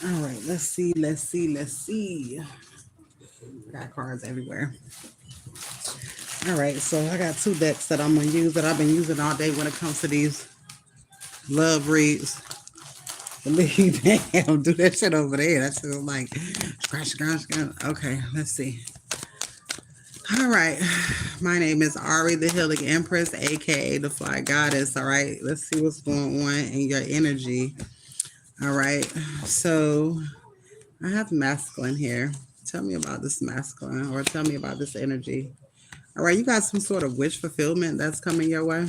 All right, let's see, let's see, let's see. Got cards everywhere. All right, so I got two decks that I'm gonna use that I've been using all day when it comes to these love reads. Believe damn, do that shit over there. That's just like scratch, scratch, scratch. Okay, let's see. All right, my name is Ari, the Healing Empress, aka the Fly Goddess. All right, let's see what's going on in your energy. All right, so I have masculine here. Tell me about this masculine, or tell me about this energy. All right, you got some sort of wish fulfillment that's coming your way.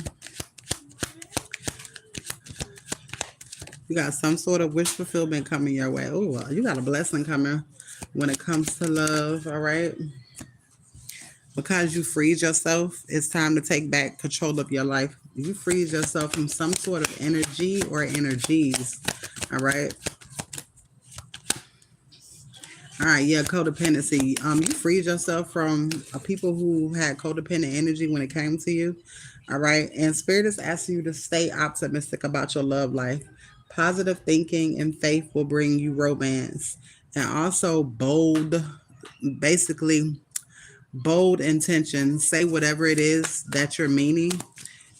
You got some sort of wish fulfillment coming your way. Oh, you got a blessing coming when it comes to love. All right. Because you freed yourself, it's time to take back control of your life. You freed yourself from some sort of energy or energies. All right. All right, yeah, codependency. You freed yourself from people who had codependent energy when it came to you. All right, and Spirit is asking you to stay optimistic about your love life. Positive thinking and faith will bring you romance, and also bold, basically bold intentions. Say whatever it is that you're meaning,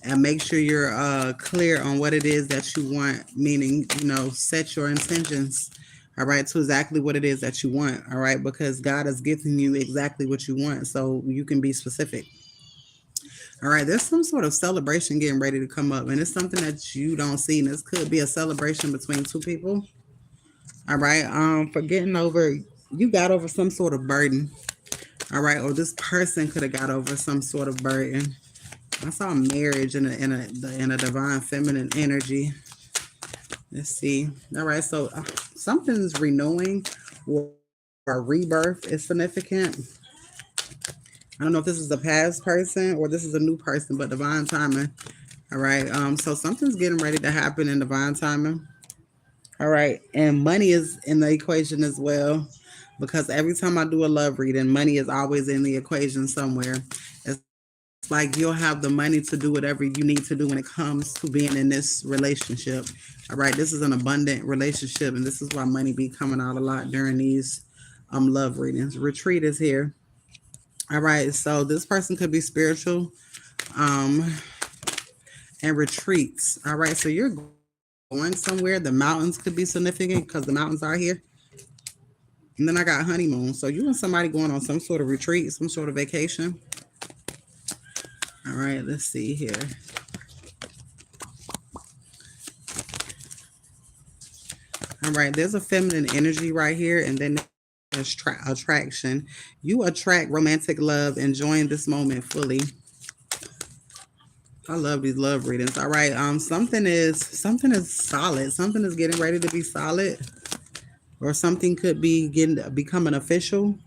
and make sure you're clear on what it is that you want, meaning, set your intentions, all right, to exactly what it is that you want, all right, because God is giving you exactly what you want, so you can be specific. All right, there's some sort of celebration getting ready to come up, and it's something that you don't see, and this could be a celebration between two people. All right, for getting over, you got over some sort of burden, all right, or this person could have got over some sort of burden. I saw marriage in a divine feminine energy. Let's see. All right, so something's renewing or a rebirth is significant. I don't know if this is a past person or this is a new person, but divine timing. All right. So something's getting ready to happen in divine timing. All right, and money is in the equation as well, because every time I do a love reading, money is always in the equation somewhere. It's like you'll have the money to do whatever you need to do when it comes to being in this relationship. All right, this is an abundant relationship, and this is why money be coming out a lot during these love readings. Retreat is here. All right, so this person could be spiritual um and retreats. All right, so you're going somewhere. The mountains could be significant because the mountains are here. And then I got honeymoon. So you and somebody going on some sort of retreat, some sort of vacation. All right, let's see here. All right, there's a feminine energy right here, and then there's attraction. You attract romantic love, enjoying this moment fully. I love these love readings. All right, something is solid. Something is getting ready to be solid, or something could be becoming official.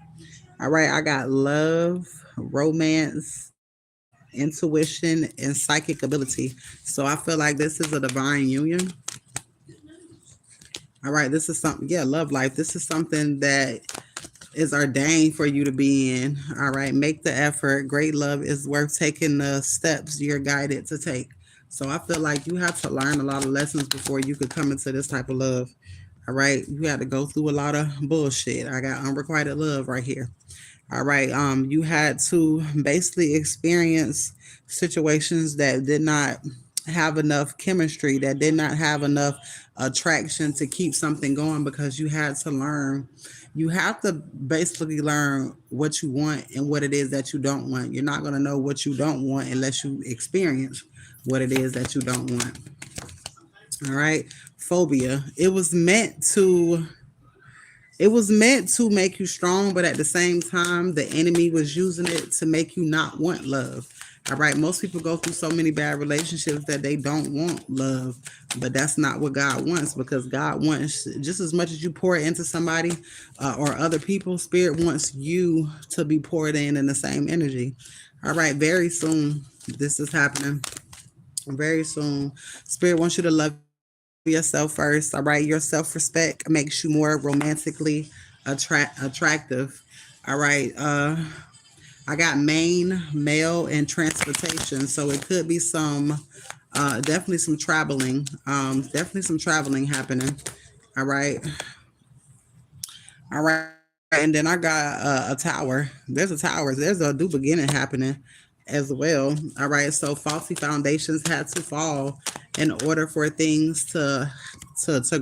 All right, I got love, romance, intuition, and psychic ability. So I feel like this is a divine union. All right, this is something, yeah, love life. This is something that is ordained for you to be in. All right, make the effort. Great love is worth taking the steps you're guided to take. So I feel like you have to learn a lot of lessons before you could come into this type of love. All right, you had to go through a lot of bullshit. I got unrequited love right here. All right, you had to basically experience situations that did not have enough chemistry, that did not have enough attraction to keep something going, because you had to learn. You have to basically learn what you want and what it is that you don't want. You're not going to know what you don't want unless you experience what it is that you don't want. All right, phobia. It was meant to make you strong, but at the same time, the enemy was using it to make you not want love. All right, most people go through so many bad relationships that they don't want love, but that's not what God wants, because God wants just as much as you pour into somebody or other people, Spirit wants you to be poured in the same energy. All right, very soon, this is happening. Very soon, Spirit wants you to love yourself first. All right, your self-respect makes you more romantically attractive. All right, I got main, mail, and transportation, so it could be some, definitely some traveling happening. All right, All right, and then I got a tower. There's a tower. There's a new beginning happening as well. All right, so faulty foundations had to fall in order for things to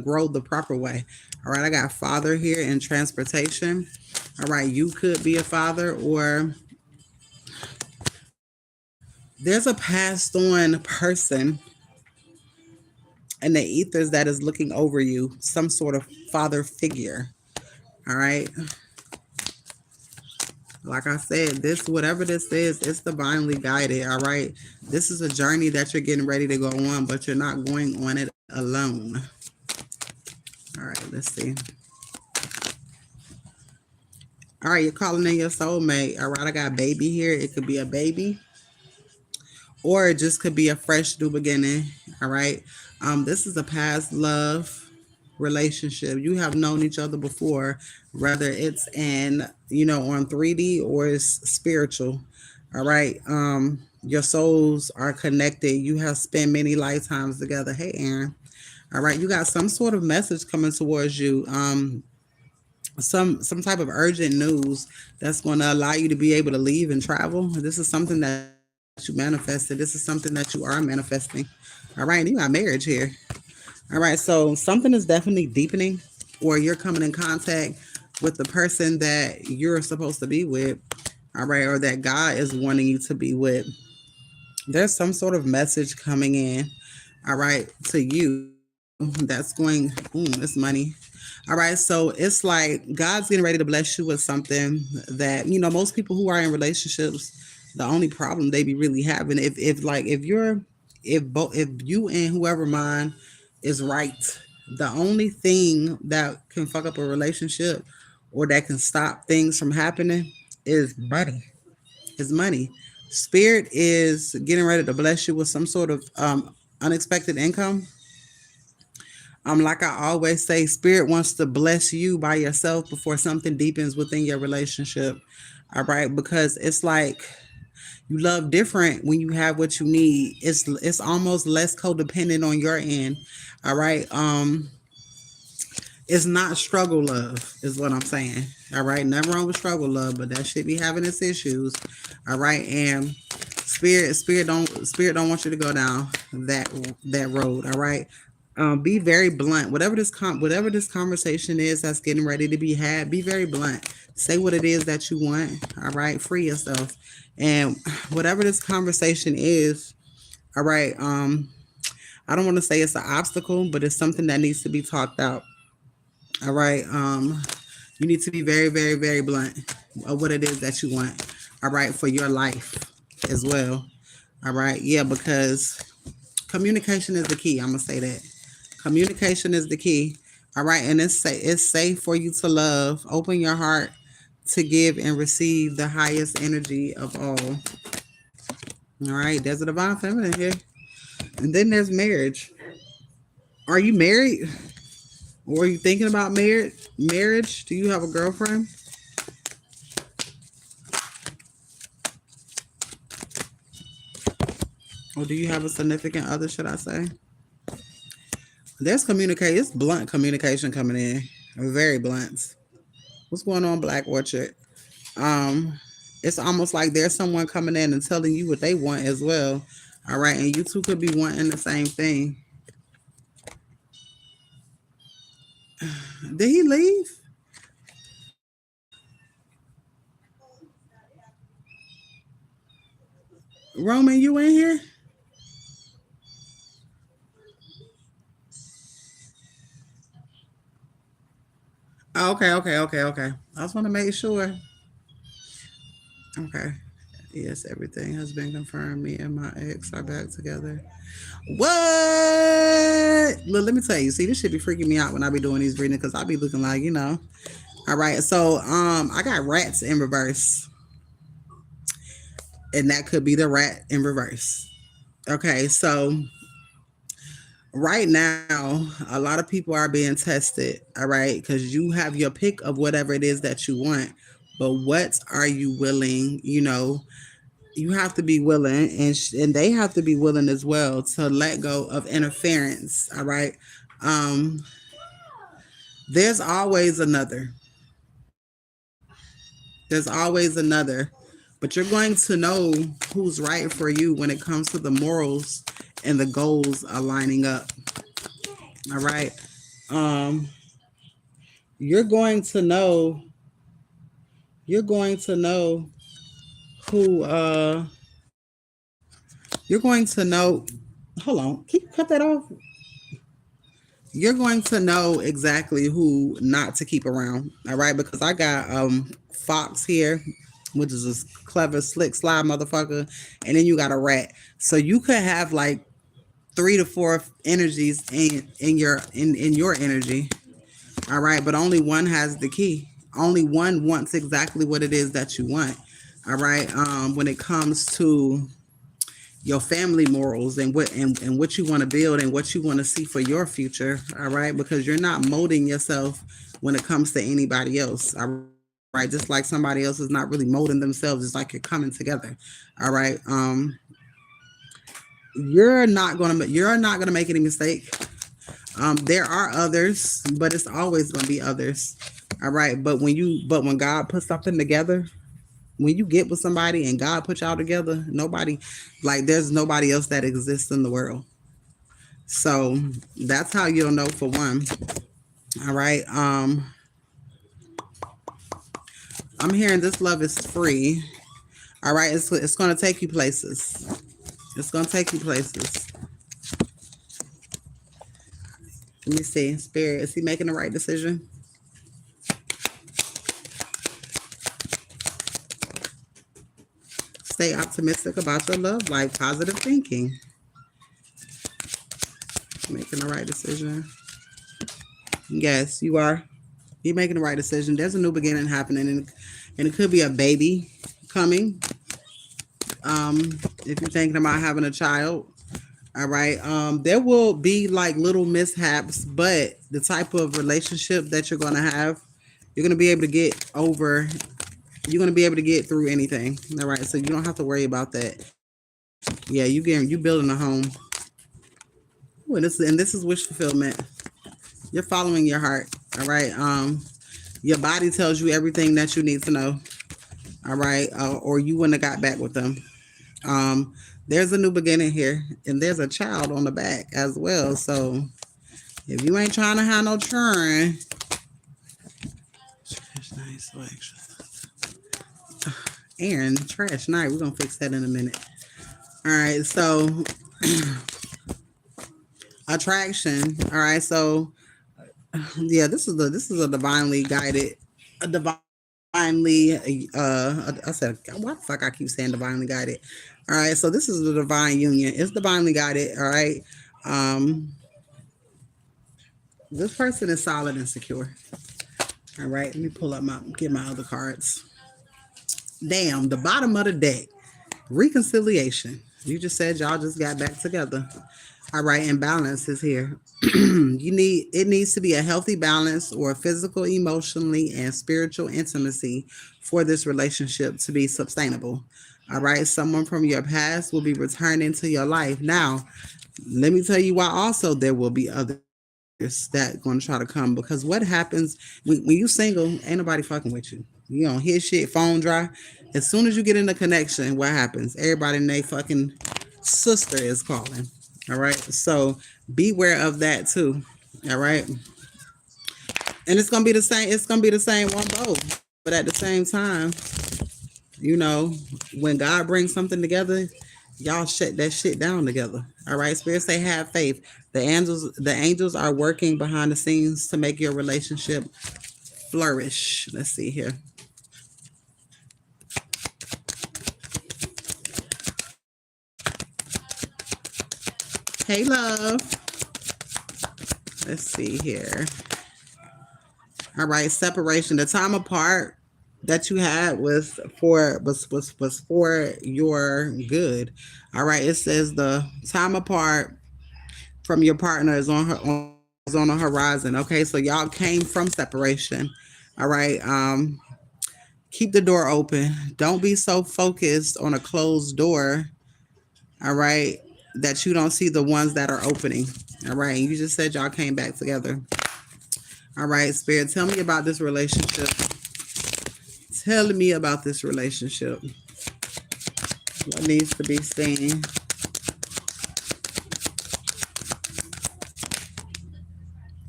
grow the proper way. All right, I got father here in transportation. All right, you could be a father, or there's a passed on person in the ethers that is looking over you, some sort of father figure. All right, like I said, this, whatever this is, it's divinely guided. All right, this is a journey that you're getting ready to go on, but you're not going on it alone. All right, let's see. All right, you're calling in your soulmate. All right, I got baby here. It could be a baby, or it just could be a fresh new beginning. All right, this is a past love relationship. You have known each other before, whether it's in, on 3D or it's spiritual. All right, your souls are connected. You have spent many lifetimes together. Hey, Aaron. All right, you got some sort of message coming towards you. Some type of urgent news that's going to allow you to be able to leave and travel. This is something that you manifested. This is something that you are manifesting. All right, and you got marriage here. All right, so something is definitely deepening, or you're coming in contact with the person that you're supposed to be with. All right, or that God is wanting you to be with. There's some sort of message coming in, all right, to you that's going, it's money. All right, so it's like God's getting ready to bless you with something that, most people who are in relationships, the only problem they be really having, if you and whoever mind is right, the only thing that can fuck up a relationship or that can stop things from happening is money. Is money. Spirit is getting ready to bless you with some sort of unexpected income. Like I always say, spirit wants to bless you by yourself before something deepens within your relationship. All right, because it's like you love different when you have what you need. It's almost less codependent on your end. All right. It's not struggle love, is what I'm saying. All right, nothing wrong with struggle love, but that should be having its issues. All right, and spirit don't want you to go down that road. All right, be very blunt. Whatever this conversation is that's getting ready to be had, be very blunt. Say what it is that you want. All right, free yourself, and whatever this conversation is. All right, I don't want to say it's an obstacle, but it's something that needs to be talked out. All right. You need to be very, very, very blunt of what it is that you want. All right, for your life as well. All right. Yeah, because communication is the key. I'm gonna say that. Communication is the key. All right, and it's safe for you to love. Open your heart to give and receive the highest energy of all. All right, there's a divine feminine here, and then there's marriage. Are you married? Or are you thinking about marriage? Marriage? Do you have a girlfriend? Or do you have a significant other, should I say? There's communicate. It's blunt communication coming in. Very blunt. What's going on, Black Orchard? Um, it's almost like there's someone coming in and telling you what they want as well. All right, and you two could be wanting the same thing. Did he leave? Roman, you in here? Oh, okay, okay, okay, okay. I just want to make sure. Okay. Yes, everything has been confirmed. Me and my ex are back together. What? Look, let me tell you. See, this should be freaking me out when I be doing these readings because I be looking like, All right, so I got rats in reverse, and that could be the rat in reverse. Okay, so right now, a lot of people are being tested. All right, because you have your pick of whatever it is that you want, but what are you willing? You have to be willing, and they have to be willing as well to let go of interference. All right, um, there's always another. There's always another. But you're going to know who's right for you when it comes to the morals and the goals aligning up. All right. Um, you're going to know, you're going to know who you're going to know. Hold on, keep cut that off. You're going to know exactly who not to keep around. All right, because I got Fox here, which is this clever, slick, sly motherfucker, and then you got a rat. So you could have like 3 to 4 energies in your energy. All right, but only one has the key. Only one wants exactly what it is that you want. All right. When it comes to your family morals and what you want to build and what you want to see for your future, all right, because you're not molding yourself when it comes to anybody else, all right, just like somebody else is not really molding themselves, it's like you're coming together, all right. You're not gonna make any mistake. There are others, but it's always gonna be others, all right. But when God puts something together, when you get with somebody and God put y'all together, nobody, like, there's nobody else that exists in the world. So that's how you'll know for one. All right. I'm hearing this love is free. All right. It's gonna take you places. It's gonna take you places. Let me see. Spirit, is he making the right decision? Stay optimistic about your love life. Positive thinking. Making the right decision. Yes, you are. You're making the right decision. There's a new beginning happening, and it could be a baby coming. If you're thinking about having a child, all right. There will be like little mishaps, but the type of relationship that you're gonna have, you're gonna be able to get over. You're gonna be able to get through anything. All right. So you don't have to worry about that. Yeah, you building a home. Ooh, and this is wish fulfillment. You're following your heart. All right. Your body tells you everything that you need to know. All right. Or you wouldn't have got back with them. There's a new beginning here, and there's a child on the back as well. So if you ain't trying to have no children, trash night selection. Aaron, trash night. We're gonna fix that in a minute. All right. So attraction. All right. So yeah, this is a divinely guided, a divinely. I said, what the fuck? I keep saying divinely guided. All right. So this is the divine union. It's divinely guided. All right. Um, this person is solid and secure. All right. Let me pull up get my other cards. Damn, the bottom of the deck. Reconciliation. You just said y'all just got back together. All right, and balance is here. It needs to be a healthy balance or physical, emotionally, and spiritual intimacy for this relationship to be sustainable. All right, someone from your past will be returning to your life. Now, let me tell you why also there will be others that going to try to come, because what happens when you single, ain't nobody fucking with you. You don't hear shit, phone dry. As soon as you get in the connection, what happens? Everybody in their fucking sister is calling. All right. So beware of that too. All right. And it's gonna be the same, it's gonna be the same on both. But at the same time, you know, when God brings something together, y'all shut that shit down together. All right. Spirit say have faith. The angels are working behind the scenes to make your relationship flourish. Let's see here. Hey, love. Let's see here. All right, separation. The time apart that you had was for your good. All right. It says the time apart from your partner is on the horizon. Okay, so y'all came from separation. All right. Keep the door open. Don't be so focused on a closed door. All right, that you don't see the ones that are opening. All right. You just said y'all came back together. All right, Spirit, tell me about this relationship. Tell me about this relationship. What needs to be seen?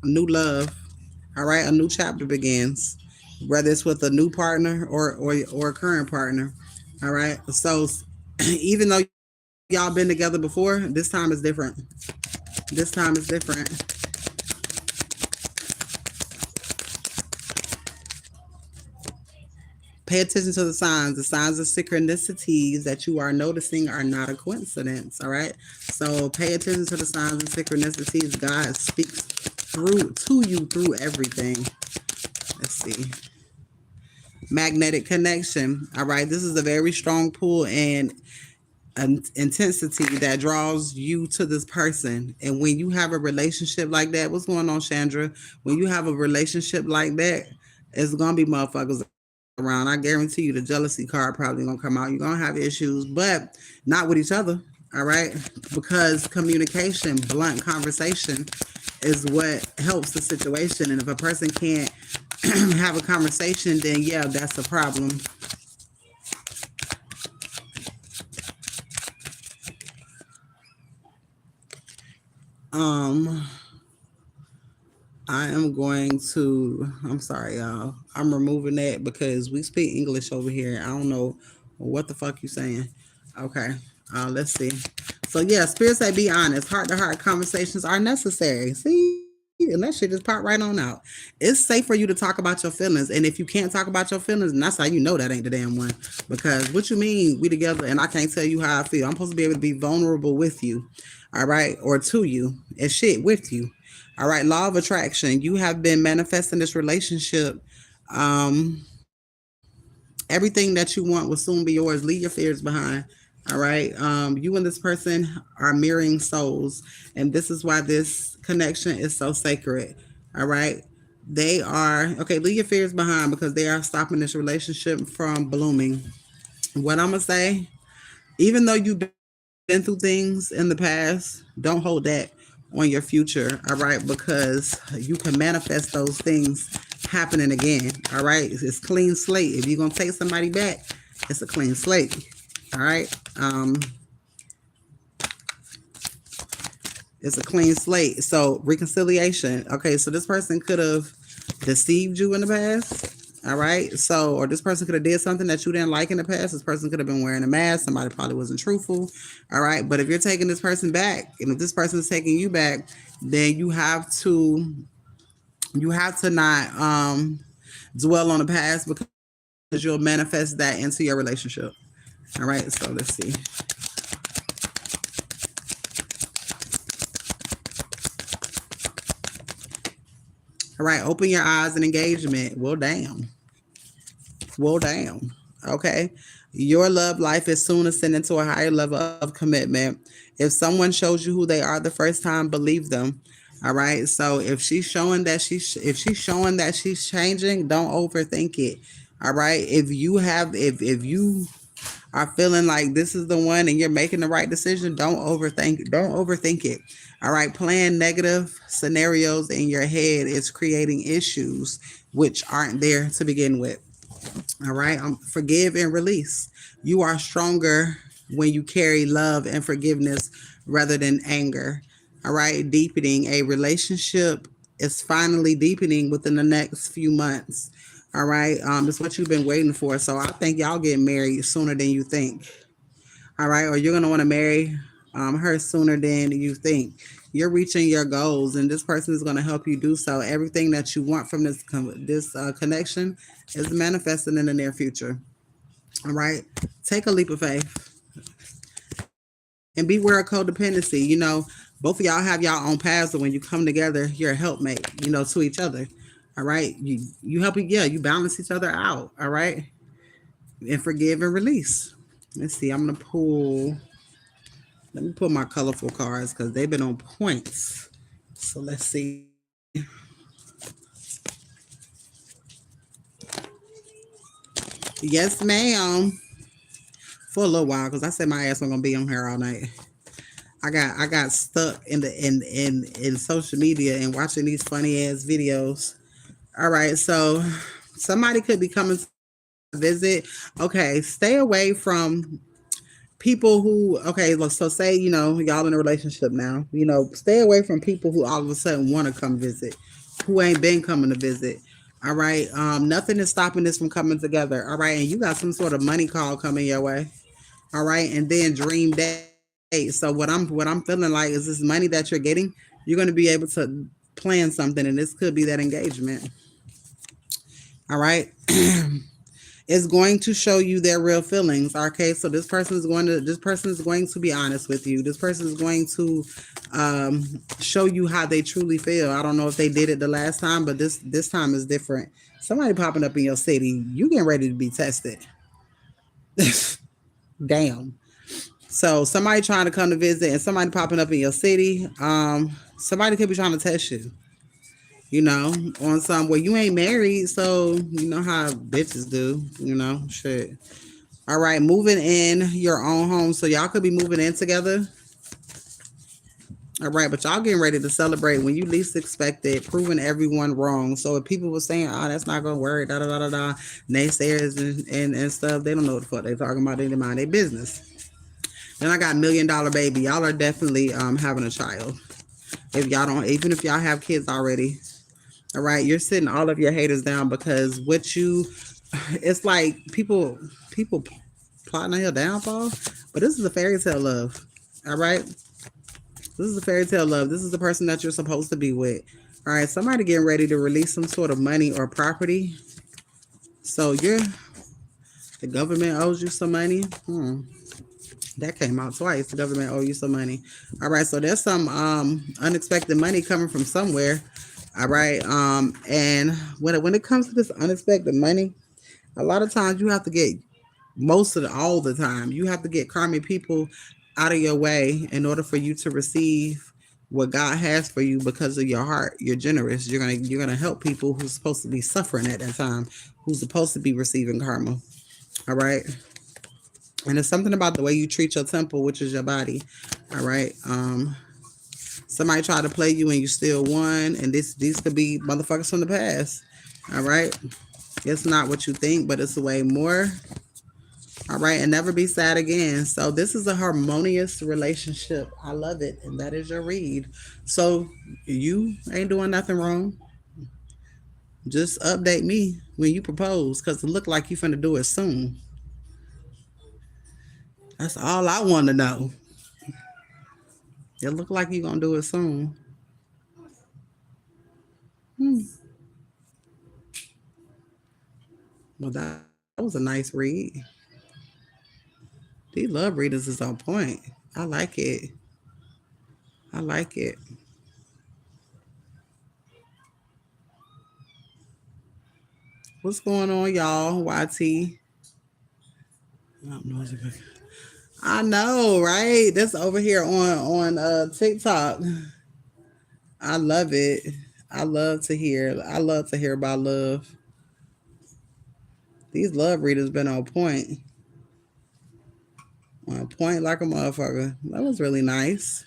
New love. All right, a new chapter begins, whether it's with a new partner or a current partner. All right, so even though y'all been together before, this time is different. This time is different. Pay attention to the signs. The signs of synchronicities that you are noticing are not a coincidence. All right. So pay attention to the signs and synchronicities. God speaks through to you through everything. Let's see. Magnetic connection. All right. This is a very strong pull and an intensity that draws you to this person. And when you have a relationship like that, what's going on, Chandra? When you have a relationship like that, it's gonna be motherfuckers around. I guarantee you the jealousy card probably gonna come out. You're gonna have issues, but not with each other. All right. Because communication, blunt conversation is what helps the situation. And if a person can't have a conversation, then yeah, that's a problem. Um, I am going to, I'm sorry, y'all. I'm removing that because we speak English over here. I don't know what the fuck you saying. Okay, let's see. So, yeah, spirits say be honest. Heart to heart conversations are necessary. See, and that shit just pop right on out. It's safe for you to talk about your feelings. And if you can't talk about your feelings, and that's how you know that ain't the damn one. Because what you mean, we together, and I can't tell you how I feel. I'm supposed to be able to be vulnerable with you, all right, or to you, and shit with you. All right, law of attraction. You have been manifesting this relationship. Um, Everything that you want will soon be yours. Leave your fears behind. All right. You and this person are mirroring souls, and this is why this connection is so sacred. All right. They are okay. Leave your fears behind because they are stopping this relationship from blooming. What I'm gonna say, even though you've been through things in the past, don't hold that on your future, all right? Because you can manifest those things happening again, all right? It's clean slate. If you're gonna take somebody back, it's a clean slate, all right? It's a clean slate. So reconciliation. Okay, so this person could have deceived you in the past. All right. So, or this person could have did something that you didn't like in the past. This person could have been wearing a mask. Somebody probably wasn't truthful. All right. But if you're taking this person back, and if this person is taking you back, then you have to not dwell on the past because you'll manifest that into your relationship. All right. So let's see. All right. Open your eyes and engagement. Well, damn. Well, damn. Okay. Your love life is soon ascending to a higher level of commitment. If someone shows you who they are the first time, believe them. All right. So if she's showing that she's changing, don't overthink it. All right. If you are feeling like this is the one and you're making the right decision, don't overthink it. All right, playing negative scenarios in your head is creating issues which aren't there to begin with. All right. Forgive and release. You are stronger when you carry love and forgiveness rather than anger. All right. Deepening a relationship is finally deepening within the next few months. All right. It's what you've been waiting for. So I think y'all get married sooner than you think. All right. Or you're going to want to marry her sooner than you think. You're reaching your goals, and this person is going to help you do so. Everything that you want from this connection is manifesting in the near future. All right, take a leap of faith and beware of codependency. Both of y'all have y'all own paths, but when you come together, you're a helpmate. To each other. All right, you help. Yeah, you balance each other out. All right, and forgive and release. Let's see. I'm gonna pull. Let me pull my colorful cards because they've been on points. So let's see. Yes, ma'am. For a little while, because I said my ass wasn't gonna be on here all night. I got stuck in social media and watching these funny ass videos. All right, so somebody could be coming to you visit. Okay, stay away from people who, okay, so say, y'all in a relationship now, stay away from people who all of a sudden want to come visit, who ain't been coming to visit. All right. Nothing is stopping this from coming together. All right. And you got some sort of money call coming your way. All right. And then dream date. So what I'm feeling like is this money that you're getting, you're going to be able to plan something, and this could be that engagement. All right. Is going to show you their real feelings. Okay, so this person is going to be honest with you. This person is going to show you how they truly feel. I don't know if they did it the last time, but this time is different. Somebody popping up in your city, you getting ready to be tested. Damn. So somebody trying to come to visit and somebody popping up in your city. Somebody could be trying to test you. On some where you ain't married, so you know how bitches do. Shit. All right, moving in your own home. So y'all could be moving in together. All right, but y'all getting ready to celebrate when you least expect it, proving everyone wrong. So if people were saying, "Oh, that's not gonna work," da da da da da, naysayers and stuff, they don't know what the fuck they talking about. They mind their business. Then I got $1 million baby. Y'all are definitely having a child. If y'all don't, even if y'all have kids already, all right, you're sitting all of your haters down because it's like people plotting on your downfall. But this is a fairy tale love. All right. This is a fairy tale love. This is the person that you're supposed to be with. All right. Somebody getting ready to release some sort of money or property. So the government owes you some money. That came out twice. The government owe you some money. All right. So there's some unexpected money coming from somewhere. All right. And when it comes to this unexpected money, a lot of times you have to get all the time. You have to get karmic people out of your way in order for you to receive what God has for you because of your heart. You're generous. You're gonna help people who's supposed to be suffering at that time, who's supposed to be receiving karma. All right. And it's something about the way you treat your temple, which is your body. All right. Somebody tried to play you and you still won. And these could be motherfuckers from the past. All right. It's not what you think, but it's way more. All right, and never be sad again. So this is a harmonious relationship. I love it, and that is your read. So you ain't doing nothing wrong. Just update me when you propose, cause it look like you finna do it soon. That's all I want to know. It look like you gonna do it soon. Hmm. Well, that was a nice read. These love readers is on point. I like it. I like it. What's going on, y'all? YT. I don't know. I know, right? That's over here on TikTok. I love it. I love to hear about love. These love readers been on point. On point like a motherfucker. That was really nice.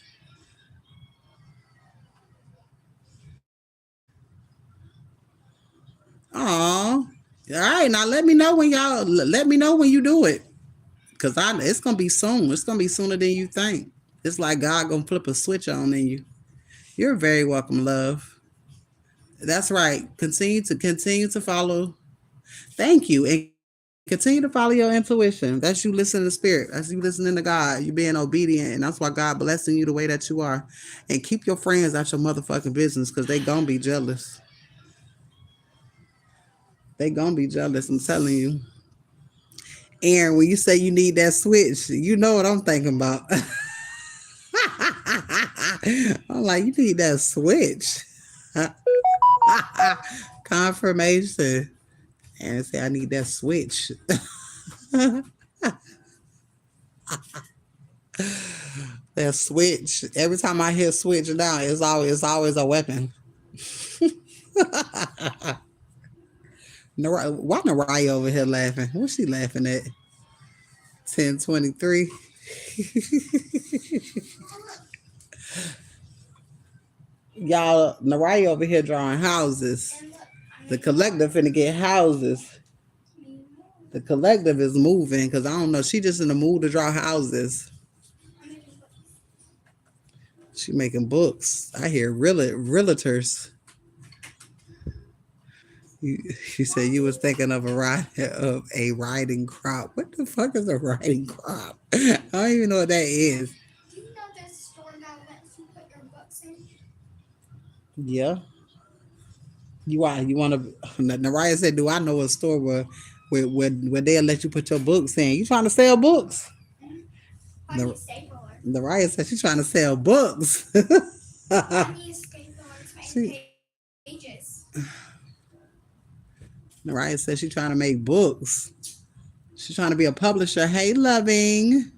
Aw. All right, now let me know when you do it. Cause it's gonna be soon. It's gonna be sooner than you think. It's like God gonna flip a switch on in you. You're very welcome, love. That's right. Continue to follow. Thank you. And continue to follow your intuition. That's you listening to spirit. That's you listening to God. You being obedient. And that's why God blessing you the way that you are. And keep your friends out your motherfucking business because they gonna be jealous. They gonna be jealous. I'm telling you. Aaron, when you say you need that switch, you know what I'm thinking about. I'm like, you need that switch. Confirmation. And say I need that switch. That switch. Every time I hear switch down, it's always a weapon. Why Naraya over here laughing? What's she laughing at? 1023. Y'all, Naraya over here drawing houses. The collective finna get houses. The collective is moving because I don't know. She just in the mood to draw houses. She making books. I hear realtors. You said you was thinking of a riding crop. What the fuck is a riding crop? I don't even know what that is. Do you know there's a store that lets you put your books in? Yeah. You want to? Naraya said, "Do I know a store where they'll let you put your books in? You trying to sell books?" Mm-hmm. I Nar- need a stapler. Naraya said she's trying to sell books. I need a stapler to make she pages. Naraya said she's trying to make books. She's trying to be a publisher. Hey, loving.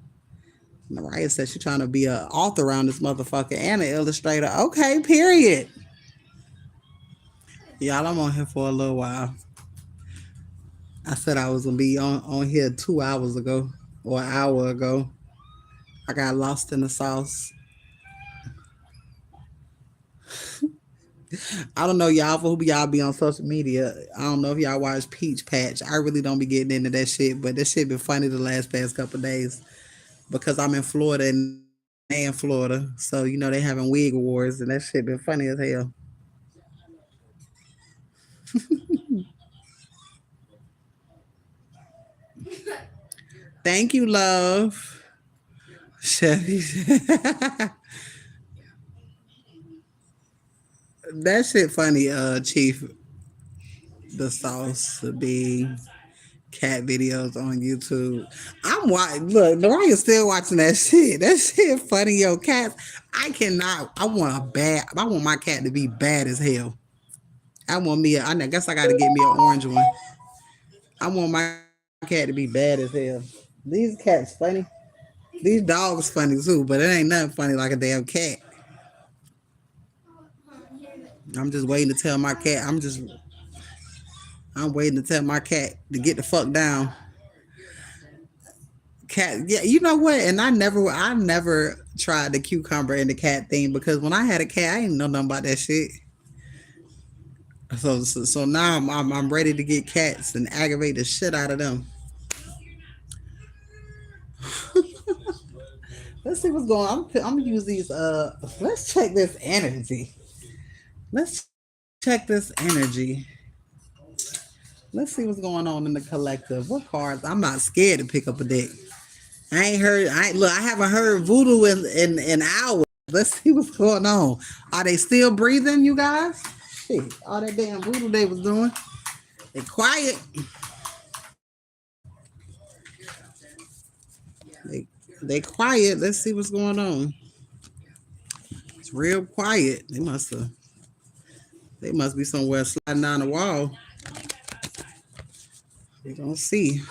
Mariah said she's trying to be an author around this motherfucker and an illustrator. Okay, period. Y'all, I'm on here for a little while. I said I was gonna be on here 2 hours ago or an hour ago. I got lost in the sauce. I don't know y'all for who y'all be on social media. I don't know if y'all watch Peach Patch. I really don't be getting into that shit, but that shit been funny the last past couple of days because I'm in Florida and they in Florida. So, you know, they having wig awards and that shit been funny as hell. Thank you, love. Chevy. That shit funny, Chief. The sauce, the big cat videos on YouTube. I'm watching. Look, Noria's still watching that shit. That shit funny, yo. Cats. I cannot. I want a bad. I want my cat to be bad as hell. I want me. I guess I got to get me an orange one. I want my cat to be bad as hell. These cats funny. These dogs funny too, but it ain't nothing funny like a damn cat. I'm just waiting to tell my cat. I'm waiting to tell my cat to get the fuck down. Cat, yeah, you know what? And I never tried the cucumber and the cat thing because when I had a cat, I didn't know nothing about that shit. So now I'm ready to get cats and aggravate the shit out of them. Let's see what's going on. I'm gonna use these. Let's check this energy. Let's check this energy. Let's see what's going on in the collective. What cards? I'm not scared to pick up a deck. I ain't heard. I haven't heard voodoo in hours. Let's see what's going on. Are they still breathing, you guys? Shit, all that damn voodoo they was doing. They quiet. They quiet. Let's see what's going on. It's real quiet. They must be somewhere sliding down the wall. We gonna see.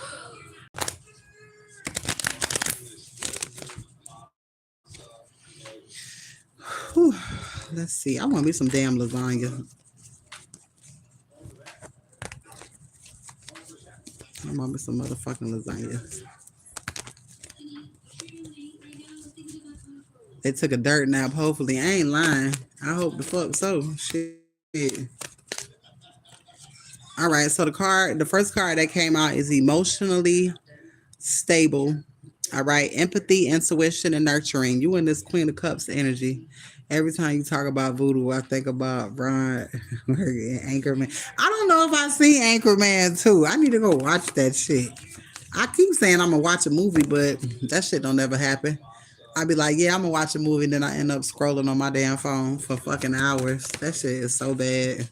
Whew. Let's see. I want me some damn lasagna. I want me some motherfucking lasagna. They took a dirt nap. Hopefully, I ain't lying. I hope the fuck so. Shit. All right. So the first card that came out is emotionally stable. All right. Empathy, intuition, and nurturing. You in this Queen of Cups energy. Every time you talk about voodoo, I think about Ron Anchorman. I don't know if I've seen Anchorman too. I need to go watch that shit. I keep saying I'm gonna watch a movie, but that shit don't ever happen. I'd be like, yeah, I'm gonna watch a movie, and then I end up scrolling on my damn phone for fucking hours. That shit is so bad.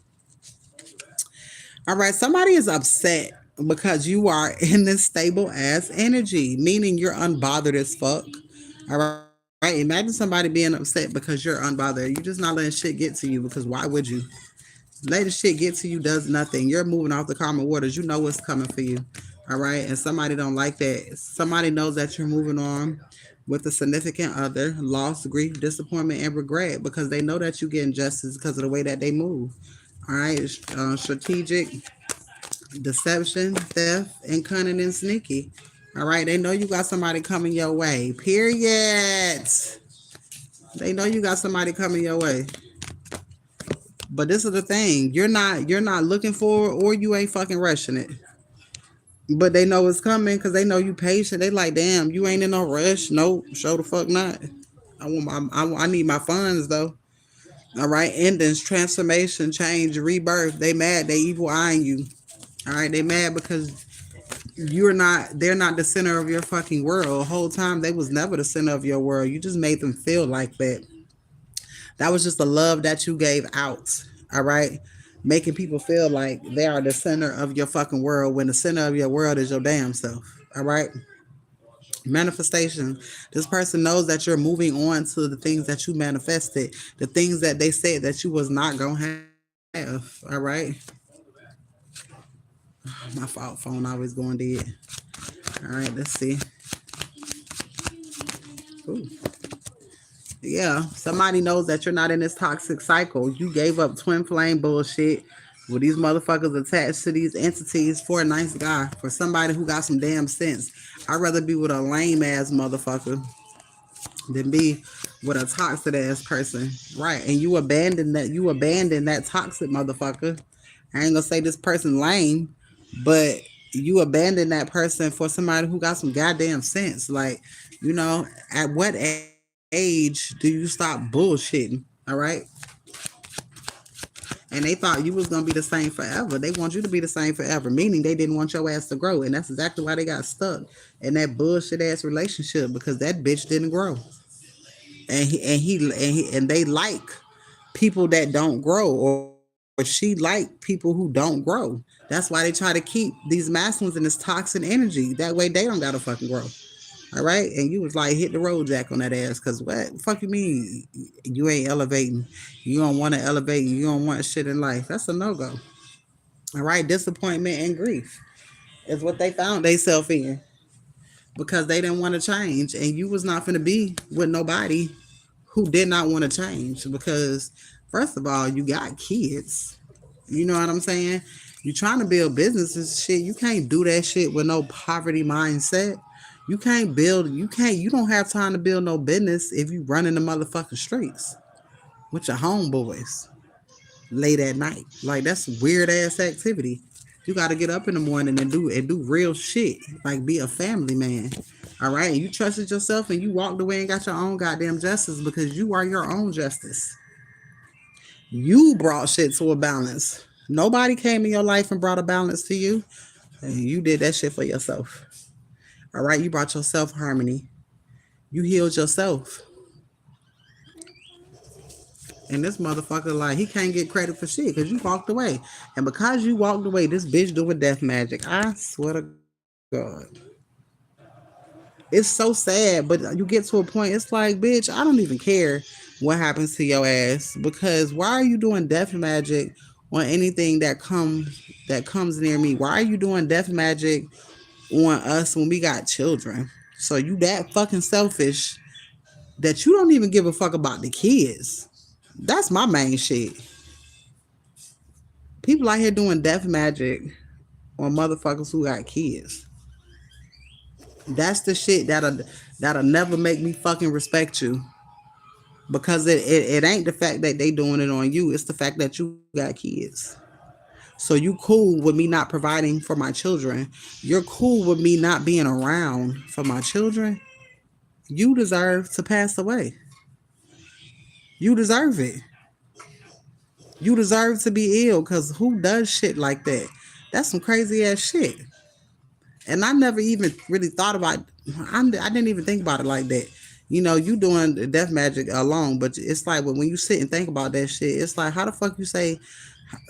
All right, somebody is upset because you are in this stable ass energy, meaning you're unbothered as fuck. All right, imagine somebody being upset because you're unbothered. You're just not letting shit get to you because why would you? Letting shit get to you does nothing. You're moving off the calmer waters. You know what's coming for you. All right. And somebody don't like that. Somebody knows that you're moving on with a significant other, loss, grief, disappointment, and regret because they know that you get injustice because of the way that they move. All right. Strategic, deception, theft, and cunning and sneaky. All right. They know you got somebody coming your way. Period. They know you got somebody coming your way. But this is the thing. You're not looking for or you ain't fucking rushing it. But they know it's coming because they know you patient. They like, damn, you ain't in no rush. Nope, show the fuck not. I need my funds though. All right, endings, transformation, change, rebirth. They mad. They evil eyeing you. All right, they mad because you're not. They're not the center of your fucking world. The whole time they was never the center of your world. You just made them feel like that. That was just the love that you gave out. All right, making people feel like they are the center of your fucking world when the center of your world is your damn self. All right. Manifestation. This person knows that you're moving on to the things that you manifested, the things that they said that you was not gonna have. All right. My fault. Phone always going dead. All right. Let's see. Ooh. Yeah. Somebody knows that you're not in this toxic cycle. You gave up twin flame bullshit with these motherfuckers attached to these entities for a nice guy, for somebody who got some damn sense. I'd rather be with a lame ass motherfucker than be with a toxic ass person. Right. And you abandon that toxic motherfucker. I ain't gonna say this person lame, but you abandon that person for somebody who got some goddamn sense. Like, at what age do you stop bullshitting? All right. And they thought you was gonna be the same forever. They want you to be the same forever, meaning they didn't want your ass to grow. And that's exactly why they got stuck in that bullshit ass relationship because that bitch didn't grow. And they like people that don't grow, or she like people who don't grow. That's why they try to keep these masculines in this toxic energy. That way they don't gotta fucking grow. All right, and you was like hit the road jack on that ass because what the fuck you mean you ain't elevating? You don't want to elevate. You don't want shit in life. That's a no go. All right, disappointment and grief is what they found themselves in because they didn't want to change, and you was not gonna be with nobody who did not want to change because first of all, you got kids. You know what I'm saying? You trying to build businesses, shit. You can't do that shit with no poverty mindset. You don't have time to build no business if you running the motherfucking streets with your homeboys late at night. Like that's weird ass activity. You got to get up in the morning and do real shit. Like be a family man. All right, and you trusted yourself and you walked away and got your own goddamn justice because you are your own justice. You brought shit to a balance. Nobody came in your life and brought a balance to you. And you did that shit for yourself. All right, you brought yourself harmony. You healed yourself. And this motherfucker, like, he can't get credit for shit because you walked away. And because you walked away, this bitch doing death magic. I swear to God. It's so sad, but you get to a point, it's like, bitch, I don't even care what happens to your ass because why are you doing death magic on anything that comes near me? Why are you doing death magic on us when we got children? So you that fucking selfish that you don't even give a fuck about the kids. That's my main shit. People out here doing death magic on motherfuckers who got kids. That's the shit that'll never make me fucking respect you. Because it ain't the fact that they doing it on you, it's the fact that you got kids. So you cool with me not providing for my children. You're cool with me not being around for my children. You deserve to pass away. You deserve it. You deserve to be ill because who does shit like that? That's some crazy ass shit. And I never even really thought about. I didn't even think about it like that. You doing death magic alone, but it's like when you sit and think about that shit, it's like how the fuck you say,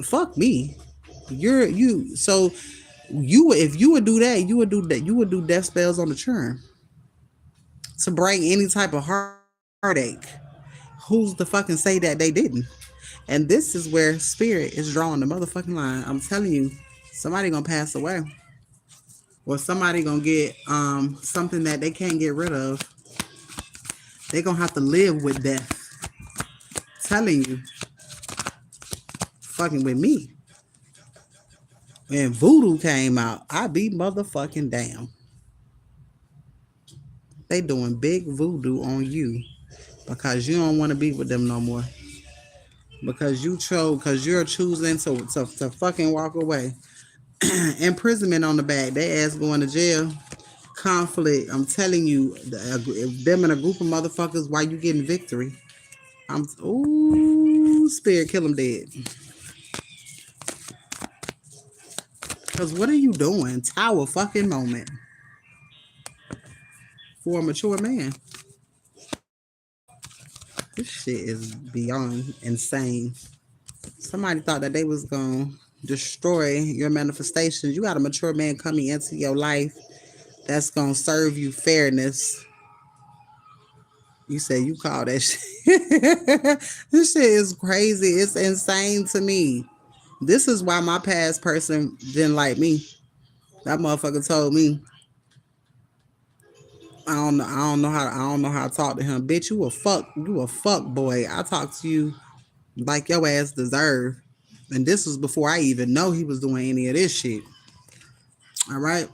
"Fuck me." You. So you, if you would do that, you would do that. You would do death spells on the churn to bring any type of heartache. Who's to fucking say that they didn't? And this is where spirit is drawing the motherfucking line. I'm telling you, somebody gonna pass away, or somebody gonna get something that they can't get rid of. They gonna have to live with death. Telling you, fucking with me. When voodoo came out, I be motherfucking damn. They doing big voodoo on you because you don't want to be with them no more. Because you're choosing to fucking walk away. Imprisonment on the back. They ass going to jail. Conflict. I'm telling you, them and a group of motherfuckers while you getting victory. Ooh, spirit, kill them dead. Cause what are you doing? Tower fucking moment for a mature man. This shit is beyond insane. Somebody thought that they was gonna destroy your manifestations. You got a mature man coming into your life that's gonna serve you fairness. You say you call that shit. This shit is crazy. It's insane to me. This is why my past person didn't like me. That motherfucker told me, I don't know how to talk to him. Bitch, you a fuck boy. I talk to you like your ass deserve. And this was before I even know he was doing any of this shit. All right.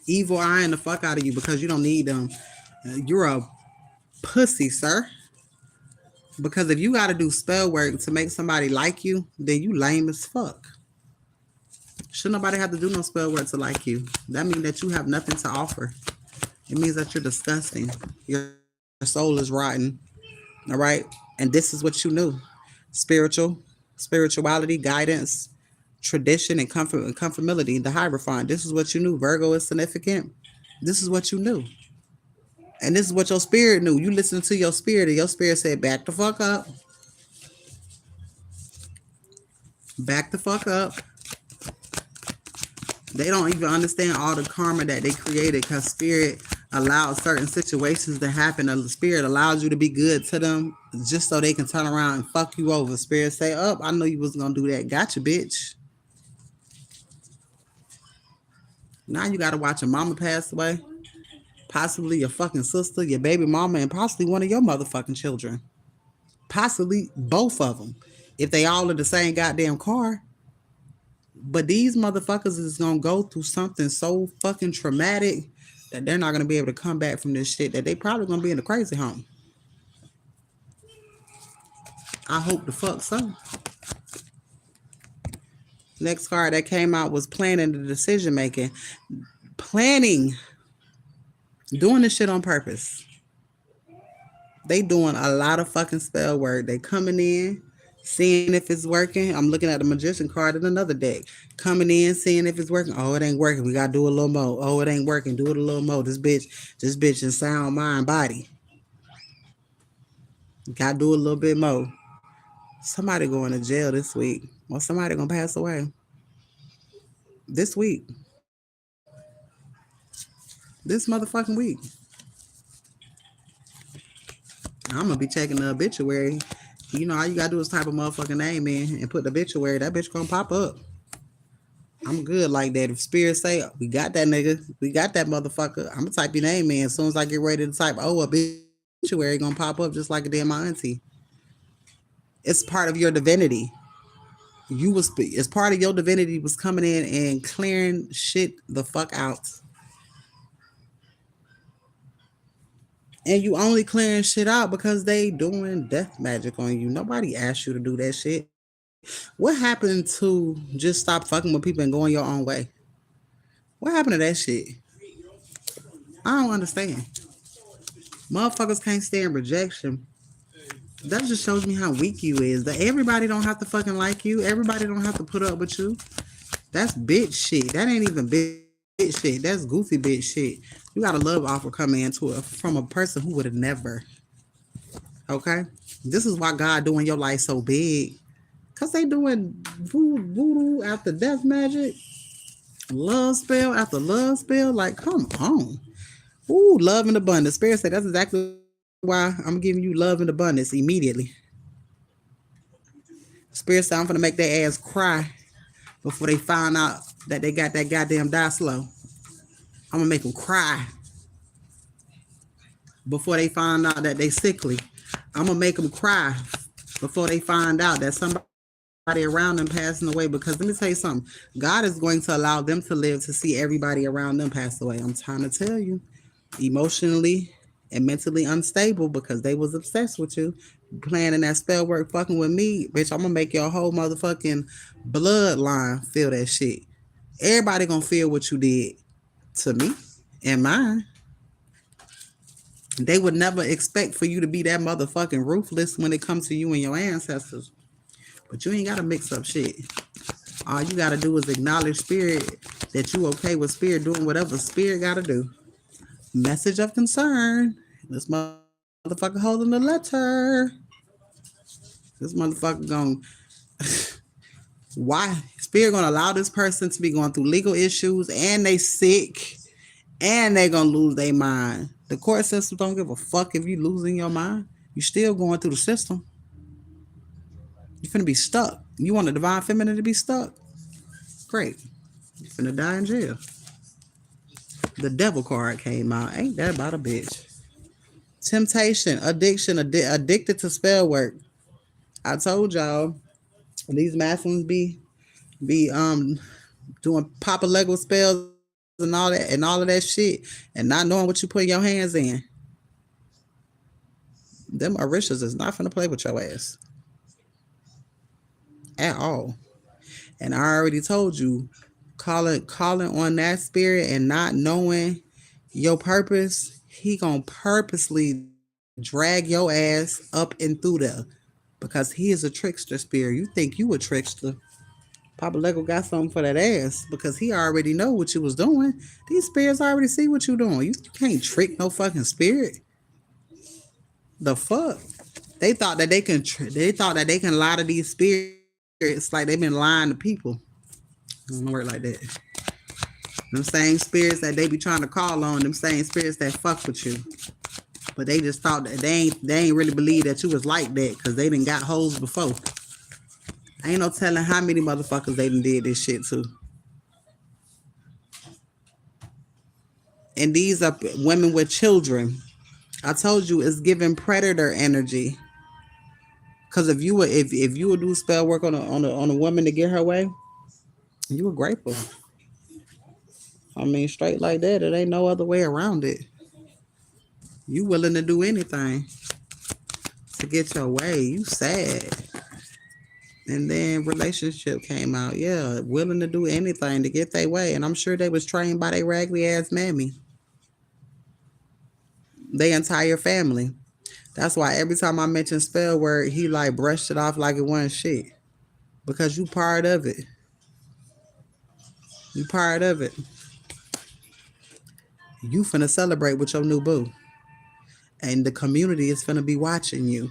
Evil eyeing the fuck out of you because you don't need them. You're a pussy, sir. Because if you got to do spell work to make somebody like you, then you lame as fuck. Should nobody have to do no spell work to like you? That means that you have nothing to offer. It means that you're disgusting. Your soul is rotten. All right. And this is what you knew. Spiritual, spirituality, guidance, tradition, and comfort and conformity, the hierophant. This is what you knew. Virgo is significant. This is what you knew. And this is what your spirit knew. You listened to your spirit, and your spirit said, back the fuck up. Back the fuck up. They don't even understand all the karma that they created because spirit allows certain situations to happen. The spirit allows you to be good to them just so they can turn around and fuck you over. Spirit say, up, I know you was gonna do that. Gotcha, bitch. Now you gotta watch your mama pass away. Possibly your fucking sister, your baby mama, and possibly one of your motherfucking children. Possibly both of them. If they all in the same goddamn car. But these motherfuckers is gonna go through something so fucking traumatic that they're not gonna be able to come back from this shit. That they probably gonna be in the crazy home. I hope the fuck so. Next card that came out was planning the decision making. Planning. Doing this shit on purpose. They doing a lot of fucking spell work. They coming in, seeing if it's working. I'm looking at the magician card in another deck. Coming in, seeing if it's working. Oh, it ain't working. We gotta do a little more. Oh, it ain't working. Do it a little more. This bitch in sound mind body. Gotta do a little bit more. Somebody going to jail this week. Or somebody gonna pass away. This week. This motherfucking week. I'm gonna be checking the obituary. You know, all you gotta do is type a motherfucking name in and put the obituary. That bitch gonna pop up. I'm good like that. If spirits say we got that nigga, we got that motherfucker, I'm gonna type your name in. As soon as I get ready to type, oh, obituary gonna pop up just like a damn my auntie. It's part of your divinity. It's part of your divinity was coming in and clearing shit the fuck out. And you only clearing shit out because they doing death magic on you. Nobody asked you to do that shit. What happened to just stop fucking with people and going your own way? What happened to that shit? I don't understand. Motherfuckers can't stand rejection. That just shows me how weak you is. That everybody don't have to fucking like you. Everybody don't have to put up with you. That's bitch shit. That ain't even bitch shit. That's goofy bitch shit. You got a love offer coming into it from a person who would have never. Okay? This is why God doing your life so big. Cause they doing voodoo after death magic, love spell after love spell. Like, come on. Ooh, love and abundance. Spirit said that's exactly why I'm giving you love and abundance immediately. Spirit said I'm gonna make their ass cry before they find out that they got that goddamn die slow. I'm gonna make them cry before they find out that they sickly. I'm gonna make them cry before they find out that somebody around them passing away. Because let me tell you something, God is going to allow them to live to see everybody around them pass away. I'm trying to tell you, emotionally, and mentally unstable because they was obsessed with you, planning that spell work, fucking with me, bitch. I'm gonna make your whole motherfucking bloodline feel that shit. Everybody gonna feel what you did to me and mine. They would never expect for you to be that motherfucking ruthless when it comes to you and your ancestors. But you ain't gotta mix up shit. All you gotta do is acknowledge spirit that you okay with spirit doing whatever spirit gotta do. Message of concern. This motherfucker holding the letter. This motherfucker gonna why spirit gonna allow this person to be going through legal issues and they sick and they gonna lose their mind. The court system don't give a fuck if you losing your mind. You still going through the system. You finna be stuck. You want a divine feminine to be stuck? Great. You finna die in jail. The devil card came out. Ain't that about a bitch? Temptation, addiction, addicted to spell work. I told y'all these masculines be doing Papa Lego spells and all that shit and not knowing what you put your hands in. Them Orishas is not finna play with your ass at all. And I already told you, calling on that spirit and not knowing your purpose, he gonna purposely drag your ass up and through there because he is a trickster spirit. You think you a trickster? Papa Lego got something for that ass because he already know what you was doing. These spirits already see what you doing. You can't trick no fucking spirit. The fuck? They thought that they can lie to these spirits like they've been lying to people. It doesn't work like that. Them same spirits that they be trying to call on, them same spirits that fuck with you. But they just thought that they ain't really believe that you was like that because they done got hoes before. Ain't no telling how many motherfuckers they done did this shit to. And these are women with children. I told you it's giving predator energy. Cause if you would do spell work on a woman to get her way, you were grateful. I mean, straight like that, it ain't no other way around it. You willing to do anything to get your way. You sad. And then relationship came out. Yeah, willing to do anything to get their way. And I'm sure they was trained by their raggedy ass mammy. Their entire family. That's why every time I mention spell word, he like brushed it off like it wasn't shit. Because you part of it. You part of it. You finna celebrate with your new boo. And the community is finna be watching you.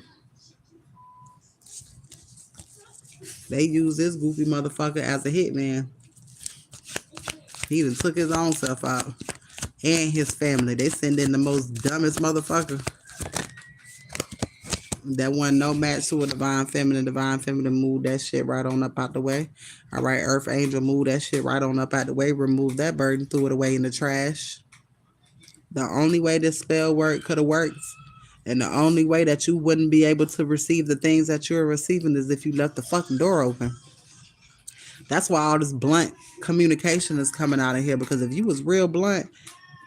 They use this goofy motherfucker as a hitman. He done took his own self out. And his family. They send in the most dumbest motherfucker. That one no match to a divine feminine. Divine feminine move that shit right on up out the way. All right, Earth Angel move that shit right on up out the way. Remove that burden, threw it away in the trash. The only way this spell work could have worked, and the only way that you wouldn't be able to receive the things that you're receiving is if you left the fucking door open. That's why all this blunt communication is coming out of here. Because if you was real blunt,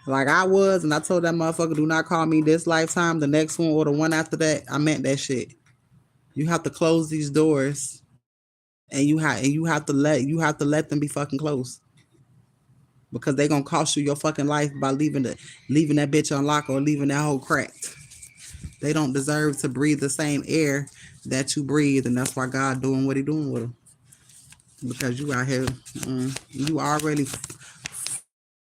like I was, and I told that motherfucker, do not call me this lifetime, the next one or the one after that, I meant that shit. You have to close these doors, and you have to let them be fucking closed because they gonna cost you your fucking life by leaving that bitch unlocked or leaving that hole cracked. They don't deserve to breathe the same air that you breathe, and that's why God doing what He doing with them. Because you out here, you already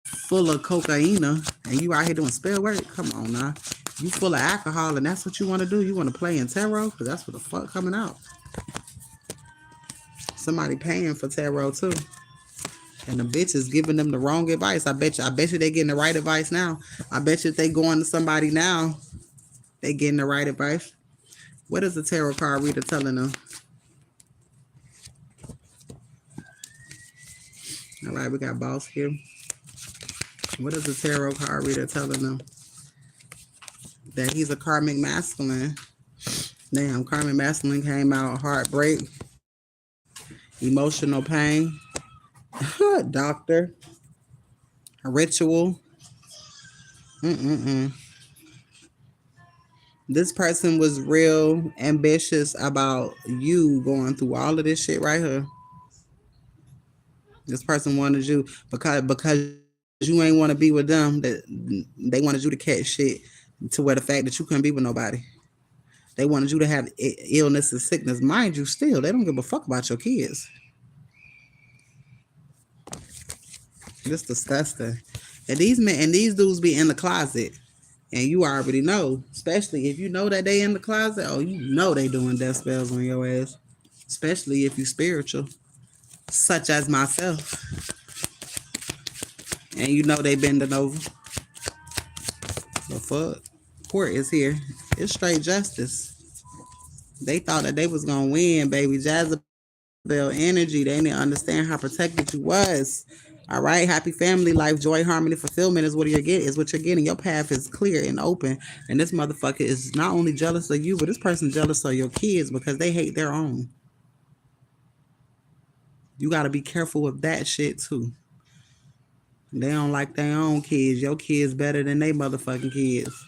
full of cocaine, and you out here doing spell work. Come on now, you full of alcohol, and that's what you want to do. You want to play in tarot because that's what the fuck coming out. Somebody paying for tarot too. And the bitch is giving them the wrong advice. I bet you they getting the right advice now. I bet you if they going to somebody now, they getting the right advice. What is the tarot card reader telling them? All right, we got boss here. What is the tarot card reader telling them? That he's a karmic masculine. Damn, karmic masculine came out heartbreak, emotional pain, doctor, ritual. Mm-mm-mm. This person was real ambitious about you going through all of this shit right here. This person wanted you because you ain't want to be with them. That they wanted you to catch shit to where the fact that you couldn't be with nobody. They wanted you to have illness and sickness. Mind you, still they don't give a fuck about your kids. It's disgusting. And these dudes be in the closet, and you already know. Especially if you know that they in the closet. Oh, you know they doing death spells on your ass. Especially if you spiritual, such as myself, and you know they bending over. The fuck. Court is here. It's straight justice. They thought that they was gonna win, baby. Jezebel energy. They didn't understand how protected you was. All right. Happy family life, joy, harmony, fulfillment is what you're getting. Is what you're getting. Your path is clear and open. And this motherfucker is not only jealous of you, but this person jealous of your kids because they hate their own. You gotta be careful with that shit too. They don't like their own kids. Your kids better than they motherfucking kids.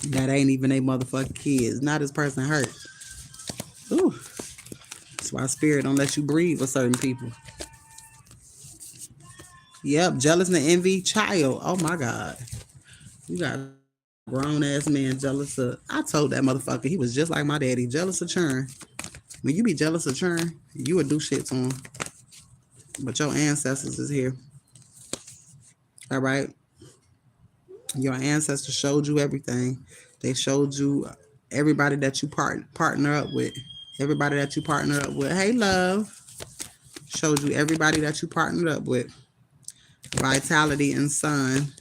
That ain't even they motherfucking kids. Now this person hurt. Ooh. That's why spirit don't let you breathe with certain people. Yep, jealous and envy, child. Oh my God. You got a grown ass man jealous of. I told that motherfucker he was just like my daddy, jealous of churn. When you be jealous of churn, you would do shit to him. But your ancestors is here. All right. Your ancestors showed you everything. They showed you everybody that you partner up with. Everybody that you partner up with. Hey, love. Showed you everybody that you partnered up with. Vitality and Sun.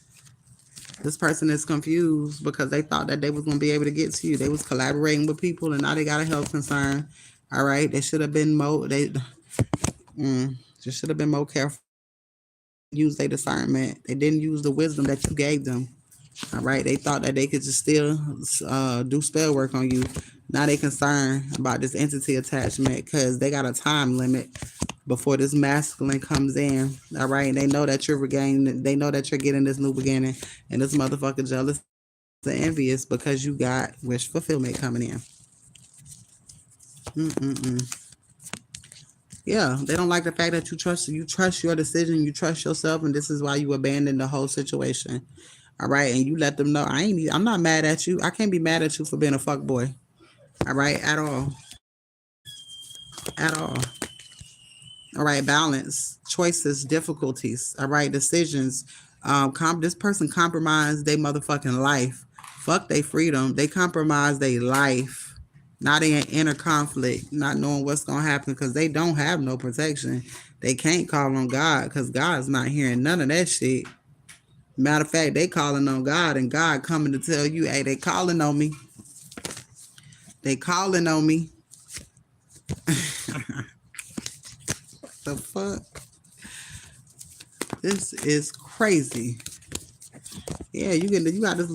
This person is confused because they thought that they was gonna be able to get to you. They was collaborating with people, and now they got a health concern. All right, they should have been more. They just should have been more careful. They didn't use their discernment. They didn't use the wisdom that you gave them. All right, they thought that they could just still do spell work on you. Now they concerned about this entity attachment because they got a time limit before this masculine comes in. All right, and they know that you're regaining. They know that you're getting this new beginning, and this motherfucker jealous and envious because you got wish fulfillment coming in. Mm-mm-mm. Yeah, they don't like the fact that you trust your decision, you trust yourself, and this is why you abandon the whole situation. All right, and you let them know I'm not mad at you. I can't be mad at you for being a fuck boy. All right, at all. All right, balance, choices, difficulties. All right, decisions. This person compromised their motherfucking life. Fuck their freedom. They compromise their life. Not in inner conflict, not knowing what's gonna happen because they don't have no protection. They can't call on God because God's not hearing none of that shit. Matter of fact, they calling on God and God coming to tell you, hey, they calling on me. They calling on me. The fuck? This is crazy. Yeah, you got this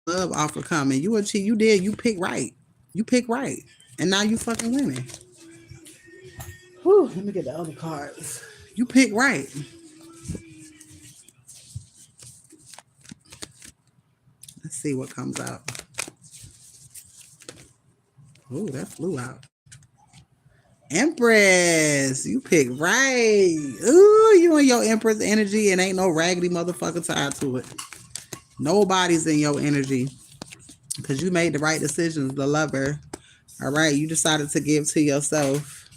love offer coming. You achieve, you did, you pick right. You pick right. And now you fucking winning. Whew, let me get the other cards. You pick right. Let's see what comes out. Ooh, that flew out. Empress, you pick right. Ooh, you and your Empress energy, and ain't no raggedy motherfucker tied to it. Nobody's in your energy because you made the right decisions, the lover. All right, you decided to give to yourself.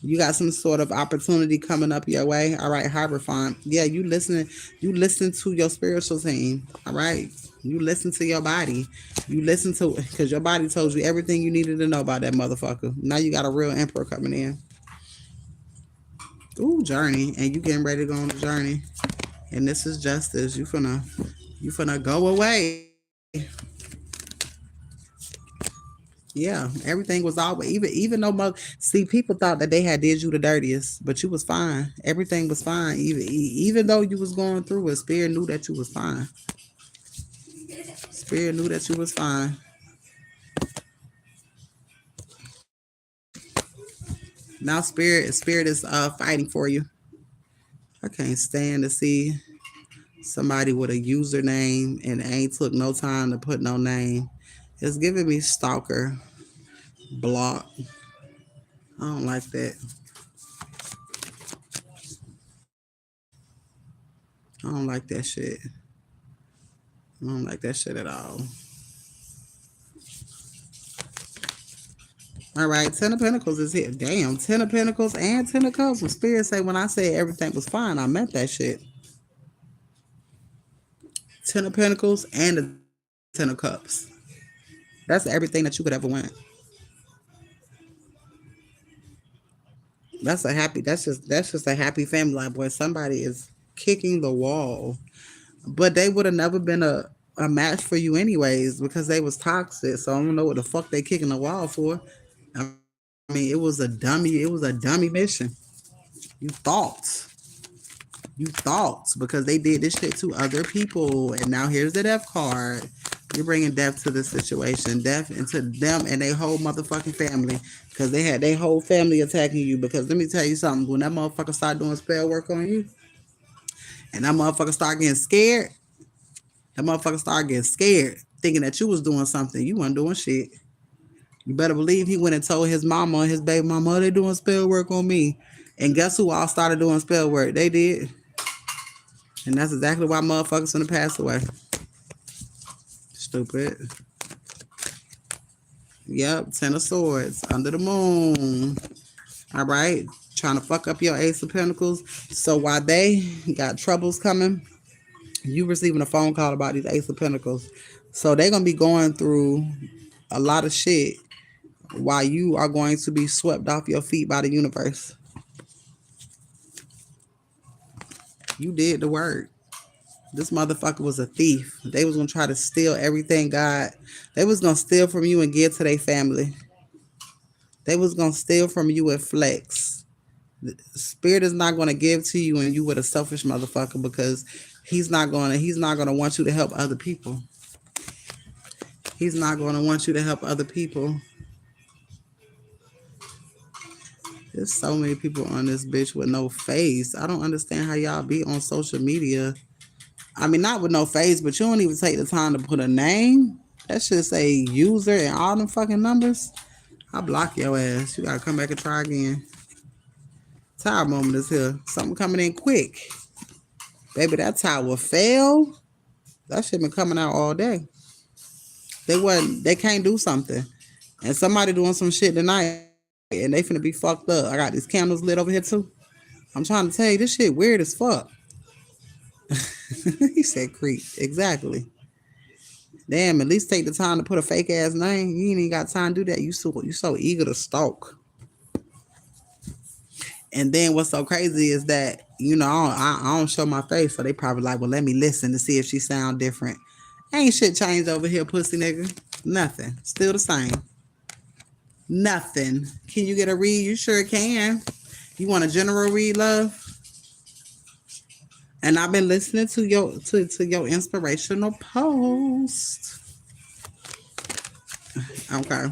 You got some sort of opportunity coming up your way. All right, Hierophant. Yeah, you listen to your spiritual team. All right. You listen to your body. You listen to because your body told you everything you needed to know about that motherfucker. Now you got a real emperor coming in. Ooh, journey. And you getting ready to go on the journey. And this is justice. You finna go away. Yeah, everything was always even though see people thought that they had did you the dirtiest, but you was fine. Everything was fine. Even though you was going through it, spirit knew that you was fine. Spirit knew that you was fine. Now spirit is fighting for you. I can't stand to see Somebody with a username and ain't took no time to put no name. It's giving me stalker, block. I don't like that. I don't like that shit. I don't like that shit at all. All right, Ten of Pentacles is here. Damn, Ten of Pentacles and Ten of Cups. When Spirit say when I said everything was fine, I meant that shit. Ten of Pentacles and the Ten of Cups. That's everything that you could ever want. That's just a happy family. Like, boy, somebody is kicking the wall. But they would have never been a match for you anyways because they was toxic. So I don't know what the fuck they kicking the wall for. I mean, it was a dummy mission. You thought. You thought because they did this shit to other people. And now here's the death card. You're bringing death to this situation, death into them and their whole motherfucking family because they had their whole family attacking you. Because let me tell you something, when that motherfucker start doing spell work on you and that motherfucker start getting scared, thinking that you was doing something. You wasn't doing shit. You better believe he went and told his mama and his baby mama, oh, they doing spell work on me. And guess who all started doing spell work? They did. And that's exactly why motherfuckers gonna pass away. Stupid. Yep, Ten of Swords, under the moon. All right, trying to fuck up your Ace of Pentacles. So while they got troubles coming, you receiving a phone call about these Ace of Pentacles. So they're gonna be going through a lot of shit while you are going to be swept off your feet by the universe. You did the work. This motherfucker was a thief. They was gonna try to steal everything God. They was gonna steal from you and give to their family. They was gonna steal from you and flex. Spirit is not gonna give to you and you with a selfish motherfucker because he's not gonna want you to help other people. He's not gonna want you to help other people. There's so many people on this bitch with no face. I don't understand how y'all be on social media. I mean, not with no face, but you don't even take the time to put a name. That should say user and all them fucking numbers. I block your ass. You gotta come back and try again. Tower moment is here. Something coming in quick. Baby, that tower fell. That shit been coming out all day. They can't do something. And somebody doing some shit tonight and they finna be fucked up. I got these candles lit over here too. I'm trying to tell you, this shit weird as fuck. He said creep. Exactly. Damn, at least take the time to put a fake ass name. You ain't even got time to do that. You so eager to stalk. And then what's so crazy is that I don't show my face, so they probably like, well, let me listen to see if she sound different. Ain't shit changed over here, pussy nigga. Nothing. Still the same. Nothing. Can you get a read? You sure can. You want a general read, love? And I've been listening to your inspirational post. Okay.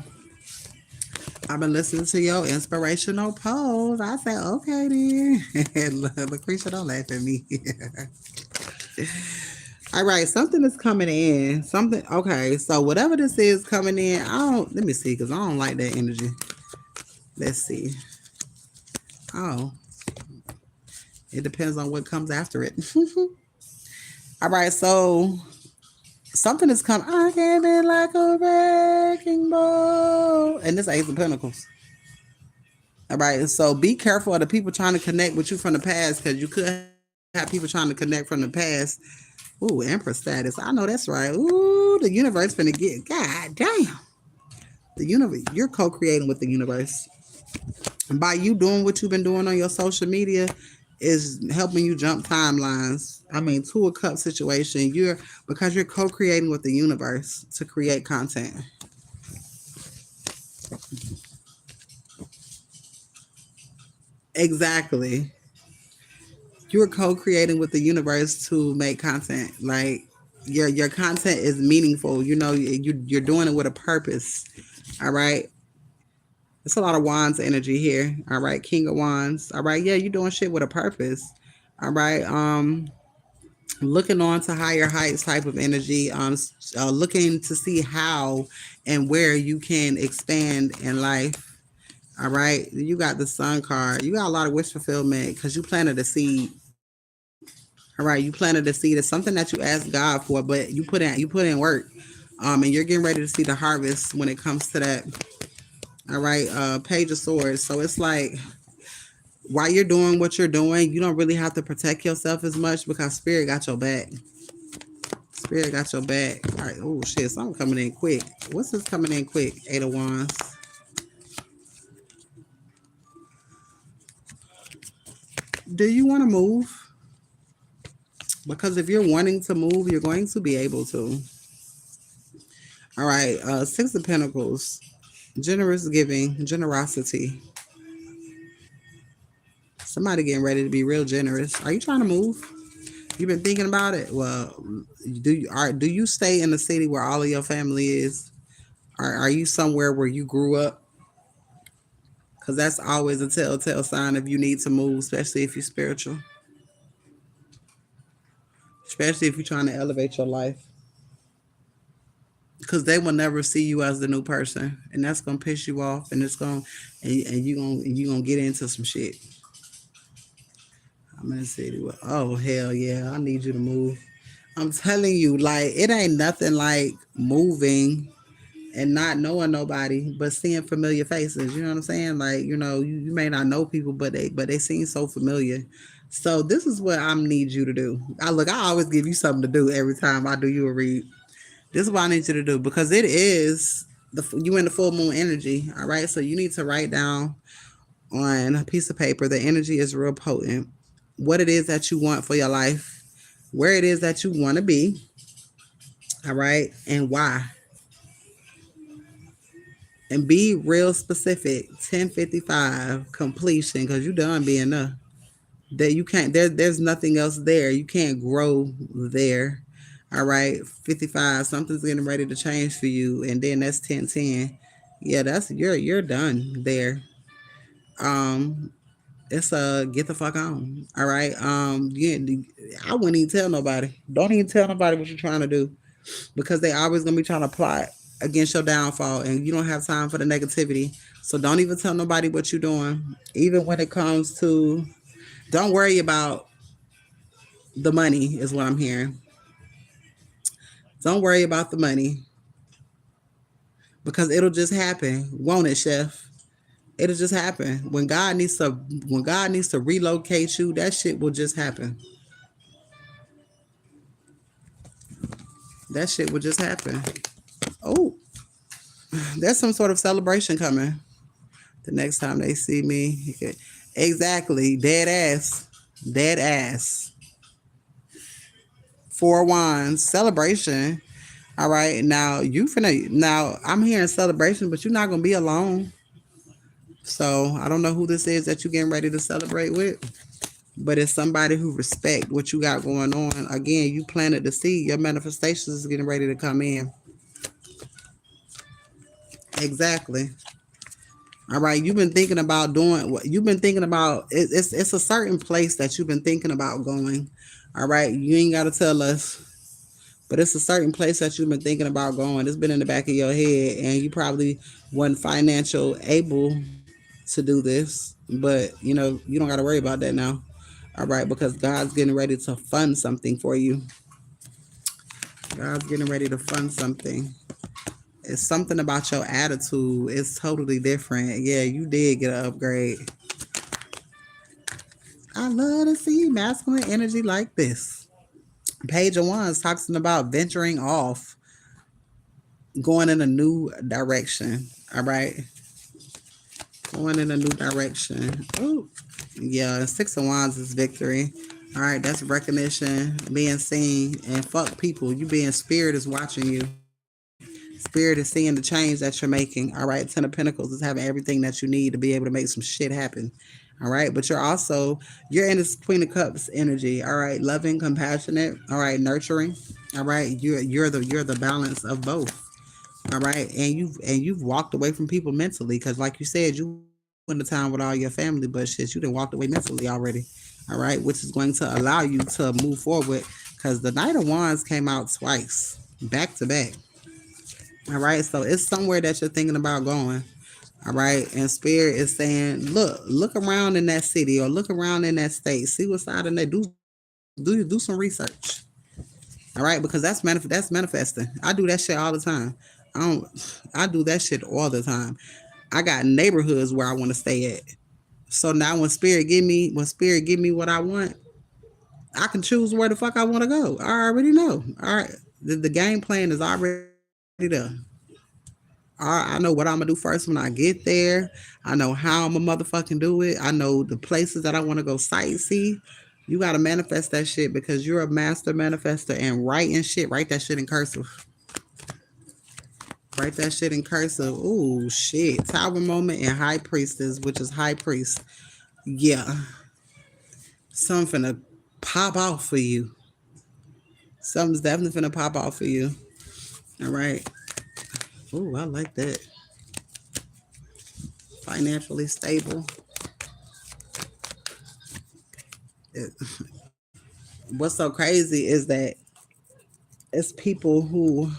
I've been listening to your inspirational post. I said, okay then. Lucretia, don't laugh at me. All right, something is coming in. Something okay, so whatever this is coming in, let me see, because I don't like that energy. Let's see. Oh, it depends on what comes after it. All right, so something is coming. I came in like a wrecking ball. And this Ace of Pentacles. All right, so be careful of the people trying to connect with you from the past because you could have people trying to connect from the past. Ooh, Empress status. I know that's right. Ooh, the universe finna get. God damn. The universe. You're co-creating with the universe. And by you doing what you've been doing on your social media is helping you jump timelines. I mean, to a cup situation. Because you're co-creating with the universe to create content. Exactly. You're co-creating with the universe to make content. Like your content is meaningful. You're doing it with a purpose. All right. It's a lot of wands energy here. All right, King of Wands. All right, yeah, you're doing shit with a purpose. All right. looking on to higher heights type of energy, looking to see how and where you can expand in life. All right, you got the sun card. You got a lot of wish fulfillment because you planted a seed. All right, you planted a seed. It's something that you asked God for, but you put in work, and you're getting ready to see the harvest when it comes to that. All right, Page of Swords. So it's like while you're doing what you're doing, you don't really have to protect yourself as much because Spirit got your back. Spirit got your back. All right. Oh shit, something coming in quick. What's this coming in quick? Eight of Wands. Do you want to move? Because if you're wanting to move, you're going to be able to. All right. Six of Pentacles. Generous giving, generosity. Somebody getting ready to be real generous. Are you trying to move? You've been thinking about it. Well, do you stay in the city where all of your family is? Are you somewhere where you grew up? Because that's always a telltale sign if you need to move, especially if you're spiritual, especially if you're trying to elevate your life. Because they will never see you as the new person, and that's gonna piss you off, and it's gonna and you gonna get into some shit. I'm in the city. Oh hell yeah, I need you to move. I'm telling you, like it ain't nothing like moving and not knowing nobody, but seeing familiar faces. You know what I'm saying? Like you may not know people, but they seem so familiar. So this is what I need you to do. I always give you something to do every time I do you a read. This is what I need you to do because it is you in the full moon energy. All right, so you need to write down on a piece of paper. The energy is real potent. What it is that you want for your life, where it is that you want to be. All right, and why. And be real specific. 10:55 completion because you done being there. That you can't. There's nothing else there. You can't grow there. All right, 55. Something's getting ready to change for you, and then that's 10:10. Yeah, that's you're done there. Um, it's a get the fuck on. All right. Yeah, I wouldn't even tell nobody. Don't even tell nobody what you're trying to do because they always gonna be trying to plot against your downfall, and you don't have time for the negativity. So don't even tell nobody what you're doing. Even when it comes to, don't worry about the money. Is what I'm hearing. Don't worry about the money because it'll just happen, won't it, Chef? It'll just happen when God needs to relocate you. That shit will just happen. That shit will just happen. Oh, there's some sort of celebration coming. The next time they see me, okay. Exactly, dead ass, dead ass. Four wands, celebration. All right, now you finna. Now I'm hearing celebration, but you're not gonna be alone. So I don't know who this is that you're getting ready to celebrate with, but it's somebody who respect what you got going on. Again, you planted the seed. Your manifestations is getting ready to come in. Exactly. All right, you've been thinking about doing what you've been thinking about. It's a certain place that you've been thinking about going. All right, you ain't got to tell us, but it's a certain place that you've been thinking about going. It's been in the back of your head, and you probably weren't financial able to do this, but you don't got to worry about that now. All right, because God's getting ready to fund something for you. God's getting ready to fund something. It's something about your attitude. It's totally different. Yeah, you did get an upgrade. I love to see masculine energy like this. Page of Wands talks about venturing off, going in a new direction. All right, going in a new direction. Oh, yeah. Six of Wands is victory. All right, that's recognition, being seen, and fuck people. You being spirit is watching you. Spirit is seeing the change that you're making. All right, Ten of Pentacles is having everything that you need to be able to make some shit happen. All right, but you're in this Queen of Cups energy. All right, loving, compassionate. All right, nurturing. All right, you're the balance of both. All right, and you've walked away from people mentally because, like you said, you went to town with all your family, but shit, you done walked away mentally already. All right, which is going to allow you to move forward because because the Knight of Wands came out twice, back to back. All right, so it's somewhere that you're thinking about going. All right, and Spirit is saying, look around in that city or look around in that state, see what's out in there. Do some research. All right, because that's manifesting. I do that shit all the time. I don't. I do that shit all the time. I got neighborhoods where I want to stay at. So now when Spirit give me what I want, I can choose where the fuck I want to go. I already know. All right, the game plan is already there. I know what I'm gonna do first when I get there. I know how I'm gonna motherfucking do it. I know the places that I want to go sightsee. You gotta manifest that shit because you're a master manifester and writing shit. Write that shit in cursive. Write that shit in cursive. Ooh, shit. Tower moment and high priestess, which is high priest. Yeah, something finna pop off for you. Something's definitely finna pop off for you. All right. Ooh, I like that. Financially stable. It, what's so crazy is that it's people who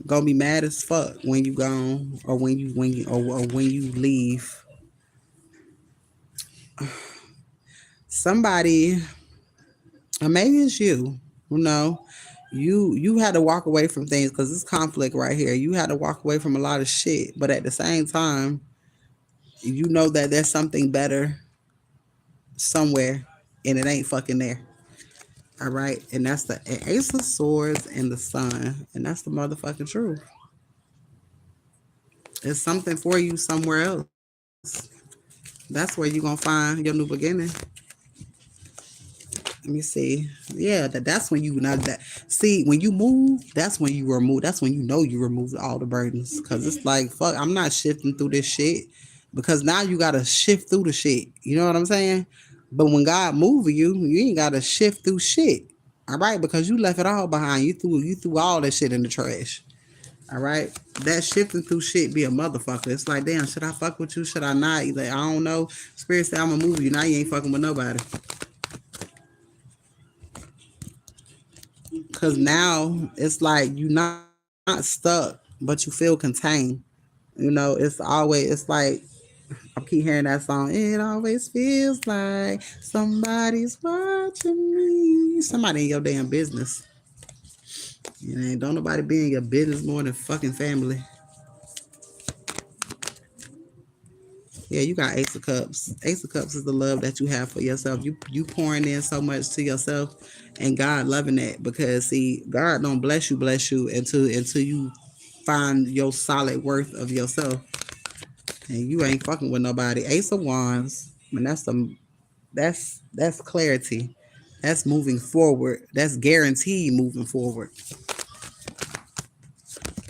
gonna be mad as fuck when you gone or or when you leave. Somebody, or maybe it's you. You know, you had to walk away from things because it's conflict right here. You had to walk away from a lot of shit, but at the same time, you know that there's something better somewhere, and it ain't fucking there. All right, and that's the Ace of Swords and the Sun, and that's the motherfucking truth. It's something for you somewhere else. That's where you gonna find your new beginning. Let me see. Yeah, that's when you not that. See, when you move, that's when you remove. That's when you know you removed all the burdens. Cause it's like fuck, I'm not shifting through this shit. Because now you gotta shift through the shit. You know what I'm saying? But when God moving you, you ain't gotta shift through shit. All right, because you left it all behind. You threw all that shit in the trash. All right, that shifting through shit be a motherfucker. It's like, damn, should I fuck with you? Should I not? You like, I don't know. Spirit say I'm gonna move you. Now you ain't fucking with nobody. Cause now it's like you not stuck, but you feel contained. It's always it's like I keep hearing that song. It always feels like somebody's watching me. Somebody in your damn business. Don't nobody be in your business more than fucking family. Yeah, you got Ace of Cups. Ace of Cups is the love that you have for yourself. You pouring in so much to yourself, and God loving that because see, God don't bless you until you find your solid worth of yourself, and you ain't fucking with nobody. Ace of Wands, and that's clarity. That's moving forward. That's guaranteed moving forward.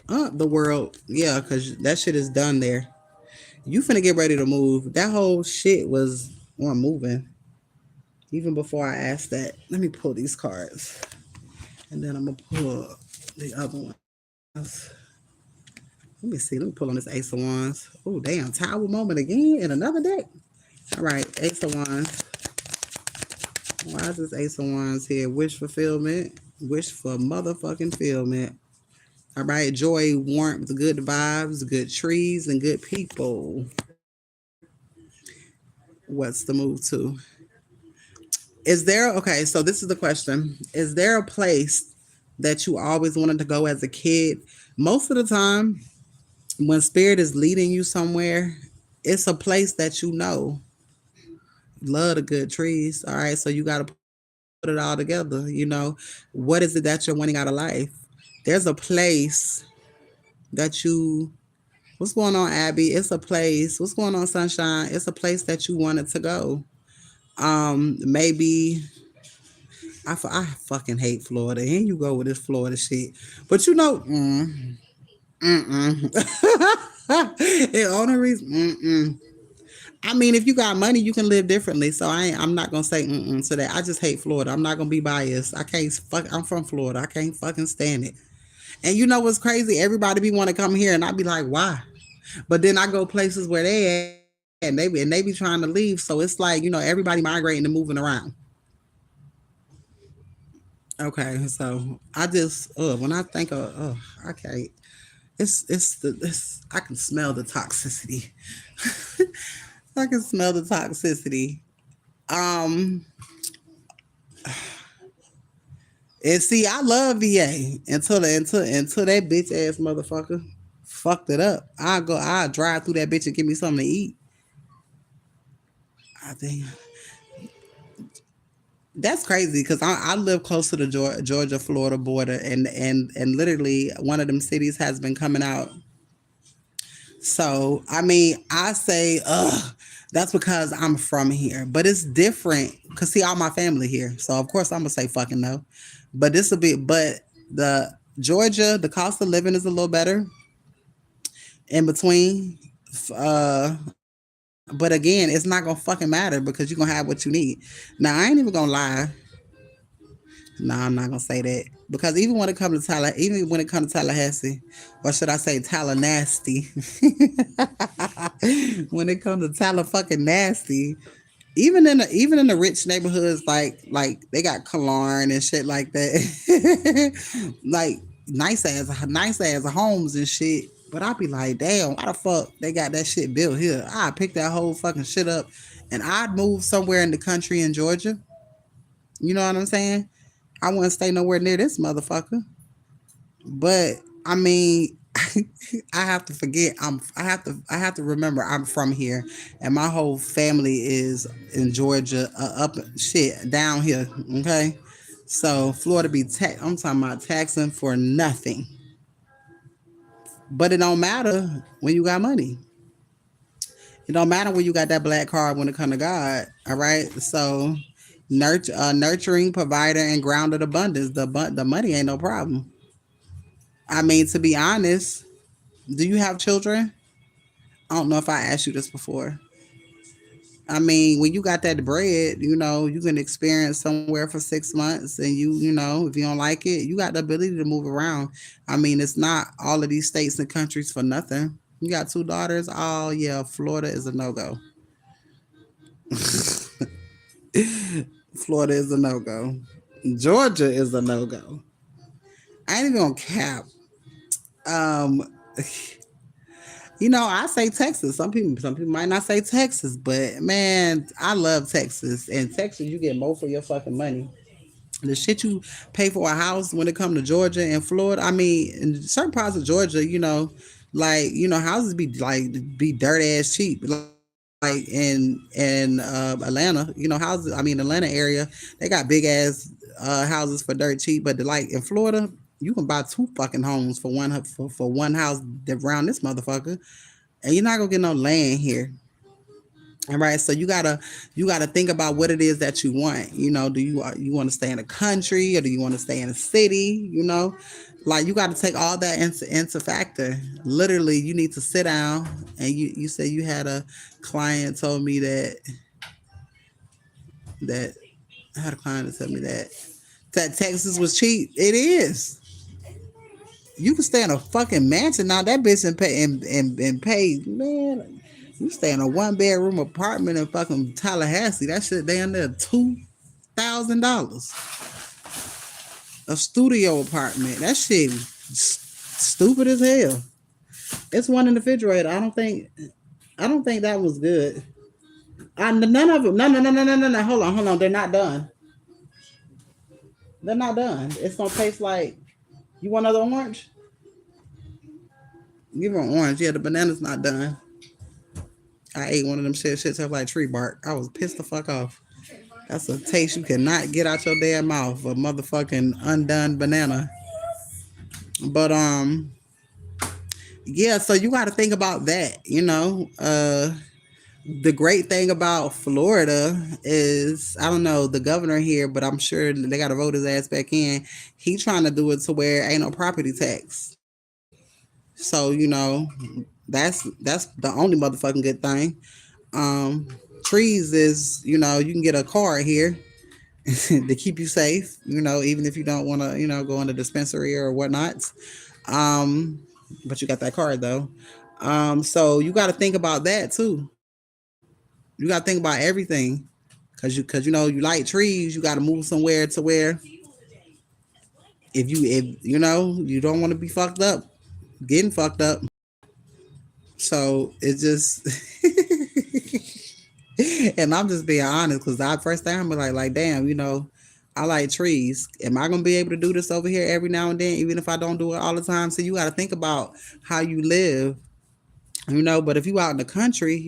The world, yeah, because that shit is done there. You finna get ready to move. That whole shit was on moving. Even before I asked that, let me pull these cards. And then I'm gonna pull the other ones. Let me see. Let me pull on this Ace of Wands. Oh damn, Tower moment again in another deck. All right, Ace of Wands. Why is this Ace of Wands here? Wish fulfillment. Wish for motherfucking fulfillment. All right, joy, warmth, good vibes, good trees, and good people. What's the move to? Is there, okay, so this is the question. Is there a place that you always wanted to go as a kid? Most of the time, when spirit is leading you somewhere, it's a place that you know. Love the good trees. All right, so you got to put it all together. What is it that you're wanting out of life? There's a place that you, what's going on, Abby? It's a place. What's going on, Sunshine? It's a place that you wanted to go. Maybe I fucking hate Florida. Here you go with this Florida shit. But the only reason, I mean, if you got money, you can live differently. So I'm not gonna say to that. I just hate Florida. I'm not gonna be biased. I can't fuck. I'm from Florida. I can't fucking stand it. And you know what's crazy? Everybody be want to come here, and I be like, why? But then I go places where they at, and they be trying to leave. So it's like everybody migrating and moving around. Okay, so I just when I think of I can't. It's I can smell the toxicity. I can smell the toxicity. Um, and see, I love VA until that bitch ass motherfucker fucked it up. I drive through that bitch and give me something to eat. I think that's crazy because I live close to the Georgia Florida border, and literally one of them cities has been coming out. So I mean, I say, that's because I'm from here, but it's different because see all my family here. So of course I'm gonna say fucking no. But this will be, but the Georgia, the cost of living is a little better in between. But again, it's not gonna fucking matter because you're gonna have what you need. Now I ain't even gonna lie. No, I'm not gonna say that because even when it comes to Tallahassee, or should I say Tallahassee, when it comes to Talla fucking nasty, even in the rich neighborhoods, like they got Kallarn and shit like that, like nice ass homes and shit. But I'd be like, damn, why the fuck they got that shit built here? I'd pick that whole fucking shit up, and I'd move somewhere in the country in Georgia. You know what I'm saying? I wouldn't stay nowhere near this motherfucker. But I mean, I have to forget. I have to remember I'm from here, and my whole family is in Georgia, up shit down here. Okay, so Florida be I'm talking about taxing for nothing, but it don't matter when you got money. It don't matter when you got that black card when it come to God. All right, so. Nurturing provider and grounded abundance. The money ain't no problem. I mean, to be honest, do you have children? I don't know if I asked you this before. I mean, when you got that bread, you can experience somewhere for 6 months, and if you don't like it, you got the ability to move around. I mean, it's not all of these states and countries for nothing. You got two daughters. Oh yeah, Florida is a no go. Florida is a no go. Georgia is a no go. I ain't even gonna cap. Um, I say Texas. Some people might not say Texas, but man, I love Texas. And Texas, you get more for your fucking money. The shit you pay for a house when it comes to Georgia and Florida. I mean, in certain parts of Georgia, like houses be dirt ass cheap. Like in Atlanta, houses. I mean, Atlanta area, they got big ass houses for dirt cheap. But like in Florida, you can buy two fucking homes for one house around this motherfucker, and you're not gonna get no land here. All right, so you gotta think about what it is that you want. Do you want to stay in the country, or do you want to stay in a city? Like you got to take all that into factor. Literally, you need to sit down, and you said you had a client told me that I had a client that told me that Texas was cheap. It is. You can stay in a fucking mansion now. That bitch and pay, man. You stay in a 1 bedroom apartment in fucking Tallahassee. That shit down there $2,000. A studio apartment. That shit stupid as hell. It's one in the refrigerator. I don't think that was good. None of them. No, no, no, no, no, no, no. Hold on. They're not done. They're not done. It's gonna taste like. You want another orange? Give her an orange. Yeah, the banana's not done. I ate one of them shit tastes like tree bark. I was pissed the fuck off. That's a taste you cannot get out your damn mouth. A motherfucking undone banana. But yeah. So you got to think about that. The great thing about Florida is I don't know the governor here, but I'm sure they got to vote his ass back in. He trying to do it to where ain't no property tax. So that's the only motherfucking good thing. Um, Trees is you can get a card here to keep you safe. Even if you don't want to go in the dispensary or whatnot. Um, but you got that card though. So you got to think about that too. You got to think about everything, cause you like trees. You got to move somewhere to where If you know you don't want to be fucked up, getting fucked up. So it just and I'm just being honest because I first thing I'm like damn, I like trees. Am I gonna be able to do this over here every now and then, even if I don't do it all the time? So you got to think about how you live, But if you out in the country,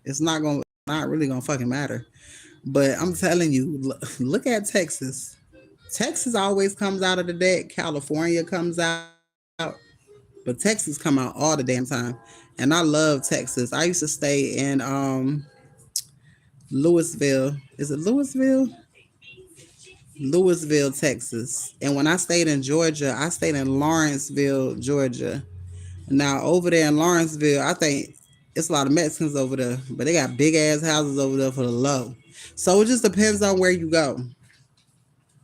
it's not really gonna fucking matter. But I'm telling you, look at Texas. Texas always comes out of the deck. California comes out, but Texas come out all the damn time. And I love Texas. I used to stay in Louisville. Is it Louisville? Louisville, Texas. And when I stayed in Georgia, I stayed in Lawrenceville, Georgia. Now over there in Lawrenceville, I think it's a lot of Mexicans over there, but they got big ass houses over there for the low. So it just depends on where you go.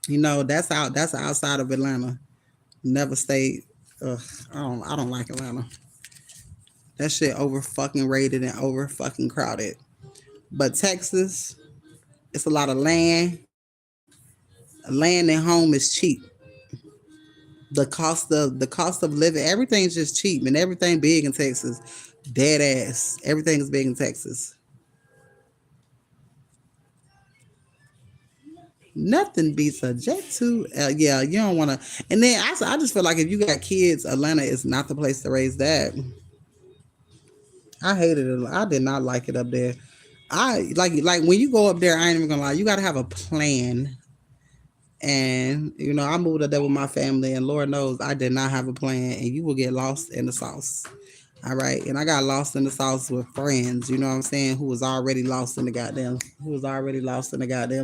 That's out. That's outside of Atlanta. Never stayed. Ugh, I don't like Atlanta. That shit over fucking rated and over fucking crowded. But Texas, it's a lot of land. Land and home is cheap. The cost of living, everything's just cheap and everything big in Texas. Dead ass. Everything is big in Texas. Nothing beats a jet to. Yeah, you don't want to. And then I just feel like if you got kids, Atlanta is not the place to raise that. I hated it. I did not like it up there. I like when you go up there. I ain't even gonna lie. You got to have a plan. And I moved up there with my family, and Lord knows I did not have a plan. And you will get lost in the sauce. All right, and I got lost in the sauce with friends. You know what I'm saying? Who was already lost in the goddamn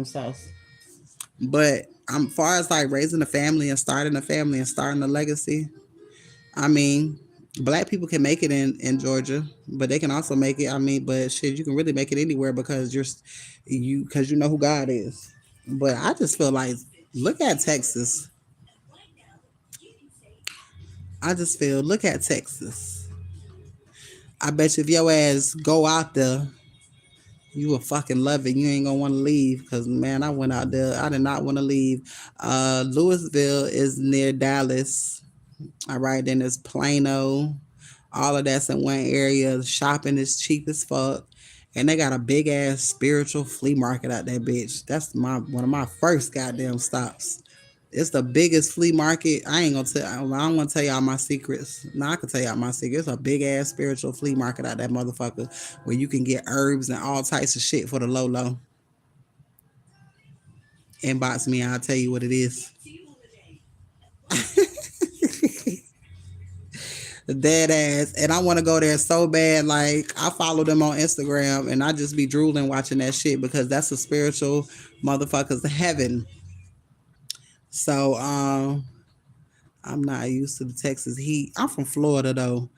sauce. But I'm far as like raising a family and starting a family and starting a legacy. I mean, black people can make it in Georgia, but they can also make it. I mean, but shit, you can really make it anywhere because you know who God is. But I just feel like look at Texas. I just feel look at Texas. I bet you if your ass go out there, you will fucking love it. You ain't gonna want to leave because man, I went out there. I did not want to leave. Louisville is near Dallas. All right, then there's Plano. All of that's in one area. Shopping is cheap as fuck. And they got a big ass spiritual flea market out there, bitch. That's one of my first goddamn stops. It's the biggest flea market. I ain't gonna tell. I don't want to tell y'all my secrets. No, I can tell y'all my secrets. It's a big ass spiritual flea market out that motherfucker where you can get herbs and all types of shit for the low low. Inbox me. I'll tell you what it is. Dead ass. And I want to go there so bad. Like I follow them on Instagram and I just be drooling watching that shit because that's a spiritual motherfucker's heaven. So I'm not used to the Texas heat. I'm from Florida though.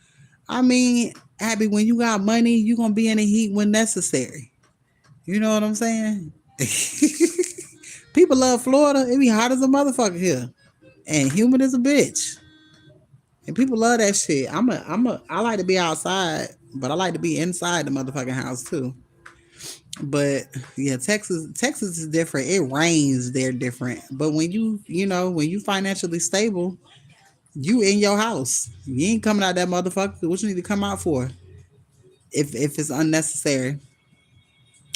I mean, Abby, when you got money, you gonna be in the heat when necessary. You know what I'm saying? People love Florida. It be hot as a motherfucker here. And humid as a bitch. And people love that shit. I like to be outside, but I like to be inside the motherfucking house too. But yeah, Texas is different. It rains there different. But when you financially stable, you in your house. You ain't coming out that motherfucker. What you need to come out for? If it's unnecessary.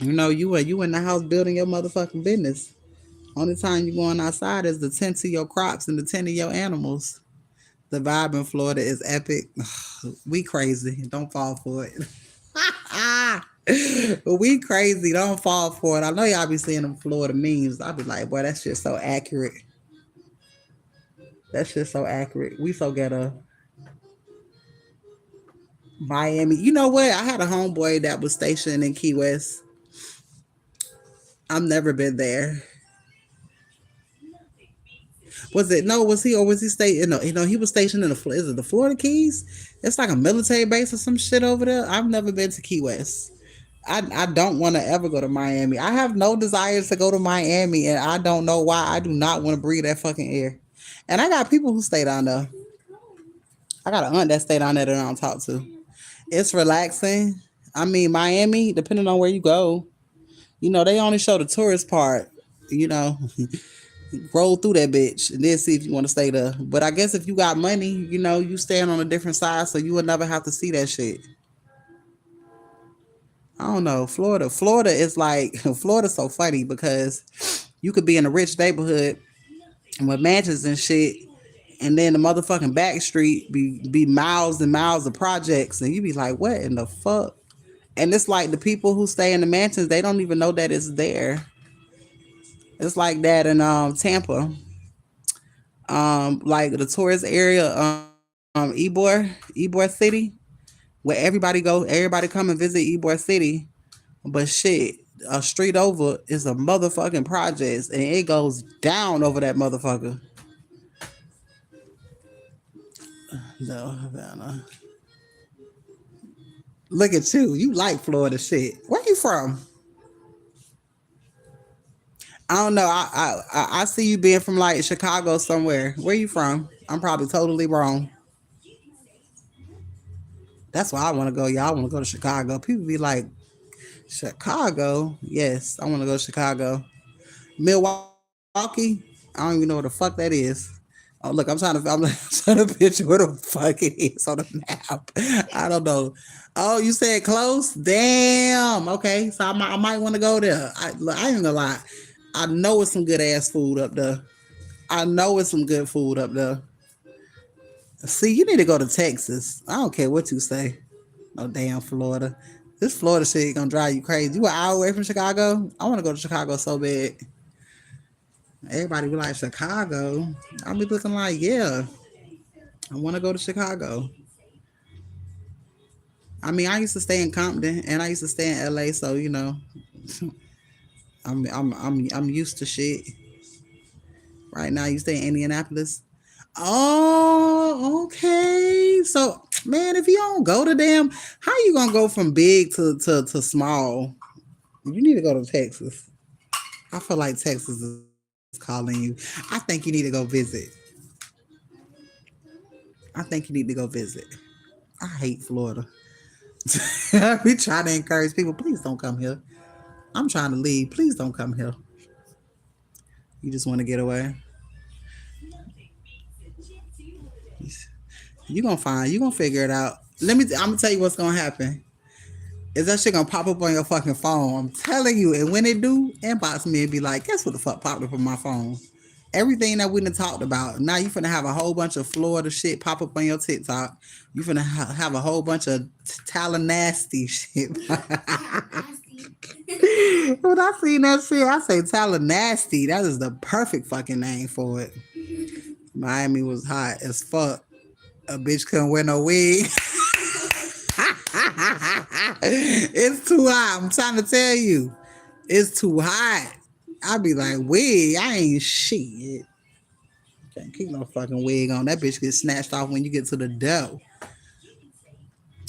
You in the house building your motherfucking business. Only time you going outside is to tend to your crops and to tend to your animals. The vibe in Florida is epic. We crazy. Don't fall for it. We crazy. Don't fall for it. I know y'all be seeing them Florida memes. I'll be like, boy, that shit's so accurate. That shit's so accurate. We so ghetto. Miami. You know what? I had a homeboy that was stationed in Key West. I've never been there. Was it no? Was he or was he stationed? No, he was stationed in the. Is it the Florida Keys? It's like a military base or some shit over there. I've never been to Key West. I don't want to ever go to Miami. I have no desires to go to Miami, and I don't know why. I do not want to breathe that fucking air. And I got people who stay down there. I got an aunt that stay down there that I don't talk to. It's relaxing. I mean, Miami, depending on where you go, they only show the tourist part. You know, Roll through that bitch and then see if you want to stay there. But I guess if you got money, you stand on a different side, so you would never have to see that shit. I don't know. Florida is like Florida's so funny because you could be in a rich neighborhood with mansions and shit, and then the motherfucking back street be miles and miles of projects, and you be like, what in the fuck? And it's like the people who stay in the mansions, they don't even know that it's there. It's like that in Tampa, like the tourist area, Ybor City, where everybody come and visit Ybor City. But shit, a street over is a motherfucking project, and it goes down over that motherfucker. No, Havana. Look at you. You like Florida shit. Where you from? I don't know. I see you being from like Chicago somewhere. Where you from? I'm probably totally wrong. That's why I want to go. Y'all want to go to Chicago. People be like, Chicago? Yes, I want to go to Chicago. Milwaukee? I don't even know what the fuck that is. Oh, look, I'm trying to picture where the fuck it is on the map. I don't know. Oh, you said close? Damn. Okay, so I might want to go there. Look, I ain't gonna lie. I know it's some good ass food up there. I know it's some good food up there. See, you need to go to Texas. I don't care what you say. No damn Florida. This Florida shit gonna drive you crazy. You an hour away from Chicago? I want to go to Chicago so bad. Everybody be like Chicago. I'll be looking like, yeah, I want to go to Chicago. I mean, I used to stay in Compton and I used to stay in LA, so I'm used to shit. Right now, you stay in Indianapolis. Oh, okay. So, man, if you don't go to them, how you gonna go from big to small? You need to go to Texas. I feel like Texas is calling you. I think you need to go visit. I think you need to go visit. I hate Florida. We try to encourage people. Please don't come here. I'm trying to leave. Please don't come here. You just want to get away. You gonna find. You gonna figure it out. I'm gonna tell you what's gonna happen. Is that shit gonna pop up on your fucking phone? I'm telling you. And when it do, inbox me and be like, guess what the fuck popped up on my phone? Everything that we done talked about. Now you finna have a whole bunch of Florida shit pop up on your TikTok. You finna have a whole bunch of Tallahassee shit. Tallahassee. When I seen that shit, I say Tallahassee. That is the perfect fucking name for it. Miami was hot as fuck. A bitch couldn't wear no wig. It's too hot. I'm trying to tell you. It's too hot. I be like, wig, I ain't shit. Can't keep no fucking wig on. That bitch gets snatched off when you get to the dough.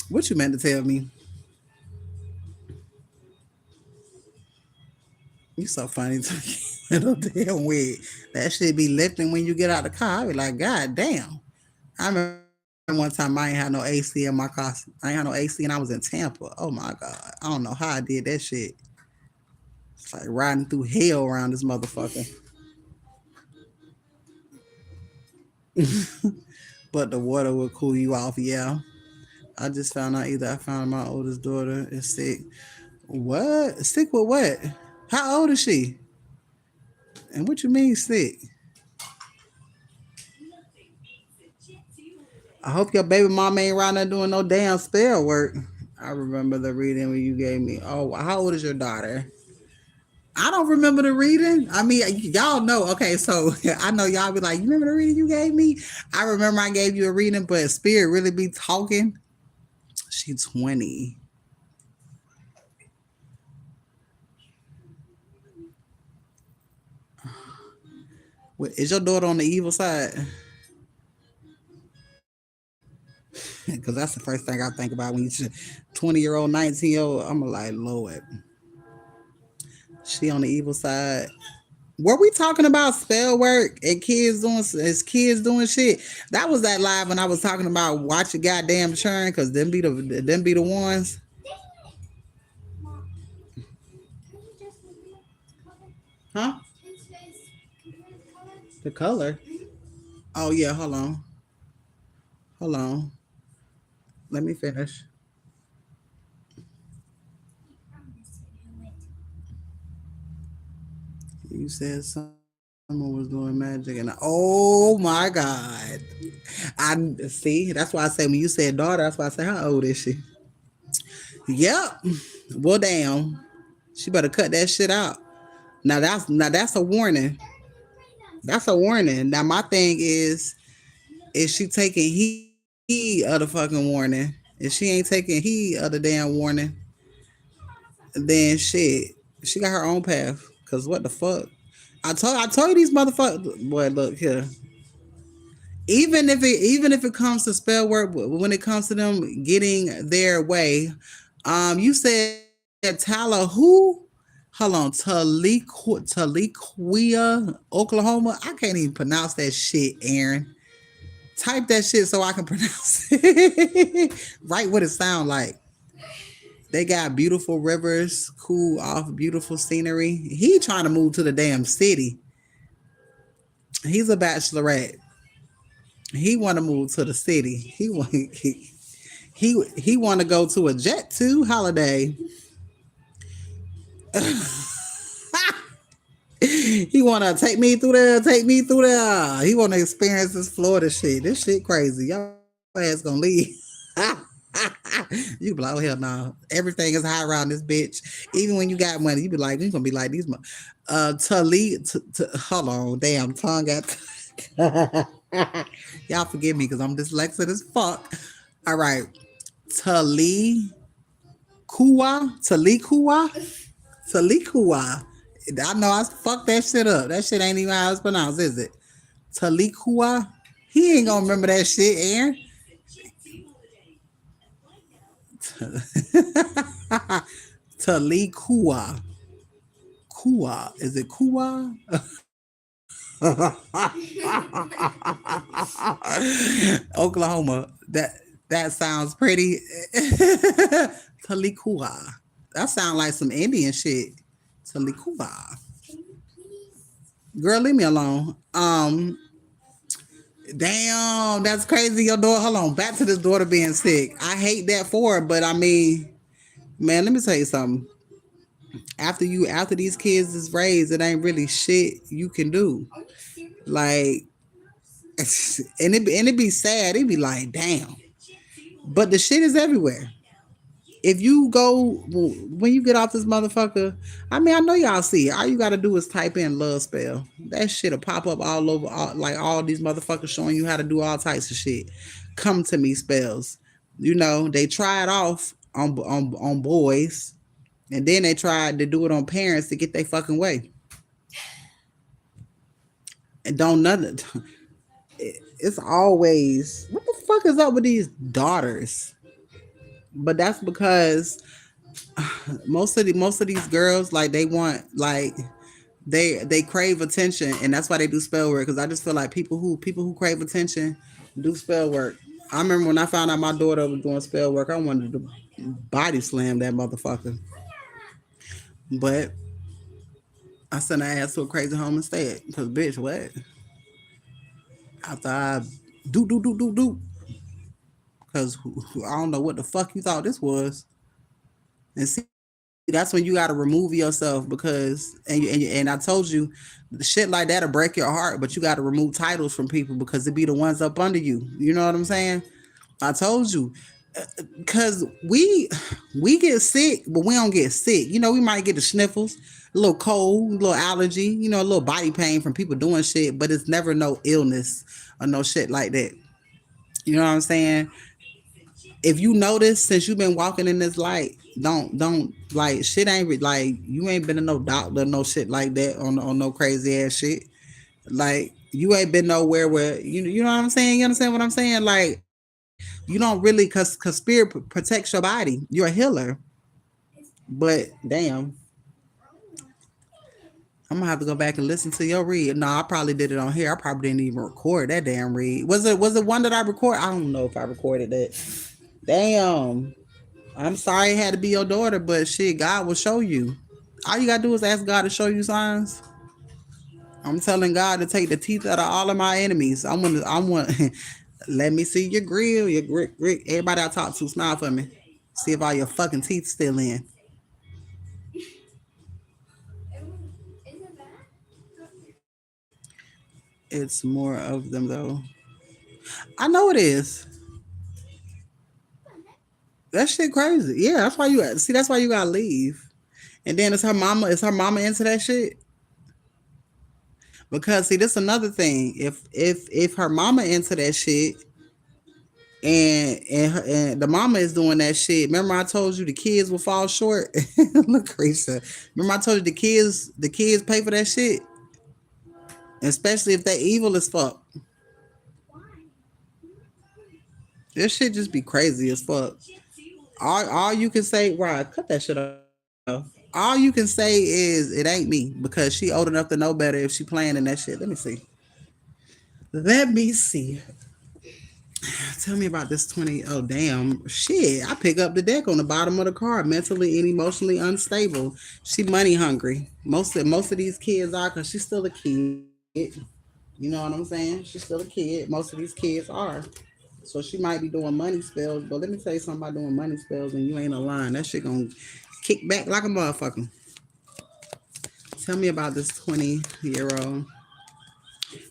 What you meant to tell me? You so funny to me with a damn wig. That shit be lifting when you get out the car. I be like, God damn. I remember one time I ain't had no AC in my car. I ain't had no AC and I was in Tampa. Oh my God. I don't know how I did that shit. It's like riding through hell around this motherfucker. But the water will cool you off, yeah. I just found out either I found my oldest daughter is sick. What? Sick with what? How old is she? And what you mean sick? I hope your baby mama ain't around there doing no damn spell work. I remember the reading when you gave me. Oh, how old is your daughter? I don't remember the reading. I mean, y'all know. Okay, so I know y'all be like, you remember the reading you gave me? I remember I gave you a reading, but spirit really be talking. She 20. Is your daughter on the evil side? Because that's the first thing I think about when you 20-year-old, 19-year-old. I'm like, Lord, she on the evil side. Were we talking about spell work and kids doing shit? That was that live when I was talking about watch your goddamn churn because them be the ones. Mom, can you just move me up to cover? Huh? Can you just come here to cover? The color. Oh yeah, hold on. Hold on. Let me finish. You said someone was doing magic, and oh my god! I see. That's why I say when you said daughter, that's why I say how old is she? Yep. Well, damn. She better cut that shit out. Now that's a warning. That's a warning. Now my thing is she taking heed of the fucking warning? If she ain't taking heed of the damn warning, then shit, she got her own path. Cause what the fuck? I told you these motherfuckers. Boy, look here. Even if it comes to spell work, when it comes to them getting their way, you said Tala who? Hold on, Taliquia, Oklahoma. I can't even pronounce that shit, Aaron. Type that shit so I can pronounce it. Write what it sound like. They got beautiful rivers, cool off, beautiful scenery. He trying to move to the damn city. He's a bachelorette. He want to move to the city. He want to go to a jet to holiday. He want to take me through there, take me through there. He want to experience this Florida shit. This shit crazy. Your ass gonna leave. You be like, oh hell no. Everything is high around this bitch. Even when you got money, you be like, you gonna be like these. Hold on, damn tongue got. Y'all forgive me because I'm dyslexic as fuck. All right, Tali Talikua. I know I fucked that shit up. That shit ain't even how it's pronounced, is it? Talikua. He ain't gonna remember that shit, Aaron. Talikua. Kua. Is it Kua? Oklahoma. That sounds pretty. Talikua. That sounds like some Indian shit. Talikua. Girl, leave me alone. Damn, that's crazy. Your daughter. Hold on. Back to this daughter being sick. I hate that for her, but I mean, man, let me tell you something. After these kids is raised, it ain't really shit you can do. Like, and it be sad. It be like, damn. But the shit is everywhere. If you go when you get off this motherfucker, I mean, I know y'all see it. All you gotta do is type in love spell. That shit'll pop up all over, like all these motherfuckers showing you how to do all types of shit. Come to me spells. You know, they try it off on boys, and then they tried to do it on parents to get their fucking way. And don't nothing. It's always what the fuck is up with these daughters? But that's because most of these girls like they want like they crave attention, and that's why they do spell work. Because I just feel like people who crave attention do spell work. I remember when I found out my daughter was doing spell work, I wanted to body slam that motherfucker, but I sent her ass to a crazy home instead. Because bitch, what? After I do, because I don't know what the fuck you thought this was. And see, that's when you got to remove yourself because, and I told you, the shit like that'll break your heart, but you got to remove titles from people because it be the ones up under you. You know what I'm saying? I told you, because we get sick, but we don't get sick. You know, we might get the sniffles, a little cold, a little allergy, you know, a little body pain from people doing shit, but it's never no illness or no shit like that. You know what I'm saying? If you notice since you've been walking in this light, don't like shit ain't like you ain't been to no doctor, no shit like that on no crazy ass shit. Like you ain't been nowhere where you know what I'm saying. You understand what I'm saying? Like you don't really cause spirit protects your body. You're a healer, but damn, I'm gonna have to go back and listen to your read. No, I probably did it on here. I probably didn't even record that damn read. Was it one that I recorded? I don't know if I recorded that. Damn. I'm sorry it had to be your daughter, but shit, God will show you. All you gotta do is ask God to show you signs. I'm telling God to take the teeth out of all of my enemies. I want let me see your grill, your grit. Everybody I talk to, smile for me. See if all your fucking teeth still in. Isn't that? It's more of them though. I know it is. That shit crazy. Yeah, that's why you see. That's why you gotta leave. And then is her mama? Is her mama into that shit? Because see, this another thing. If her mama into that shit, and the mama is doing that shit. Remember I told you the kids will fall short. Look, Creature. Remember I told you the kids pay for that shit, especially if they evil as fuck. Why? This shit just be crazy as fuck. All you can say, right? Cut that shit off. All you can say is it ain't me because she old enough to know better if she playing in that shit. Let me see. Let me see. Tell me about this 20. Oh, damn. Shit. I pick up the deck on the bottom of the card. Mentally and emotionally unstable. She money hungry. Most of these kids are because she's still a kid. You know what I'm saying? She's still a kid. Most of these kids are. So she might be doing money spells. But let me tell you something about doing money spells and you ain't aligned. That shit gonna kick back like a motherfucker. Tell me about this 20-year old.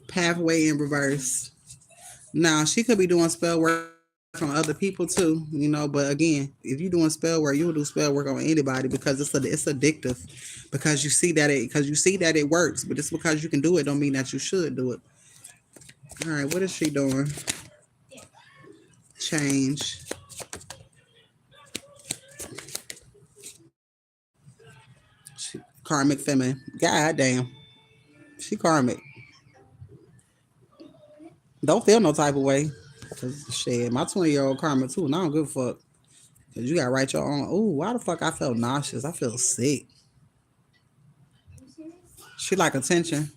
Pathway in reverse. Now she could be doing spell work on other people too, but again, if you're doing spell work, you will do spell work on anybody because it's addictive. Because you see that it works, but just because you can do it don't mean that you should do it. All right, what is she doing? Change. Karmic feminine. God damn, she karmic. Don't feel no type of way. Cause shit, my 20-year-old karmic too, and I don't give a fuck. Cause you gotta write your own. Ooh, why the fuck I felt nauseous? I feel sick. Are you serious? She like attention.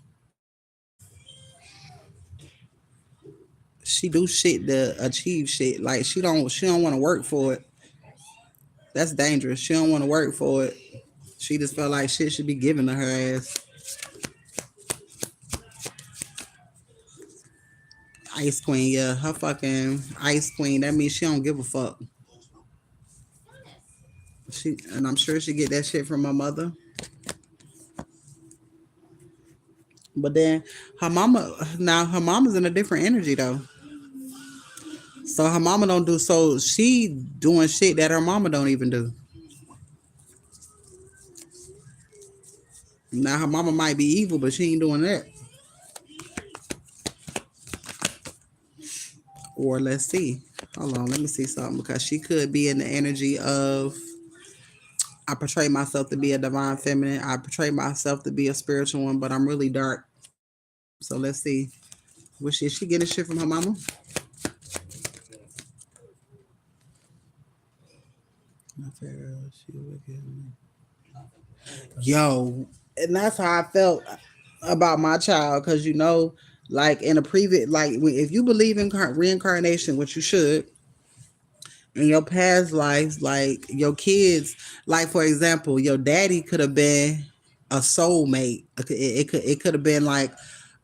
She do shit to achieve shit. Like she don't want to work for it. That's dangerous. She don't want to work for it. She just felt like shit should be given to her ass. Ice Queen, yeah, her fucking Ice Queen. That means she don't give a fuck. And I'm sure she get that shit from her mother. But then her mama's in a different energy though. So her mama don't do so she doing shit that her mama don't even do. Now her mama might be evil, but she ain't doing that. Or let's see. Hold on, let me see something because she could be in the energy of I portray myself to be a divine feminine. I portray myself to be a spiritual one, but I'm really dark. So let's see. Is she getting shit from her mama? Yo, and that's how I felt about my child because like in a previous, like if you believe in reincarnation, which you should, in your past lives, like your kids, like for example, your daddy could have been a soulmate. It could have been like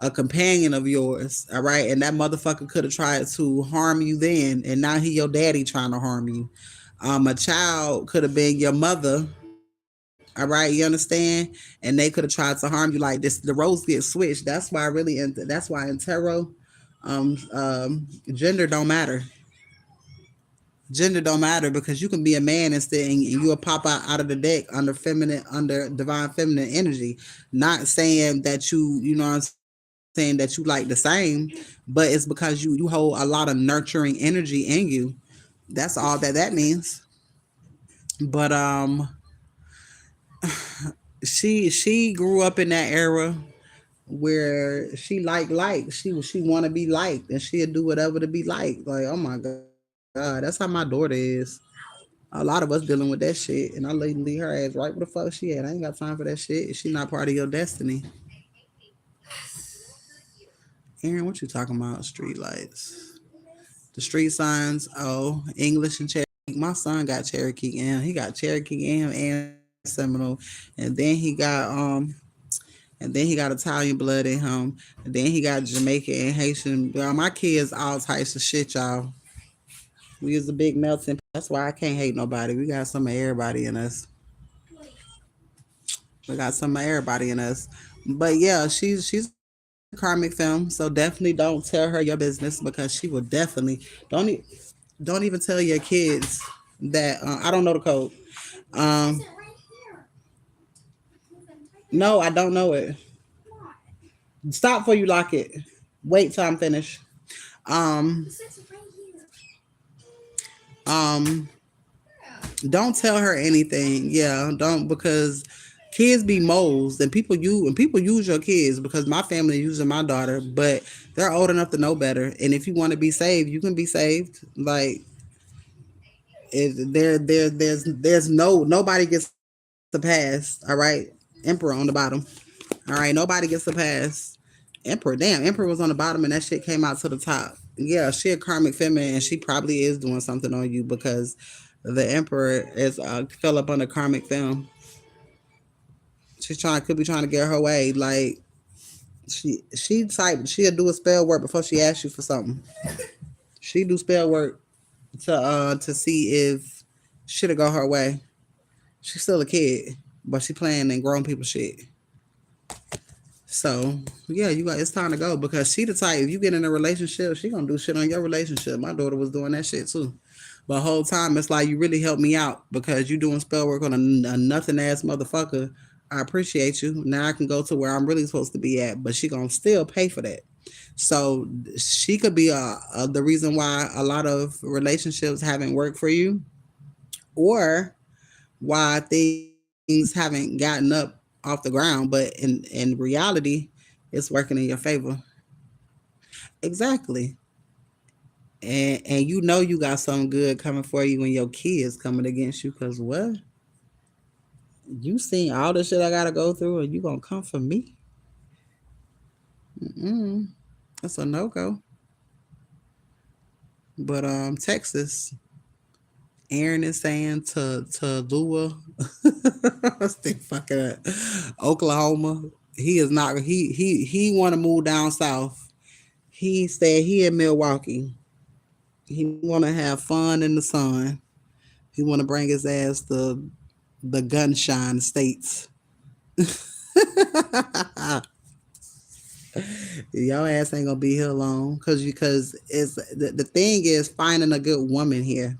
a companion of yours, all right, and that motherfucker could have tried to harm you then, and now he your daddy trying to harm you. A child could have been your mother, all right, you understand, and they could have tried to harm you. Like this, the roles get switched. That's why in tarot, gender don't matter. Gender don't matter because you can be a man instead and you'll pop out of the deck under divine feminine energy. Not saying that you know what I'm saying, that you like the same, but it's because you hold a lot of nurturing energy in you. That's all that means. But she grew up in that era where she want to be liked and she'll do whatever to be liked. Like, oh my god, that's how my daughter is. A lot of us dealing with that shit, and I leave her ass right where the fuck she at. I ain't got time for that shit. She not part of your destiny. Aaron, what you talking about? Street lights, the street signs. Oh, English and Cherokee. My son got Cherokee and he got Cherokee and Seminole, and then he got and then he got Italian blood in him, and then he got Jamaican and Haitian. Girl, my kids all types of shit, y'all. We is a big melting pot. That's why I can't hate nobody. We got some of everybody in us. Wait. We got some of everybody in us. But yeah, she's a karmic femme, so definitely don't tell her your business because she will definitely don't even tell your kids that I don't know the code. It says Um, it right here. You can type it no, in. I don't know it. Why? Stop before you lock it. Wait till I'm finished. Um, It says it right here. um, Yeah. don't tell her anything. Yeah, don't because kids be moles and people use your kids because my family using my daughter, but they're old enough to know better. And if you want to be saved, you can be saved. Like there's nobody gets a pass. All right, Emperor on the bottom. All right, nobody gets a pass. Emperor was on the bottom and that shit came out to the top. Yeah, she a karmic feminine and she probably is doing something on you because the emperor is fell up under karmic femme. Could be trying to get her way. Like she'll do a spell work before she asks you for something. She do spell work to see if shit'll go her way. She's still a kid, but she playing in grown people shit. So yeah, you got it's time to go because she the type. If you get in a relationship, she gonna do shit on your relationship. My daughter was doing that shit too. But whole time it's like you really helped me out because you doing spell work on a nothing ass motherfucker. I appreciate you. Now I can go to where I'm really supposed to be at, but she gonna still pay for that. So she could be the reason why a lot of relationships haven't worked for you, or why things haven't gotten up off the ground. But in reality, it's working in your favor. Exactly. And you know you got something good coming for you when your kids coming against you. Cause what you seen all the shit I gotta go through, and you gonna come for me? Mm-mm. That's a no go. But Texas, Aaron is saying to Lua, stick fucking up. Oklahoma. He is not. He want to move down south. He said he in Milwaukee. He want to have fun in the sun. He want to bring his ass to the gunshine states. Your ass ain't gonna be here long because it's the thing is finding a good woman here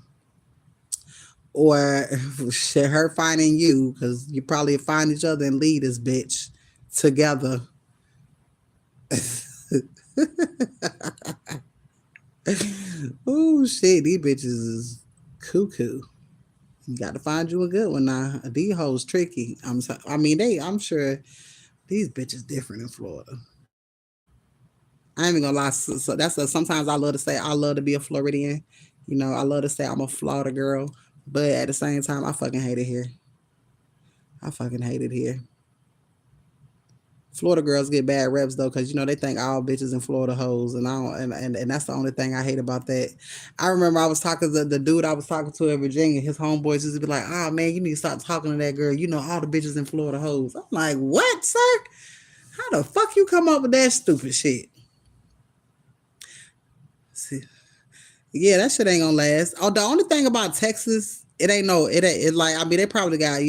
or shit, her finding you because you probably find each other and lead this bitch together. Oh shit, these bitches is cuckoo. You got to find you a good one now. These hoes tricky. I mean they. I'm sure these bitches different in Florida. I ain't even gonna lie. So sometimes I love to say I love to be a Floridian. You know, I love to say I'm a Florida girl, but at the same time, I fucking hate it here. I fucking hate it here. Florida girls get bad reps though, cause you know they think all bitches in Florida hoes, and I don't, and that's the only thing I hate about that. I remember I was talking to the dude I was talking to in Virginia. His homeboys used to be like, "Oh man, you need to stop talking to that girl. You know all the bitches in Florida hoes." I'm like, "What, sir? How the fuck you come up with that stupid shit?" See, yeah, that shit ain't gonna last. Oh, the only thing about Texas, it ain't it like I mean they probably got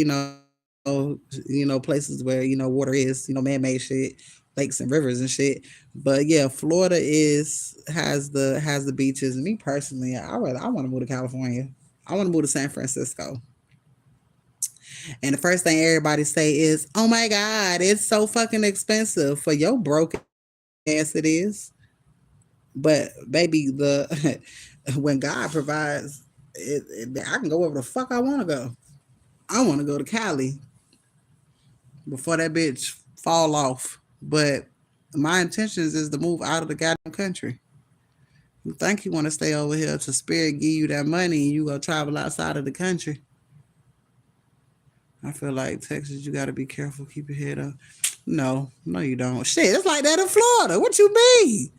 places where water is man made shit, lakes and rivers and shit. But yeah, Florida is has the beaches. And me personally, I want to move to California. I want to move to San Francisco. And the first thing everybody say is, "Oh my God, it's so fucking expensive for your broke ass." It is, but baby, the when God provides, I can go wherever the fuck I want to go. I want to go to Cali before that bitch fall off. But my intentions is to move out of the goddamn country. You think you want to stay over here to spirit give you that money and you go travel outside of the country? I feel like Texas, you got to be careful, keep your head up. No, no, you don't. Shit, it's like that in Florida. What you mean?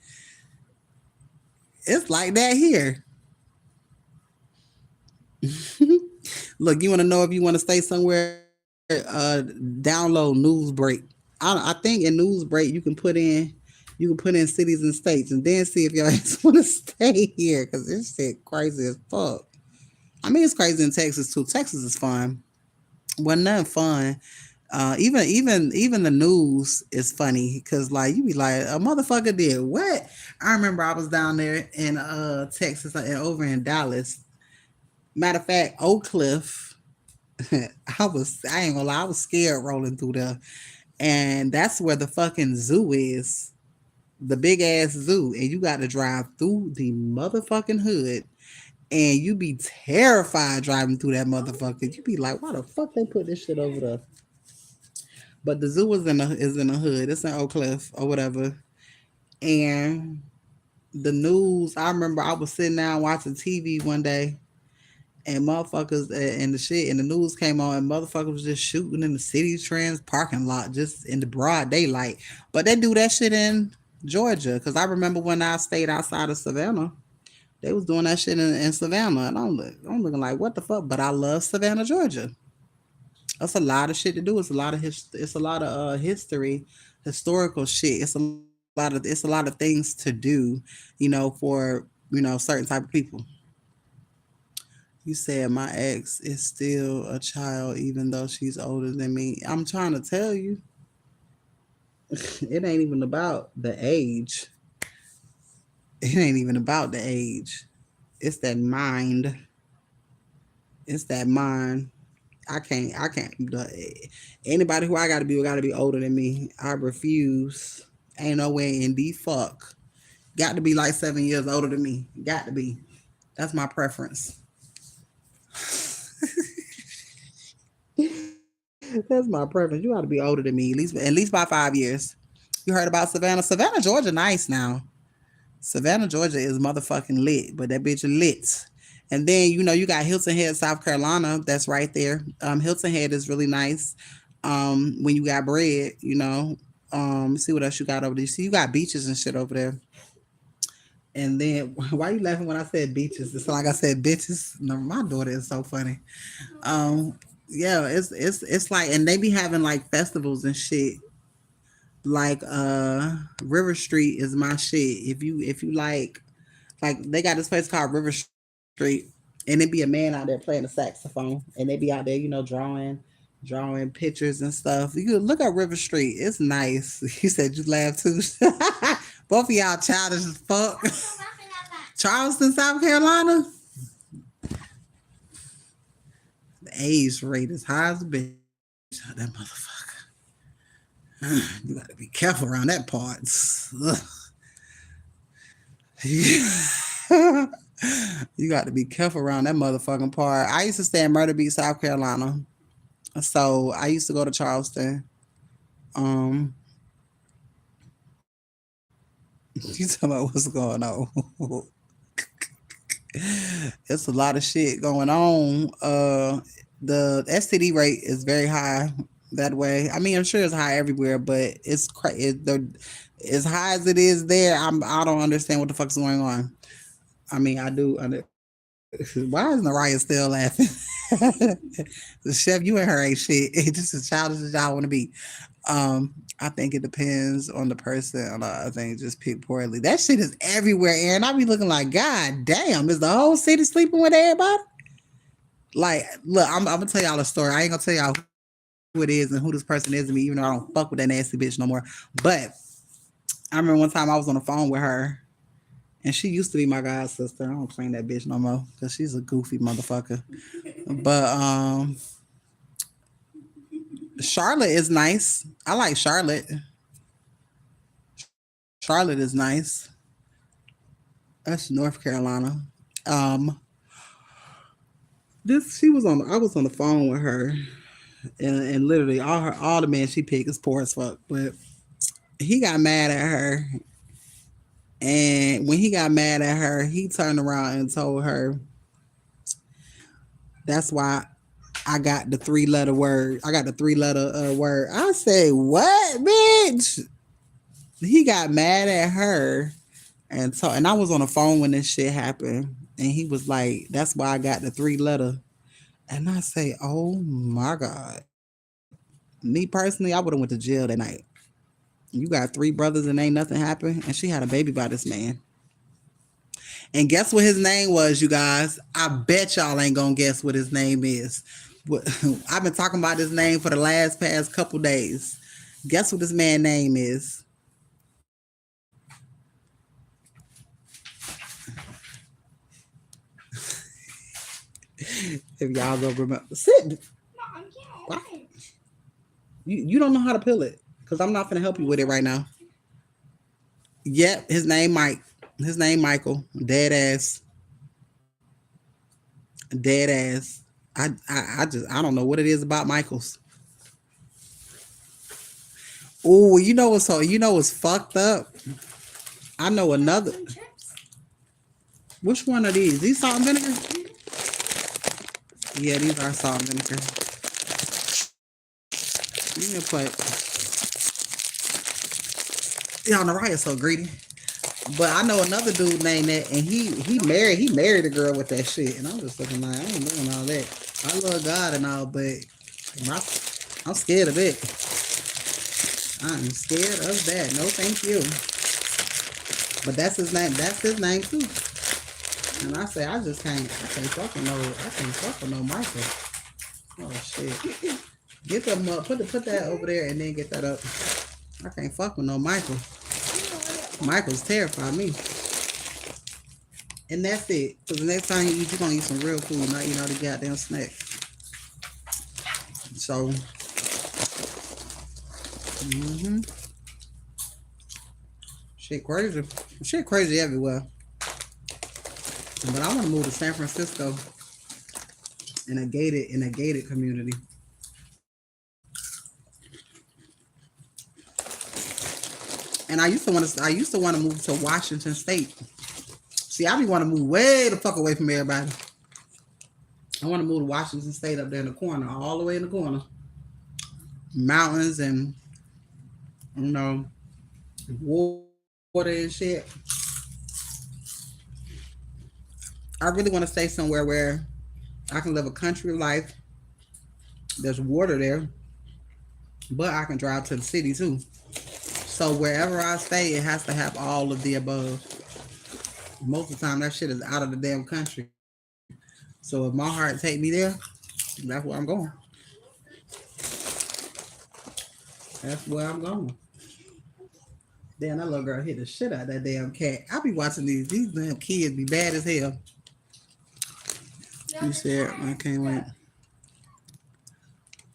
It's like that here. Look, you want to know if you want to stay somewhere? Download News Break. I think in news break you can put in cities and states and then see if your ass want to stay here because this shit crazy as fuck. I mean, it's crazy in Texas too. Texas is fun. Well, nothing fun. Even the news is funny because like you be like a motherfucker did what? I remember I was down there in Texas and over in Dallas. Matter of fact, Oak Cliff. I ain't gonna lie, I was scared rolling through there, and that's where the fucking zoo is, the big ass zoo, and you got to drive through the motherfucking hood, and you be terrified driving through that motherfucker. You be like, why the fuck they put this shit over there? But the zoo is in the hood. It's in Oak Cliff or whatever. And the news. I remember I was sitting down watching TV one day, and motherfuckers and the shit and the news came on, and motherfuckers was just shooting in the City Trends parking lot just in the broad daylight. But they do that shit in Georgia because I remember when I stayed outside of Savannah. They was doing that shit in Savannah, and I'm looking like what the fuck. But I love Savannah, Georgia. That's a lot of shit to do. It's a lot of historical shit. It's a lot of things to do, for certain type of people. You said my ex is still a child, even though she's older than me. I'm trying to tell you, it ain't even about the age. It ain't even about the age. It's that mind. It's that mind. I can't. Anybody who I got to be older than me. I refuse. Ain't no way in the fuck. Got to be like 7 years older than me. Got to be. That's my preference. That's my preference. You got to be older than me, at least by 5 years. You heard about Savannah? Savannah, Georgia, nice now. Savannah, Georgia is motherfucking lit, but that bitch is lit. And then you got Hilton Head, South Carolina. That's right there. Hilton Head is really nice. When you got bread, see what else you got over there. See, you got beaches and shit over there. And then why are you laughing when I said beaches? It's like I said bitches. No, my daughter is so funny. Um, yeah, it's like, and they be having like festivals and shit. Like River Street is my shit. If you like they got this place called River Street, and it be a man out there playing the saxophone, and they be out there, drawing pictures and stuff. You could look at River Street. It's nice. You said you laugh too. Both of y'all childish as fuck. I'm laughing at that. Charleston, South Carolina. The age rate is high as a bitch. That motherfucker. You gotta be careful around that part. You got to be careful around that motherfucking part. I used to stay in Murder Beach, South Carolina. So I used to go to Charleston. Um, you talking about what's going on? It's a lot of shit going on. The STD rate is very high that way. I mean, I'm sure it's high everywhere, but as high as it is there. I don't understand what the fuck's going on. I mean, I do. Why is Naraya still laughing? The chef, you and her ain't shit. It's just as childish as y'all want to be. I think it depends on the person. I think just pick poorly. That shit is everywhere, Aaron. I be looking like, God damn, is the whole city sleeping with everybody? Like, look, I'm gonna tell y'all a story. I ain't gonna tell y'all who it is and who this person is to me, even though I don't fuck with that nasty bitch no more. But I remember one time I was on the phone with her, and she used to be my god sister. I don't claim that bitch no more because she's a goofy motherfucker. But Charlotte is nice. I like Charlotte. Charlotte is nice. That's North Carolina. Um, this she was on. I was on the phone with her, and literally all the men she picked is poor as fuck. But he got mad at her, and when he got mad at her, he turned around and told her, "That's why I got the 3 letter word. I got the 3 letter word." I say, "What, bitch?" He got mad at her, and I was on the phone when this shit happened, and he was like, "That's why I got the 3 letter." And I say, "Oh my god." Me personally, I would have went to jail that night. You got three brothers and ain't nothing happened. And she had a baby by this man. And guess what his name was, you guys? I bet y'all ain't gonna guess what his name is. I've been talking about this name for the last past couple days. Guess what this man's name is? If y'all don't remember, sit. Mom, I can't Why? open it. You don't know how to peel it because I'm not gonna help you with it right now. Yep, his name Mike. His name Michael. Dead ass. Dead ass. I don't know what it is about Michaels. Oh, what's fucked up? I know another. Some chips. Which one are these? These salt and vinegar? Yeah, these are salt and vinegar. Give me a plate. Y'all know Ryan's so greedy. But I know another dude named that, and he married a girl with that shit, and I'm just looking like I ain't doing all that. I love God and all, but my, I'm scared of it. I'm scared of that. No, thank you. But that's his name. That's his name too. And I say I can't fuck with no Michael. Oh shit. Get them up. Put that over there and then get that up. I can't fuck with no Michael. Michael's terrified me. And that's it. Because the next time you eat, you're going to eat some real food, not eat all the goddamn snack. So, shit crazy. Shit crazy everywhere. But I want to move to San Francisco in a gated community. And I used to want to move to Washington State. See, I be want to move way the fuck away from everybody. I want to move to Washington State up there in the corner, all the way in the corner. Mountains and, you know, water and shit. I really want to stay somewhere where I can live a country life. There's water there, but I can drive to the city too. So wherever I stay, it has to have all of the above. Most of the time, that shit is out of the damn country. So if my heart take me there, that's where I'm going. That's where I'm going. Damn, that little girl hit the shit out of that damn cat. I be watching these damn kids be bad as hell. You said I can't wait.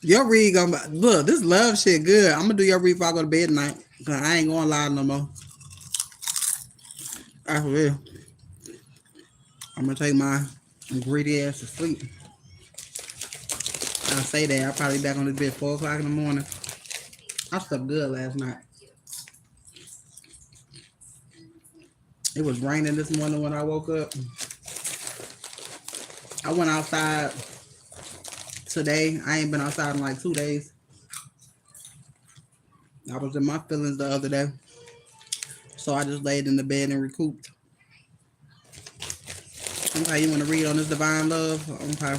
Your read gonna look. This love shit good. I'm gonna do your read before I go to bed tonight. Cause I ain't going live no more. I will. I'm gonna take my greedy ass to sleep. I say that. I'll probably be back on this bed 4 o'clock in the morning. I slept good last night. It was raining this morning when I woke up. I went outside today. I ain't been outside in like 2 days. I was in my feelings the other day. So I just laid in the bed and recouped. Okay, you want to read on this divine love? Okay.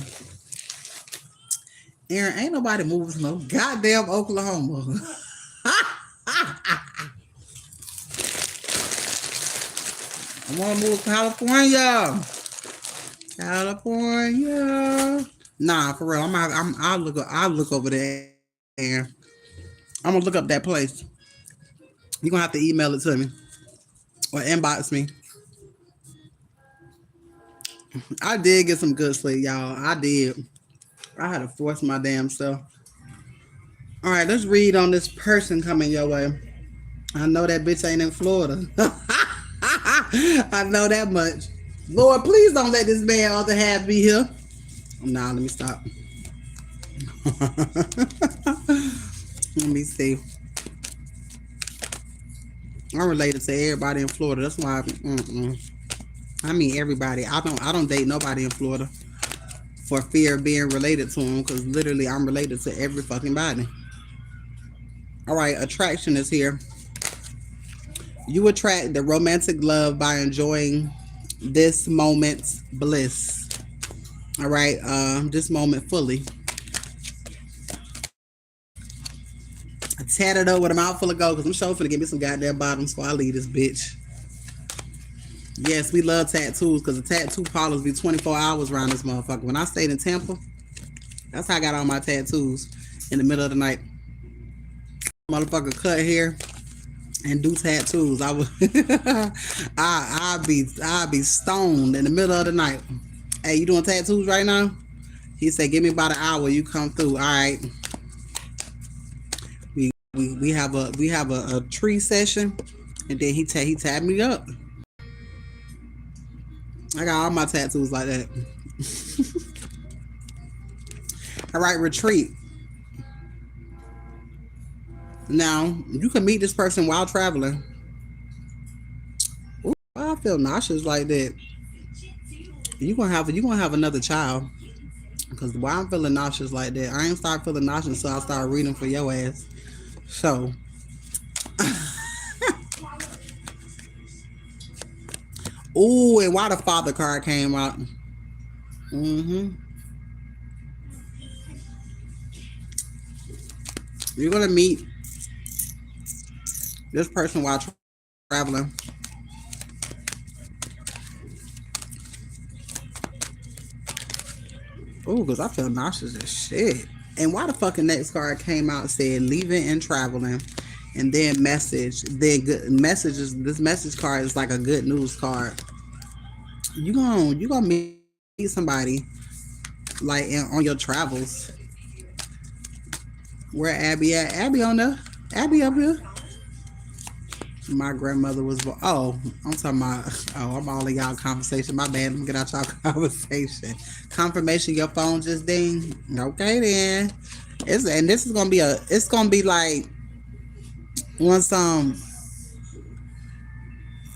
Aaron, ain't nobody moving to no goddamn Oklahoma. I want to move to California. California. Nah, for real. I'll look over there. I'm gonna look up that place. You're gonna have to email it to me or inbox me. I did get some good sleep, y'all. I did. I had to force my damn self. All right, let's read on this person coming your way. I know that bitch ain't in Florida. I know that much. Lord, please don't let this man other half be here. Nah, let me stop. Let me see. I'm related to everybody in Florida. That's why I mean everybody. I don't date nobody in Florida for fear of being related to them because literally I'm related to every fucking body. All right, attraction is here. You attract the romantic love by enjoying this moment's bliss. All right, this moment fully. tatted up with a mouthful of gold because I'm sure finna give me some goddamn bottoms before I leave this bitch. Yes, we love tattoos because the tattoo parlors be 24 hours around this motherfucker. When I stayed in Tampa, that's how I got all my tattoos in the middle of the night. Motherfucker cut hair and do tattoos. I would I'd be stoned in the middle of the night. Hey, you doing tattoos right now? He said, give me about an hour, you come through. All right. We have a tree session and then he tabbed me up. I got all my tattoos like that. All right, retreat. Now, you can meet this person while traveling. Ooh, I feel nauseous like that. You gonna have another child. Cause why I'm feeling nauseous like that, I ain't start feeling nauseous until I start reading for your ass. So, ooh, and why the father card came out? Mm-hmm. You're gonna meet this person while traveling. Ooh, cause I feel nauseous as shit. And why the fucking next card came out said leaving and traveling, and then message, then good messages. This message card is like a good news card. You gonna meet somebody like on your travels. Where Abby at? Abby on there. Abby up here. My grandmother was. Oh, I'm talking about. Oh, I'm all in y'all conversation. My bad. Let me get out y'all conversation. Confirmation. Your phone just ding. Okay then. And this is gonna be a. It's gonna be like once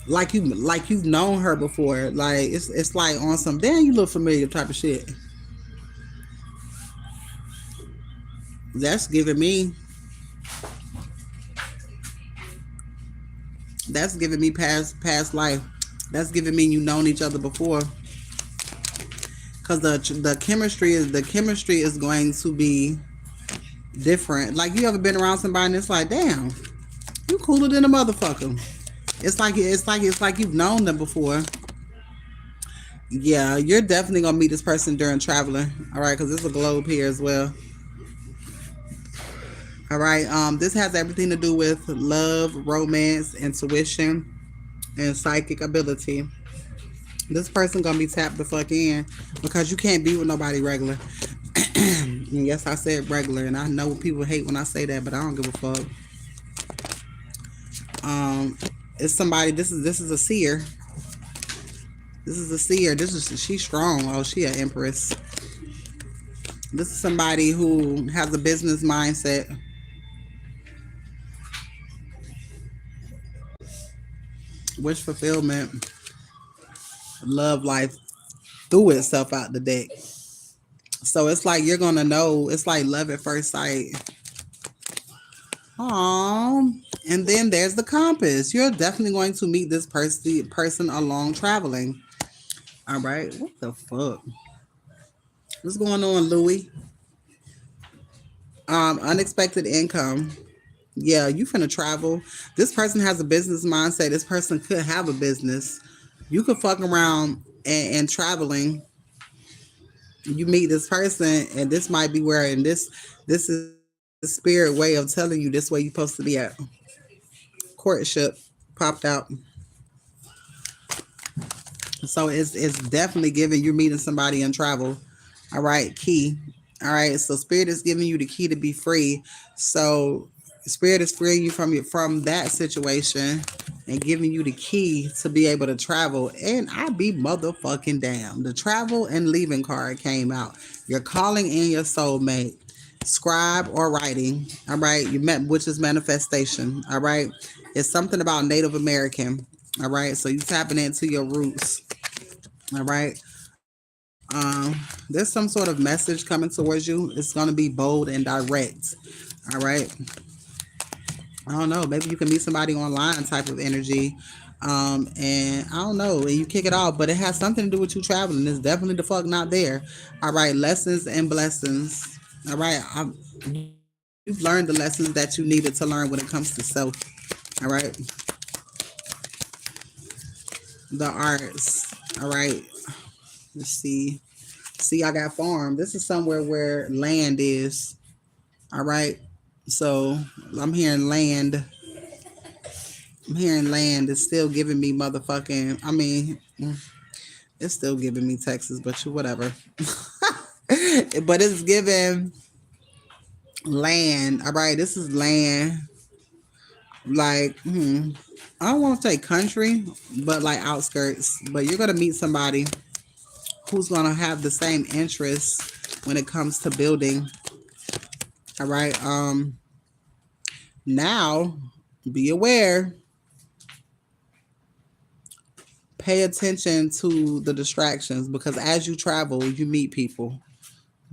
like you've known her before. Like it's like on some damn you look familiar type of shit. That's giving me that's giving me past life. That's giving me you known each other before. Cause the chemistry is going to be different. Like you ever been around somebody and it's like, damn, you cooler than a motherfucker. It's like you've known them before. Yeah, you're definitely gonna meet this person during traveling. All right, because there's a globe here as well. All right. This has everything to do with love, romance, intuition, and psychic ability. This person gonna be tapped the fuck in because you can't be with nobody regular. And yes, I said regular, and I know people hate when I say that, but I don't give a fuck. Um, it's somebody. This is a seer. This is a seer. This is she's strong. Oh, she an empress. This is somebody who has a business mindset, wish fulfillment, love life threw itself out the deck. So it's like you're gonna know. It's like love at first sight. Aww. And then there's the compass. You're definitely going to meet this person along traveling. All right. What the fuck? What's going on, Louis? Unexpected income. Yeah, you finna travel. This person has a business mindset. This person could have a business. You could fuck around and traveling. You meet this person, and this might be where, and this is spirit way of telling you this way you're supposed to be at. Courtship popped out. So it's definitely giving you meeting somebody in travel. All right, key. All right, so spirit is giving you the key to be free. So spirit is freeing you from that situation and giving you the key to be able to travel. And I be motherfucking damn. The travel and leaving card came out. You're calling in your soulmate. Scribe or writing. All right, you met which is manifestation. All right. It's something about Native American. All right. So you tapping into your roots. All right. There's some sort of message coming towards you. It's gonna be bold and direct. All right. I don't know. Maybe you can meet somebody online type of energy. And I don't know, and you kick it off, but it has something to do with you traveling. It's definitely the fuck not there. All right, lessons and blessings. All right, you You've learned the lessons that you needed to learn when it comes to self. All right. The arts. All right. Let's see. See, I got farm. This is somewhere where land is. All right. So I'm hearing land. I'm hearing land. It's still giving me motherfucking. I mean, it's still giving me Texas, but you whatever. But it's giving land. All right. This is land. Like, I don't want to say country, but like outskirts. But you're gonna meet somebody who's gonna have the same interests when it comes to building. All right. Now, be aware. Pay attention to the distractions because as you travel, you meet people.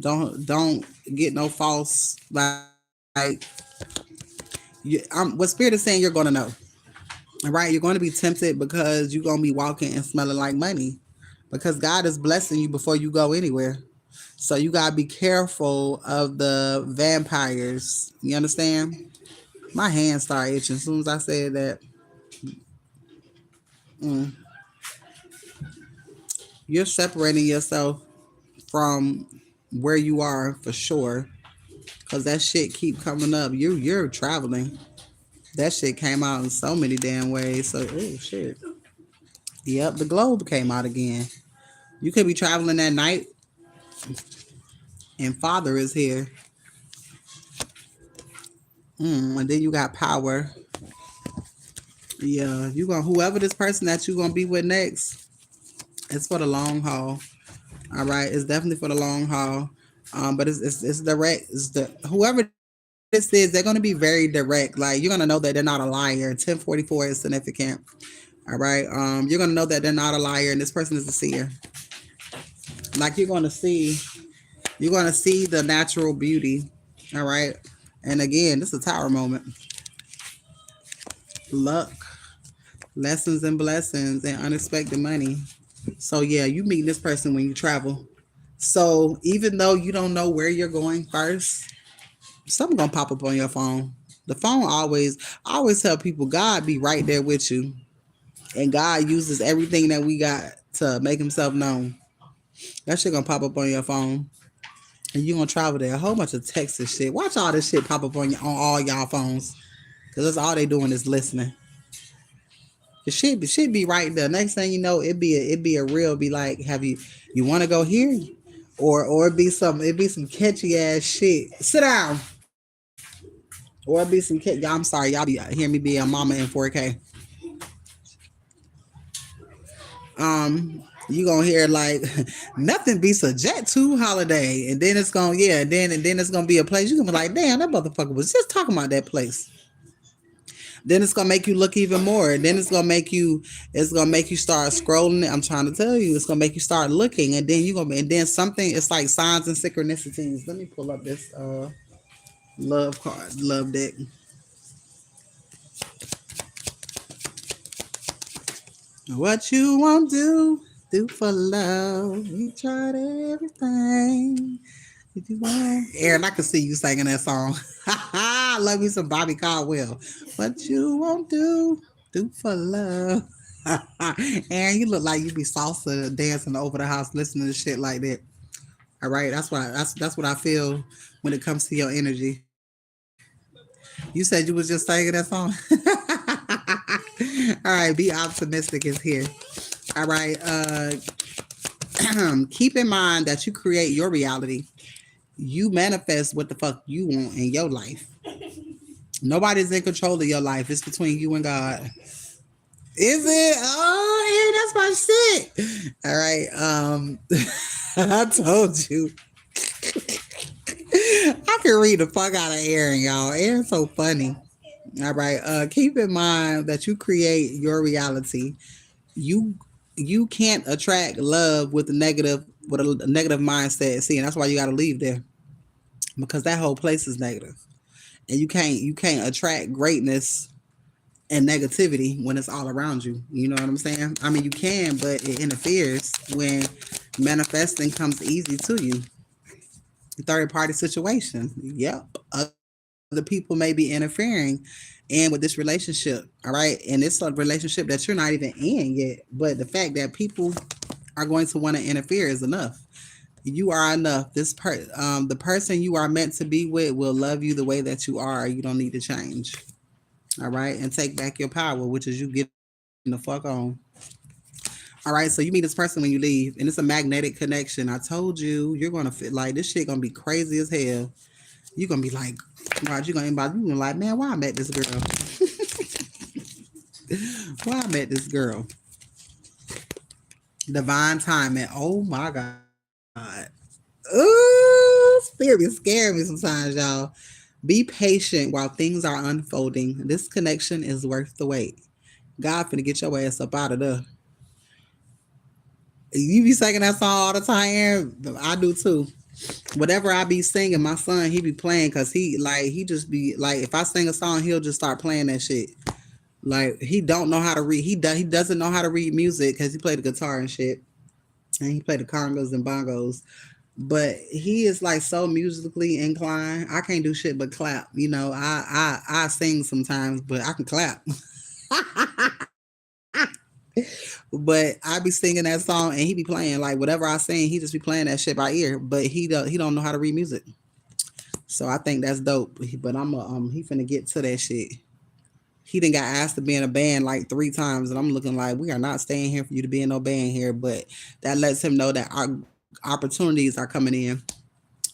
Don't get no false like. What spirit is saying, you're gonna know. All right, you're going to be tempted because you're going to be walking and smelling like money because God is blessing you before you go anywhere. So you got to be careful of the vampires. You understand? My hands start itching as soon as I said that. Mm. You're separating yourself from where you are for sure because that shit keep coming up. You're traveling. That shit came out in so many damn ways. So, oh shit. Yep, the globe came out again. You could be traveling at night and Father is here. And then you got power. Yeah, you gonna whoever this person that you gonna be with next, it's for the long haul. All right, it's definitely for the long haul. But it's direct. It's the whoever this is, they're gonna be very direct. Like you're gonna know that they're not a liar. 1044 is significant. All right. You're gonna know that they're not a liar, and this person is a seer. Like you're gonna see the natural beauty. All right. And again, this is a tower moment. Luck, lessons and blessings, and unexpected money. So yeah, you meet this person when you travel. So even though you don't know where you're going first, something gonna pop up on your phone. The phone I always tell people God be right there with you. And God uses everything that we got to make himself known. That shit gonna pop up on your phone. And you gonna travel there. A whole bunch of Texas shit. Watch all this shit pop up on all y'all phones. Cause that's all they doing is listening. The shit be right there. Next thing you know, it be a real be like, have you want to go here, or it be some catchy ass shit. Sit down, or it be some catchy. I'm sorry, y'all be hearing me be a mama in 4K. You gonna hear like nothing beats a Jet 2 holiday, and then it's gonna then it's gonna be a place you gonna be like, damn, that motherfucker was just talking about that place. Then it's gonna make you look even more. Then it's gonna make you start scrolling. I'm trying to tell you, it's gonna make you start looking, and then and then something. It's like signs and synchronicities. Let me pull up this love card, love deck. What you want to do for love? We tried everything. Did you want? Aaron, I can see you singing that song. I love you some Bobby Caldwell. What you want to do for love? Aaron, you look like you be salsa dancing over the house listening to shit like that. All right, that's what I feel when it comes to your energy. You said you was just singing that song. All right, be optimistic is here. All right, keep in mind that you create your reality. You manifest what the fuck you want in your life. Nobody's in control of your life. It's between you and God. Is it? Oh, yeah, that's my shit. All right. I told you. I can read the fuck out of Aaron, y'all. Aaron's so funny. All right. Keep in mind that you create your reality. You you can't attract love with a negative mindset. See, and that's why you got to leave there because that whole place is negative, and you can't attract greatness and negativity when it's all around you. You know what I'm saying? I mean, you can, but it interferes when manifesting comes easy to you. Third party situation. Yep. Ugly. other people may be interfering in with this relationship. All right. And it's a relationship that you're not even in yet. But the fact that people are going to want to interfere is enough. You are enough. The person you are meant to be with will love you the way that you are. You don't need to change. All right. And take back your power, which is you getting the fuck on. All right, so you meet this person when you leave, and it's a magnetic connection. I told you, you're gonna feel like this shit gonna be crazy as hell. You're gonna be like, God, you gonna like, man, why I met this girl? Why I met this girl? Divine timing. Oh my God. Ooh, spirit be scaring me sometimes, y'all. Be patient while things are unfolding. This connection is worth the wait. God finna get your ass up out of there. You be singing that song all the time, Aaron? I do too. Whatever I be singing, my son he be playing because he just be like if I sing a song, he'll just start playing that shit. Like he don't know how to read. He doesn't know how to read music because he played the guitar and shit, and he played the congos and bongos. But he is like so musically inclined. I can't do shit but clap. You know, I sing sometimes, but I can clap. But I be singing that song and he be playing like whatever I sing, he just be playing that shit by ear. But he don't know how to read music. So I think that's dope. But he finna get to that shit. He didn't got asked to be in a band like 3 times, and I'm looking like we are not staying here for you to be in no band here. But that lets him know that our opportunities are coming in.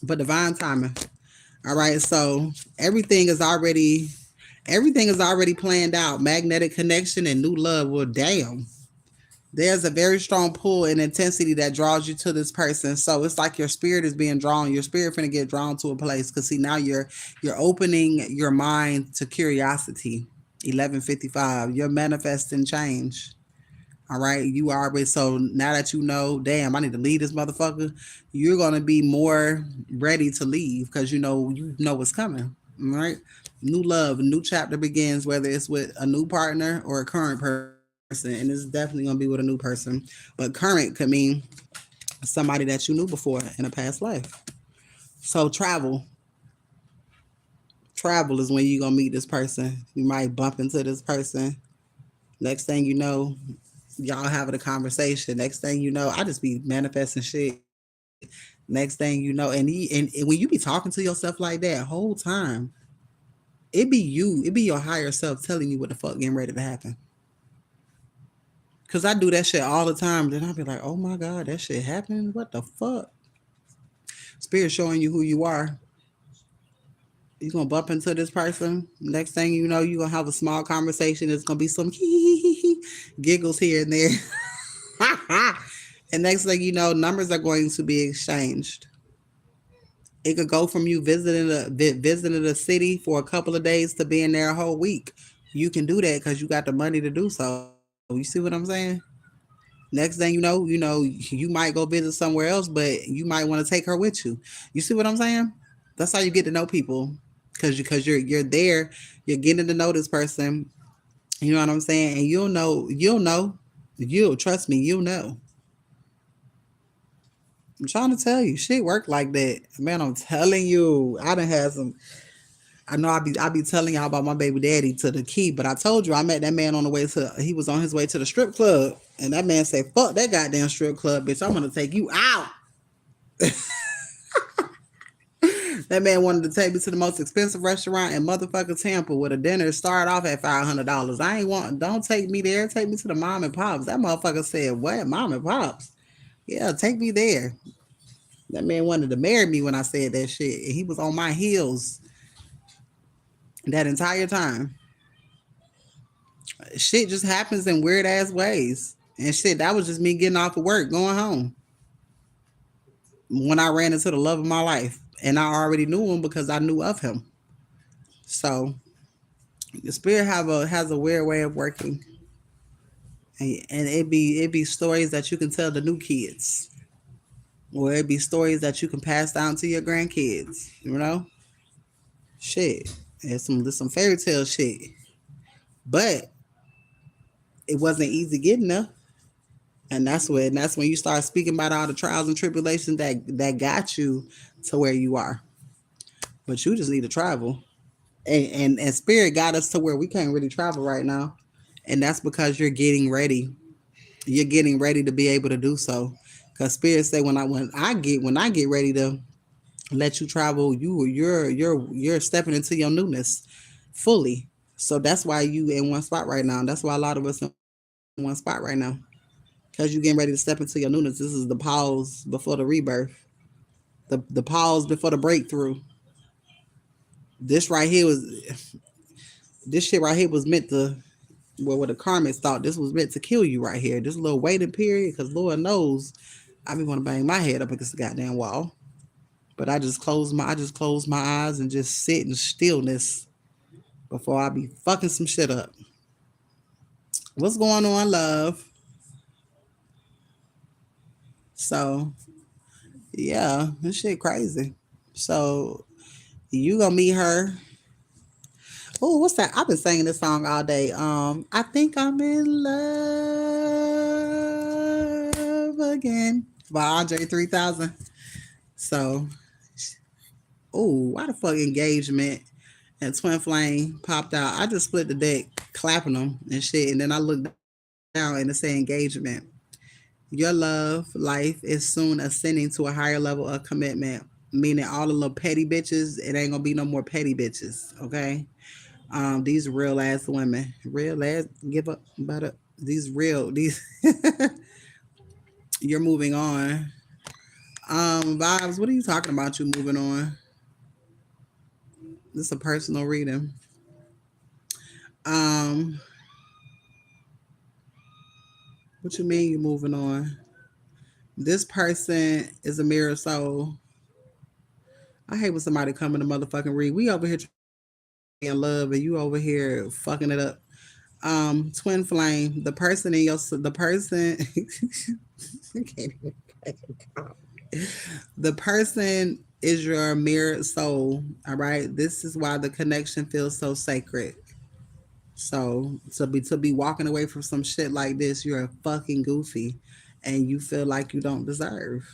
But divine timing. All right, so everything is already everything is already planned out. Magnetic connection and new love. Well, damn. There's a very strong pull and intensity that draws you to this person. So it's like your spirit is being drawn. Your spirit finna get drawn to a place. Cause see now you're opening your mind to curiosity. 11:55. You're manifesting change. All right. You are already so now that you know, damn, I need to leave this motherfucker. You're gonna be more ready to leave because you know what's coming. All right. New love, a new chapter begins, whether it's with a new partner or a current person, and it's definitely gonna be with a new person. But current could mean somebody that you knew before in a past life. So travel is when you're gonna meet this person. You might bump into this person. Next thing you know, y'all having a conversation. Next thing you know, I just be manifesting shit. Next thing you know, and when you be talking to yourself like that whole time, it be your higher self telling you what the fuck getting ready to happen. Cause I do that shit all the time. Then I'll be like, oh my God, that shit happening? What the fuck? Spirit showing you who you are. You're gonna bump into this person. Next thing you know, you're gonna have a small conversation. It's gonna be some giggles here and there. And next thing you know, numbers are going to be exchanged. It could go from you visiting the city for a couple of days to being there a whole week. You can do that because you got the money to do so. You see what I'm saying? Next thing you might go visit somewhere else, but you might want to take her with you. You see what I'm saying? That's how you get to know people, because you're there, you're getting to know this person. You know what I'm saying? And you'll trust me. You'll know. I'm trying to tell you, shit work like that, man. I'm telling you, I done had some. I know I be telling y'all about my baby daddy to the key, but I told you I met that man on the way to. He was on his way to the strip club, and that man said, "Fuck that goddamn strip club, bitch! I'm gonna take you out." That man wanted to take me to the most expensive restaurant in motherfucking Tampa, where the dinner started off at $500. I ain't want. Don't take me there. Take me to the mom and pops. That motherfucker said, "What, mom and pops?" Yeah, take me there. That man wanted to marry me when I said that shit. And he was on my heels that entire time. Shit just happens in weird ass ways. And shit, that was just me getting off of work, going home. When I ran into the love of my life. And I already knew him because I knew of him. So the spirit has a weird way of working. And it be stories that you can tell the new kids. Or it be stories that you can pass down to your grandkids, you know? Shit. There's some fairy tale shit. But it wasn't easy getting there. And that's when you start speaking about all the trials and tribulations that got you to where you are. But you just need to travel. And spirit got us to where we can't really travel right now, and that's because you're getting ready. You're getting ready to be able to do so. Because spirit say when I get ready to let you travel, you're stepping into your newness fully. So that's why you in one spot right now. That's why a lot of us in one spot right now. Because you're getting ready to step into your newness. This is the pause before the rebirth. The pause before the breakthrough. This right here was this shit right here was meant to, well, what the karmics thought this was meant to kill you right here. This little waiting period, because Lord knows I be want to bang my head up against the goddamn wall. But I just close my eyes and just sit in stillness before I be fucking some shit up. What's going on, love? So yeah, this shit crazy. So you gonna meet her. Oh, what's that? I've been singing this song all day. I think I'm in love again by Andre 3000. So, oh, why the fuck engagement and Twin Flame popped out? I just split the deck, clapping them and shit, and then I looked down and it said engagement. Your love life is soon ascending to a higher level of commitment, meaning all the little petty bitches, it ain't gonna be no more petty bitches, okay? These real ass women, real ass, give up about it. These real, these, you're moving on. Vibes, what are you talking about? You moving on? This is a personal reading. Um, what you mean you moving on? This person is a mirror soul. I hate when somebody come in the motherfucking read. We over here trying to be in love and you over here fucking it up. Twin flame. The person. I can't even. The person is your mirrored soul. All right. This is why the connection feels so sacred. So to be walking away from some shit like this, you're a fucking goofy, and you feel like you don't deserve.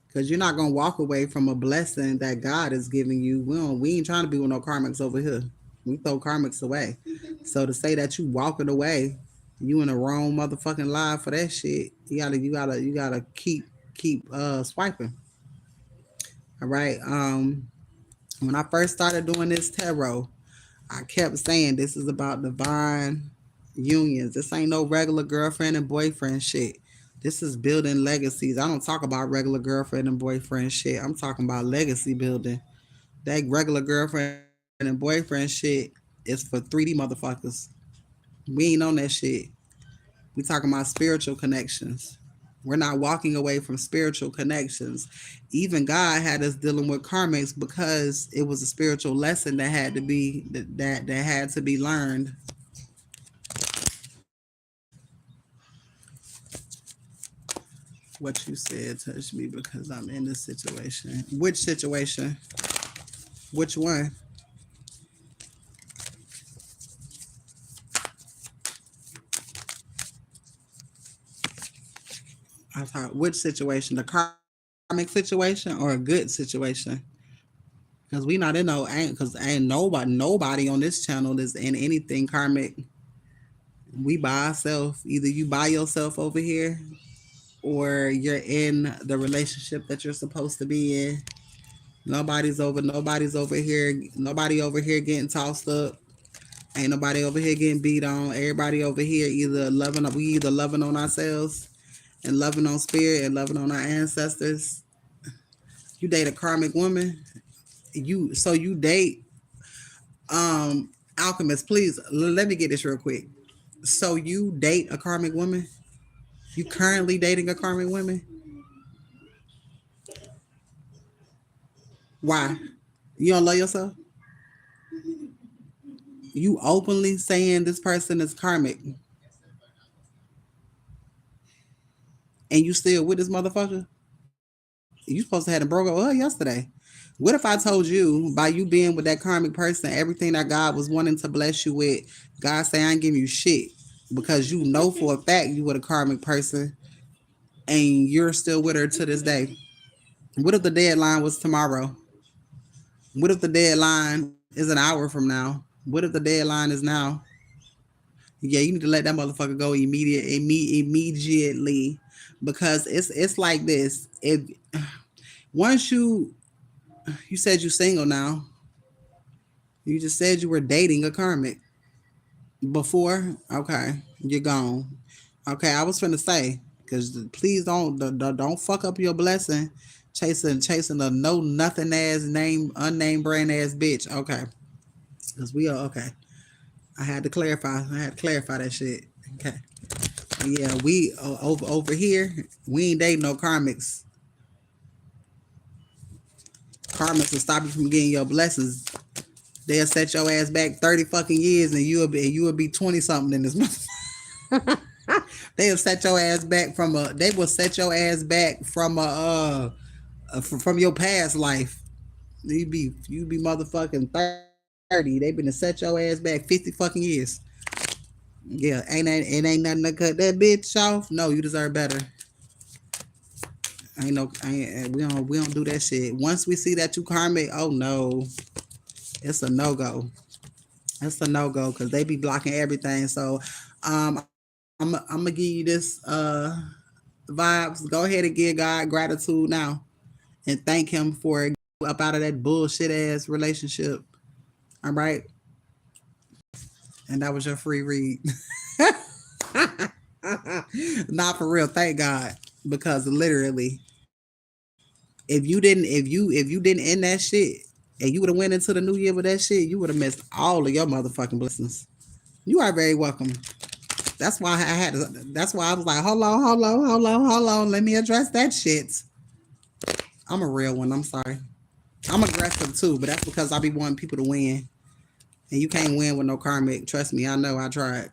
Because you're not gonna walk away from a blessing that God is giving you. We ain't trying to be with no karmics over here. We throw karmics away. So to say that you walking away, you in the wrong motherfucking line for that shit. You gotta keep swiping. All right. When I first started doing this tarot, I kept saying this is about divine unions. This ain't no regular girlfriend and boyfriend shit. This is building legacies. I don't talk about regular girlfriend and boyfriend shit. I'm talking about legacy building. That regular girlfriend and boyfriend shit is for 3D motherfuckers. We ain't on that shit. We talking about spiritual connections. We're not walking away from spiritual connections. Even God had us dealing with karmics because it was a spiritual lesson that had to be that had to be learned. What you said touched me because I'm in this situation. Which situation? Which one? I thought which situation? The karmic situation or a good situation? Because we not in no ain't because ain't nobody on this channel is in anything karmic. We by ourselves. Either you by yourself over here or you're in the relationship that you're supposed to be in. Nobody's over here. Nobody over here getting tossed up. Ain't nobody over here getting beat on. Everybody over here either loving on ourselves and loving on spirit and loving on our ancestors. You date a karmic woman. You date alchemist. Please let me get this real quick. So you date a karmic woman? You currently dating a karmic woman? Why? You don't love yourself? You openly saying this person is karmic and you still with this motherfucker? You supposed to have broke up with her yesterday. What if I told you by you being with that karmic person, everything that God was wanting to bless you with, God say I ain't giving you shit because you know for a fact you with a karmic person and you're still with her to this day. What if the deadline was tomorrow? What if the deadline It's an hour from now. What if the deadline is now? Yeah, you need to let that motherfucker go immediately, because it's like this. If once you said you single now, you just said you were dating a karmic before. Okay, you're gone. Okay, I was finna say, because please don't fuck up your blessing, chasing a no nothing ass name unnamed brand ass bitch. Okay, because we are okay. I had to clarify. I had to clarify that shit. Okay. Yeah, we over here. We ain't dating no karmics. Karmics will stop you from getting your blessings. They'll set your ass back 30 fucking years, and you'll be 20 something in this month. They'll set your ass back from a. They will set your ass back from from your past life. You be motherfucking 30. They been to set your ass back 50 fucking years. Yeah, it ain't nothing to cut that bitch off. No, you deserve better. Ain't no, ain't, we don't do that shit. Once we see that you karmic, oh no, it's a no go. It's a no go because they be blocking everything. So, I'm gonna give you this vibes. Go ahead and give God gratitude now and thank Him for up out of that bullshit ass relationship. All right, and that was your free read. Not for real. Thank God, because literally, if you didn't end that shit and you would have went into the new year with that shit, you would have missed all of your motherfucking blessings. You are very welcome. That's why I had to, that's why I was like, hold on. Let me address that shit. I'm a real one. I'm sorry. I'm aggressive too, but that's because I be wanting people to win. And you can't win with no karmic. Trust me, I know I tried.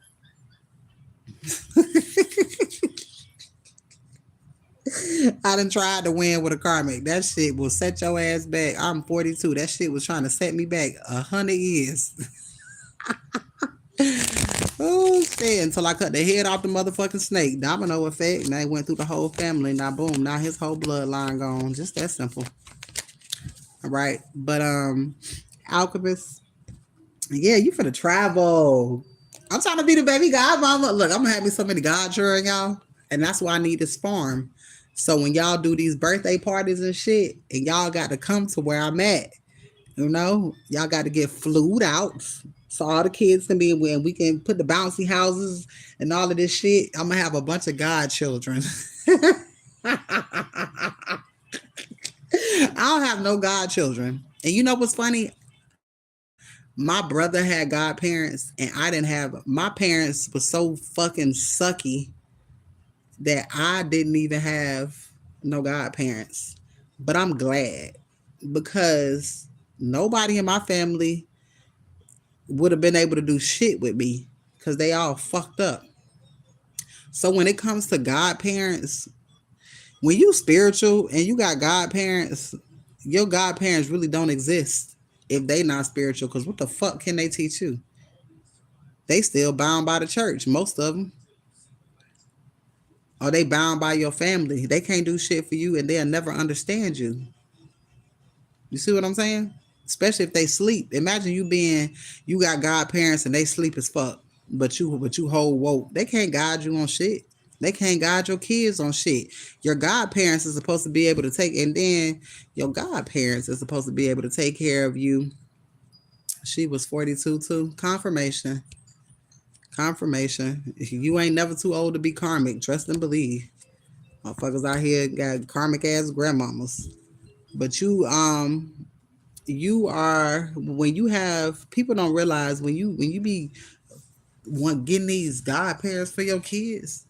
I done tried to win with a karmic. That shit will set your ass back. I'm 42. That shit was trying to set me back 100 years. Oh shit! Until I cut the head off the motherfucking snake. Domino effect. And they went through the whole family. Now boom. Now his whole bloodline gone. Just that simple. All right. But alchemist. Yeah, you finna travel. I'm trying to be the baby godmama. Look, I'm gonna have me so many godchildren, y'all. And that's why I need this farm. So when y'all do these birthday parties and shit, and y'all got to come to where I'm at, y'all got to get flued out. So all the kids can be, and we can put the bouncy houses and all of this shit. I'm gonna have a bunch of godchildren. I don't have no godchildren. And you know what's funny? My brother had godparents, and I didn't have. My parents was so fucking sucky that I didn't even have no godparents. But I'm glad, because nobody in my family would have been able to do shit with me because they all fucked up. So when it comes to godparents, when you spiritual and you got godparents, your godparents really don't exist if they not spiritual. Because what the fuck can they teach you? They still bound by the church, most of them. Or they bound by your family. They can't do shit for you, and they'll never understand you. You see what I'm saying? Especially if they sleep. Imagine you got godparents and they sleep as fuck, but you hold woke. They can't guide you on shit. They can't guide your kids on shit. Your godparents is supposed to be able to take, and then your godparents is supposed to be able to take care of you. She was 42 too. Confirmation. Confirmation. You ain't never too old to be karmic. Trust and believe. Motherfuckers out here got karmic ass grandmamas. But you are, when you have, people don't realize when you be getting these godparents for your kids,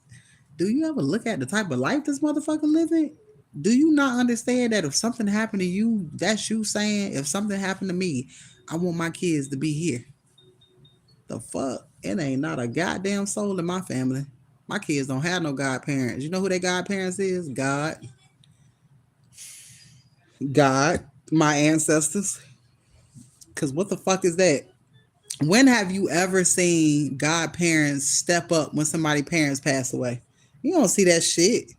do you ever look at the type of life this motherfucker living? Do you not understand that if something happened to you, that's you saying, if something happened to me, I want my kids to be here? The fuck? It ain't not a goddamn soul in my family. My kids don't have no godparents. You know who their godparents is? God. God. My ancestors. Because what the fuck is that? When have you ever seen godparents step up when somebody's parents pass away? You don't see that shit,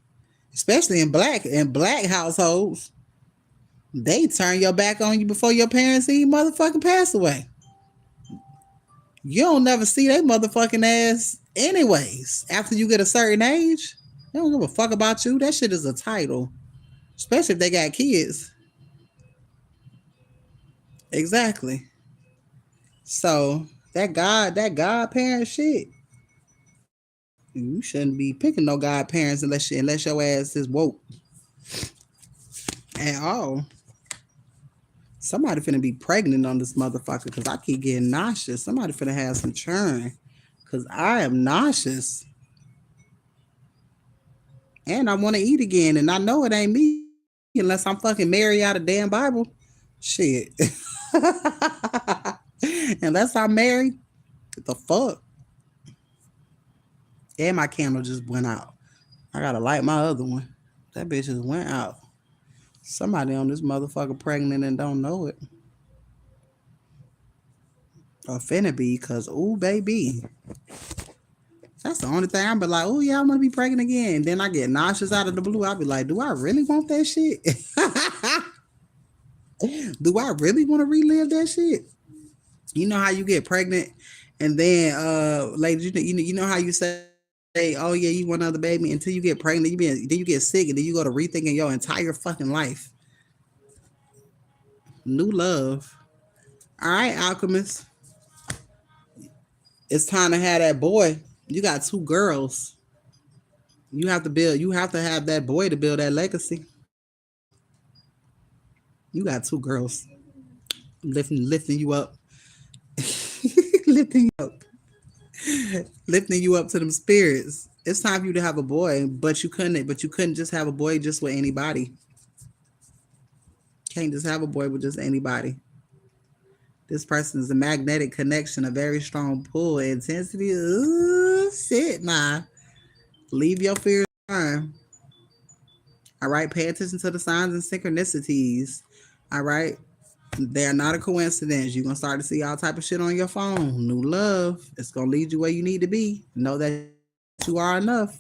especially in black households. They turn your back on you before your parents even motherfucking pass away. You don't never see they motherfucking ass anyways. After you get a certain age, they don't give a fuck about you. That shit is a title, especially if they got kids. Exactly. So that godparent shit, you shouldn't be picking no godparents unless your ass is woke at all. Somebody finna be pregnant on this motherfucker because I keep getting nauseous. Somebody finna have some churn because I am nauseous and I want to eat again. And I know it ain't me unless I'm fucking Mary out of damn Bible. Shit. Unless I'm married, the fuck. And my candle just went out. I gotta light my other one. That bitch just went out. Somebody on this motherfucker pregnant and don't know it. Or finna be, cause ooh baby. That's the only thing I'm be like, oh yeah, I'm gonna be pregnant again. Then I get nauseous out of the blue. I'll be like, do I really want that shit? Do I really want to relive that shit? You know how you get pregnant and then ladies, you know how you say, oh yeah, you want another baby until you get pregnant, then you get sick and then you go to rethinking your entire fucking life. New love. All right, alchemist. It's time to have that boy. You got two girls. You have to have that boy to build that legacy. You got two girls lifting you up. Lifting you up. Lifting you up to them spirits. It's time for you to have a boy, but you couldn't just have a boy just with anybody. Can't just have a boy with just anybody. This person is a magnetic connection, a very strong pull, intensity. Ooh, shit, nah. Leave your fears behind. All right, pay attention to the signs and synchronicities. All right, they're not a coincidence. You're gonna start to see all type of shit on your phone. New love. It's gonna lead you where you need to be. Know that you are enough.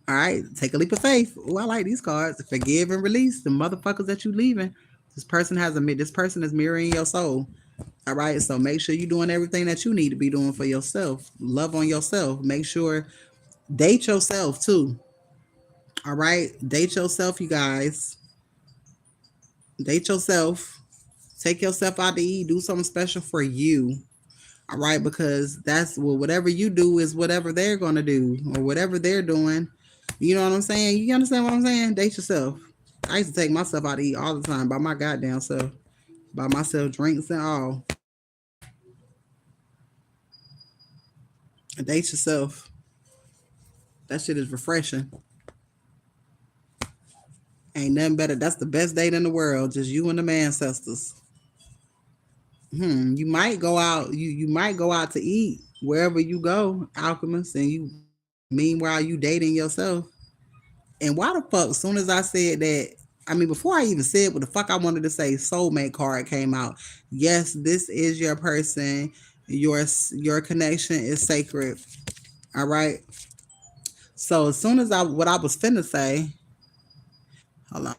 All right, take a leap of faith. Oh, I like these cards. Forgive and release the motherfuckers that you leaving. This person is mirroring your soul. All right, so make sure you're doing everything that you need to be doing for yourself. Love on yourself. Make sure date yourself too. All right, date yourself, you guys. Date yourself. Take yourself out to eat. Do something special for you. All right, because that's whatever you do is whatever they're gonna do or whatever they're doing. You know what I'm saying? You understand what I'm saying? Date yourself. I used to take myself out to eat all the time by my goddamn self, by myself, drinks and all. Date yourself. That shit is refreshing. Ain't nothing better. That's the best date in the world. Just you and the ancestors. You might go out. You might go out to eat wherever you go, alchemist, and you meanwhile you dating yourself. And why the fuck? Soon as I said that, I mean, before I even said what the fuck I wanted to say, soulmate card came out. Yes, this is your person. Your connection is sacred. All right. So as soon as what I was finna say, hold on.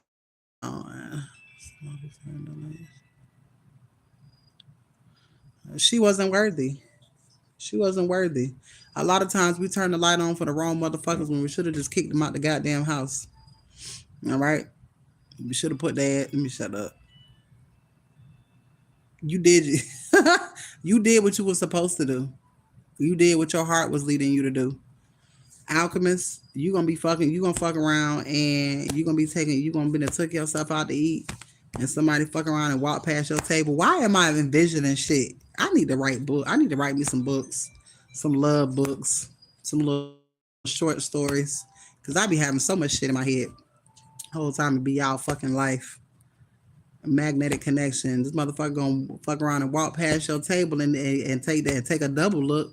She wasn't worthy. She wasn't worthy. A lot of times we turn the light on for the wrong motherfuckers when we should have just kicked them out the goddamn house. All right. We should have put that. Let me shut up. You did. You did what you were supposed to do. You did what your heart was leading you to do. Alchemist, you gonna fuck around and you gonna be to took yourself out to eat and somebody fuck around and walk past your table. Why am I envisioning shit? I need to write me some books, some love books, some little short stories. Cause I be having so much shit in my head whole time to be y'all fucking life. Magnetic connection. This motherfucker gonna fuck around and walk past your table and take a double look.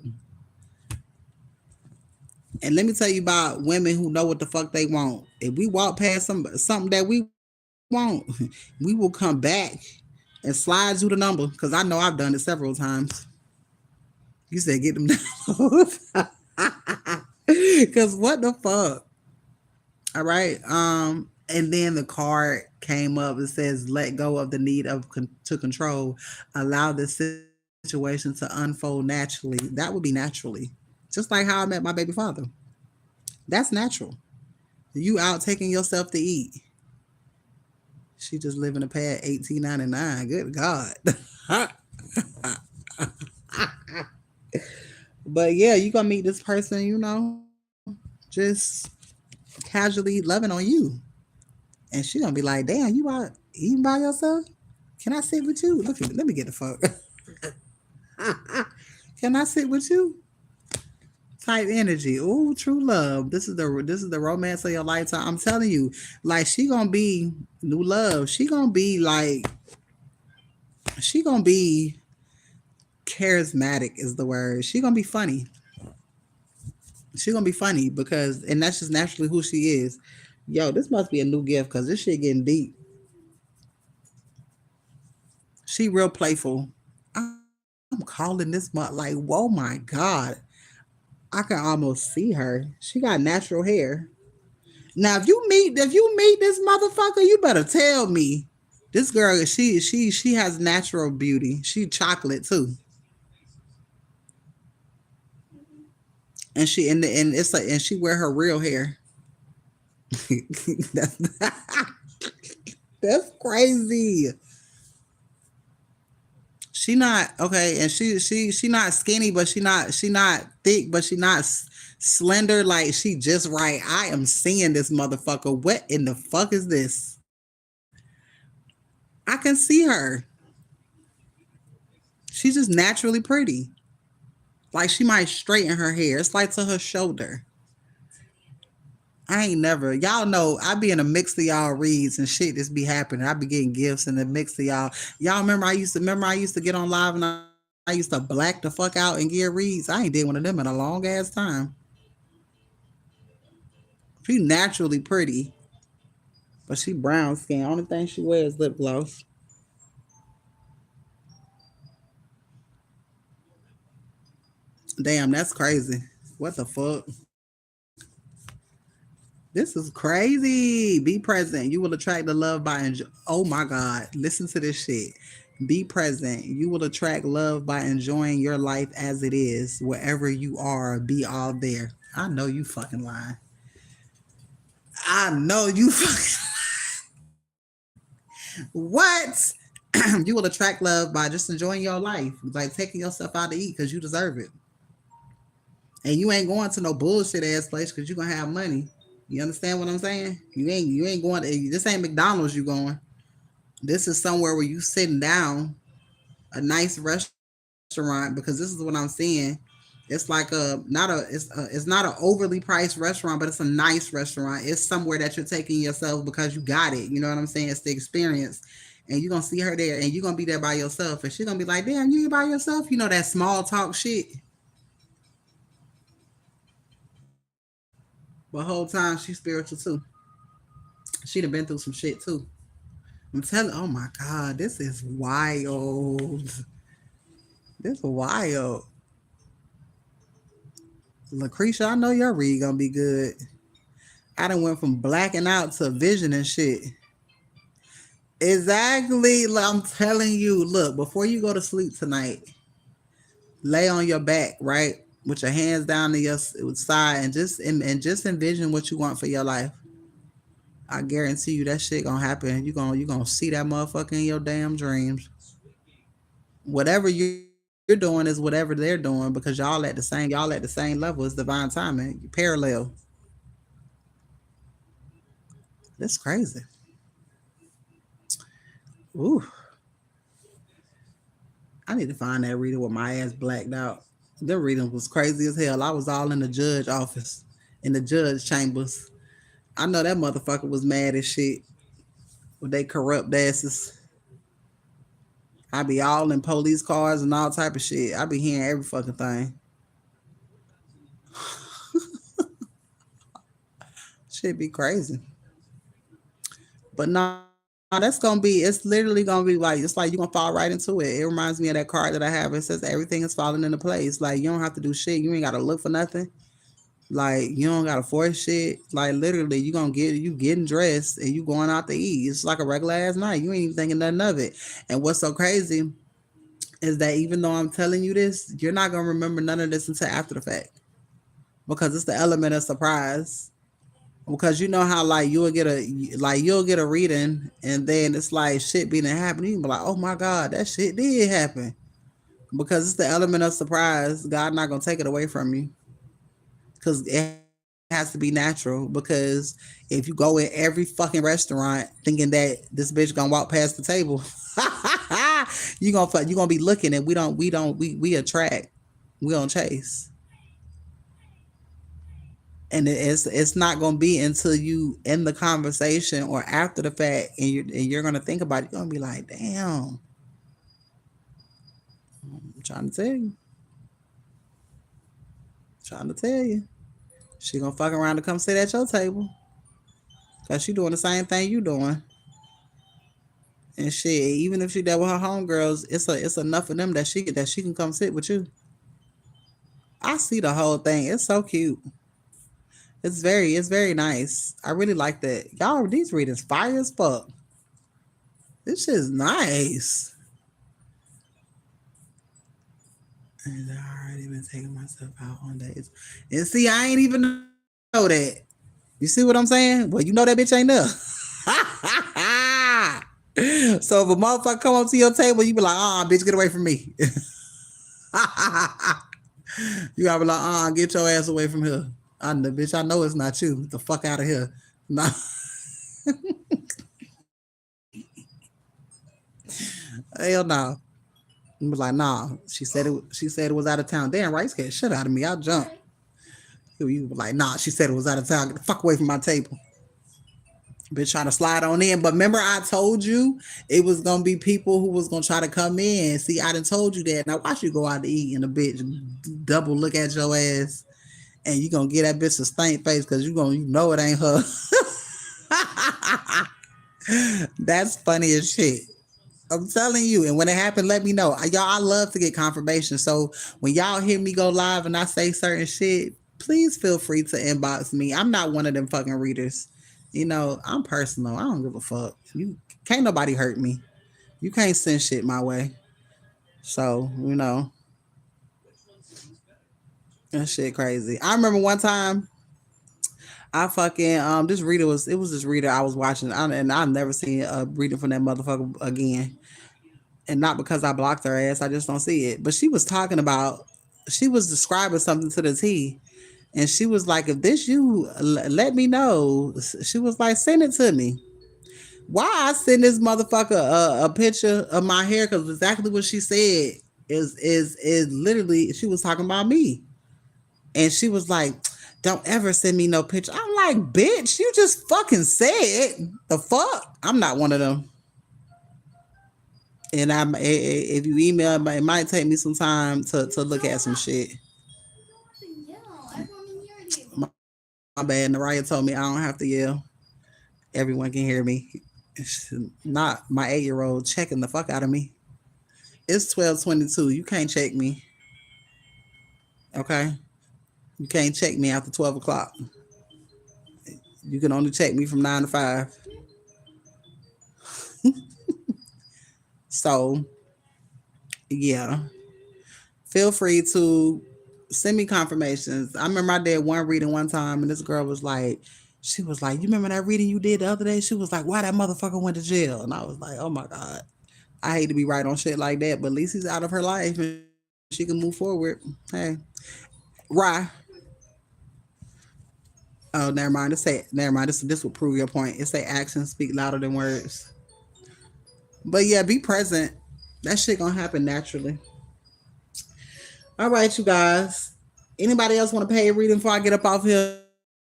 And let me tell you about women who know what the fuck they want. If we walk past something that we want, we will come back and slide you the number because I know I've done it several times. You said get them downloads. Because what the fuck? All right. And then the card came up. It says, "Let go of the need to control. Allow this situation to unfold naturally." That would be naturally, just like how I met my baby father. That's natural. You out taking yourself to eat. She just living a pad 18.99. Good God. But yeah, you gonna meet this person, just casually loving on you, and she gonna be like, "Damn, you out eating by yourself? Can I sit with you? Look at me. Let me get the fuck. Can I sit with you?" Type energy. Ooh, true love. This is the romance of your lifetime. I'm telling you, like she gonna be new love. She gonna be charismatic is the word. She gonna be funny. She gonna be funny because and that's just naturally who she is. Yo, this must be a new gift because this shit getting deep. She real playful. I'm calling this month like, whoa my God. I can almost see her. She got natural hair. Now if you meet this motherfucker, you better tell me. This girl, she has natural beauty. She chocolate too. And it's like and she wear her real hair. that's, that's crazy. She not okay, and she not skinny, but she not thick, but she not slender. Like she just right. I am seeing this motherfucker. What in the fuck is this? I can see her. She's just naturally pretty. Like she might straighten her hair. It's like to her shoulder. I ain't never. Y'all know I be in a mix of y'all reads and shit. This be happening. I be getting gifts in the mix of y'all. Y'all remember I used to get on live and I used to black the fuck out and get reads. I ain't did one of them in a long ass time. She naturally pretty, but she brown skin. Only thing she wears is lip gloss. Damn, that's crazy. What the fuck? This is crazy. Be present. You will attract the love by Oh my God. Listen to this shit. Be present. You will attract love by enjoying your life as it is. Wherever you are, be all there. I know you fucking lying. I know you fucking what? You will attract love by just enjoying your life, like taking yourself out to eat because you deserve it. And you ain't going to no bullshit ass place because you're gonna have money. You understand what I'm saying? You ain't going to this ain't McDonald's you going. This is somewhere where you sitting down, a nice restaurant, because this is what I'm seeing. It's like it's not an overly priced restaurant, but it's a nice restaurant. It's somewhere that you're taking yourself because you got it. You know what I'm saying? It's the experience. And you're gonna see her there and you're gonna be there by yourself. And she's gonna be like, damn, you by yourself? You know that small talk shit. But whole time she's spiritual too. She'd have been through some shit too. I'm telling oh my God, this is wild. This is wild. Lucretia, I know your read gonna be good. I done went from blacking out to vision and shit. Exactly. I'm telling you, look, before you go to sleep tonight, lay on your back, right? With your hands down to your side and just envision what you want for your life. I guarantee you that shit gonna happen. You gonna see that motherfucker in your damn dreams. Whatever you're doing is whatever they're doing because y'all at the same level. It's divine timing. You parallel. That's crazy. Ooh, I need to find that reader with my ass blacked out. The reading was crazy as hell. I was all in the judge office, in the judge chambers. I know that motherfucker was mad as shit with they corrupt asses. I be all in police cars and all type of shit. I be hearing every fucking thing. Shit be crazy. But no, it's literally gonna be it's like you're gonna fall right into it. It reminds me of that card that I have. It says everything is falling into place. Like you don't have to do shit. You ain't gotta look for nothing. Like you don't gotta force shit. Like literally, you getting dressed and you going out to eat. It's like a regular ass night. You ain't even thinking nothing of it. And what's so crazy is that even though I'm telling you this, you're not gonna remember none of this until after the fact because it's the element of surprise. Because you know how like you'll get a reading and then it's like shit being happening. You can be like, oh my god, that shit did happen because it's the element of surprise. God not gonna take it away from you because it has to be natural. Because if you go in every fucking restaurant thinking that this bitch gonna walk past the table, you gonna be looking and we attract, we don't chase, and it's not gonna be until you in the conversation or after the fact and you're gonna think about it. You're gonna be like, damn, I'm trying to tell you, trying to tell you, she gonna fuck around to come sit at your table because she doing the same thing you doing. And shit, even if she there with her homegirls, it's enough of them that she can come sit with you. I see the whole thing. It's so cute. It's very nice. I really like that. Y'all, these readings fire as fuck. This shit is nice. And I already been taking myself out on dates. And see, I ain't even know that. You see what I'm saying? Well, you know that bitch ain't there. So if a motherfucker come up to your table, you be like, bitch, get away from me. You gotta be like, get your ass away from here. I know, bitch, I know it's not you. Get the fuck out of here. Nah. Hell no. You be like, nah. She said it was out of town. Damn right, scared shit out of me. I'll jump. You be like, nah, she said it was out of town. Get the fuck away from my table. Bitch trying to slide on in. But remember I told you it was gonna be people who was gonna try to come in. See, I done told you that. Now watch you go out to eat and a bitch double look at your ass and you gonna get that bitch a stank face because you know it ain't her. That's funny as shit. I'm telling you. And when it happened, let me know. Y'all, I love to get confirmation. So when y'all hear me go live and I say certain shit, please feel free to inbox me. I'm not one of them fucking readers. You know, I'm personal. I don't give a fuck. You can't nobody hurt me. You can't send shit my way. So, that shit crazy. I remember one time I fucking this reader was it was this reader I was watching and I've never seen a reading from that motherfucker again. And not because I blocked her ass, I just don't see it. But she was describing something to the T, and she was like, "If this you, let me know." She was like, "Send it to me." Why I send this motherfucker a picture of my hair? Because exactly what she said is literally she was talking about me, and she was like, "Don't ever send me no picture." I'm like, "Bitch, you just fucking said the fuck." I'm not one of them. And if you email, it might take me some time to look at some shit. Yeah, everyone can hear you. My bad. Naraya told me I don't have to yell. Everyone can hear me. Not my 8-year-old checking the fuck out of me. It's 12:22. You can't check me. Okay. You can't check me after 12 o'clock. You can only check me from 9 to 5. So yeah. Feel free to send me confirmations. I remember I did one reading one time, and this girl was like, she was like, "You remember that reading you did the other day?" She was like, "Why that motherfucker went to jail?" And I was like, "Oh my god, I hate to be right on shit like that, but at least he's out of her life and she can move forward." Hey, Rye. Oh, never mind. This will prove your point. It say actions speak louder than words. But yeah, be present. That shit gonna happen naturally. All right, you guys. Anybody else want to pay a reading before I get up off here?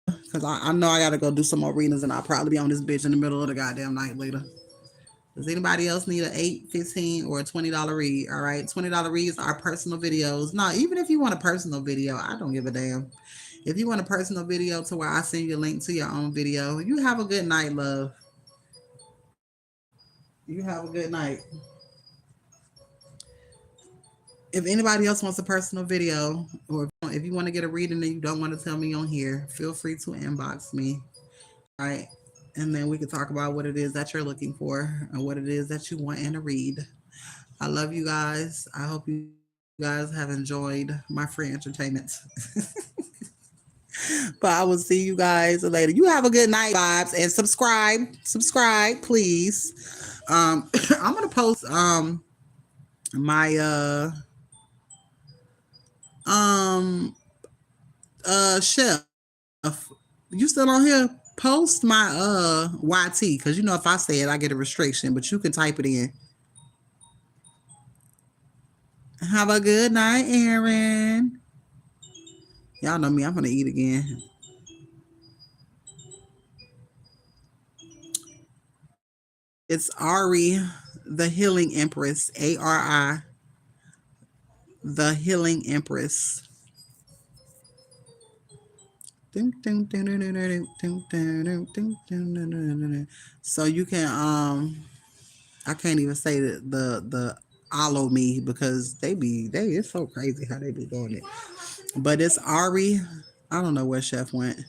Because I know I got to go do some more readings and I'll probably be on this bitch in the middle of the goddamn night later. Does anybody else need an 8, 15, or a $20 read? All right. $20 reads are personal videos. No, even if you want a personal video, I don't give a damn. If you want a personal video to where I send you a link to your own video, you have a good night, love. You have a good night. If anybody else wants a personal video, or if you want If you want to get a reading and you don't want to tell me on here, feel free to inbox me. All right. And then we can talk about what it is that you're looking for and what it is that you want in a read. I love you guys. I hope you guys have enjoyed my free entertainment. But I will see you guys later. You have a good night, vibes, and subscribe, please. I'm gonna post my um chef. You still on here? Post my YT because you know if I say it, I get a restriction, but you can type it in. Have a good night, Aaron. Y'all know me. I'm gonna eat again. It's Ari, the Healing Empress. ARI, the Healing Empress. So you can I can't even say the follow me because they it's so crazy how they be doing it. But it's Ari. I don't know where Chef went.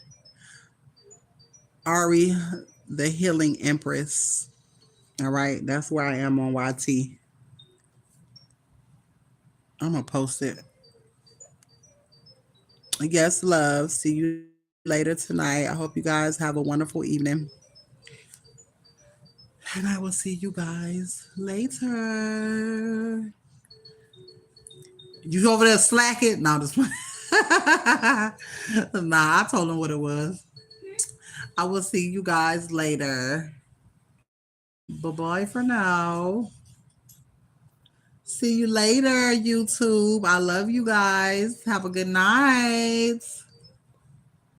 Ari, the Healing Empress. All right, that's where I am on YT. I'm gonna post it. Yes, love. See you later tonight. I hope you guys have a wonderful evening. And I will see you guys later. You over there slacking? No, just nah. I told him what it was. I will see you guys later. Bye bye for now. See you later, YouTube. I love you guys. Have a good night.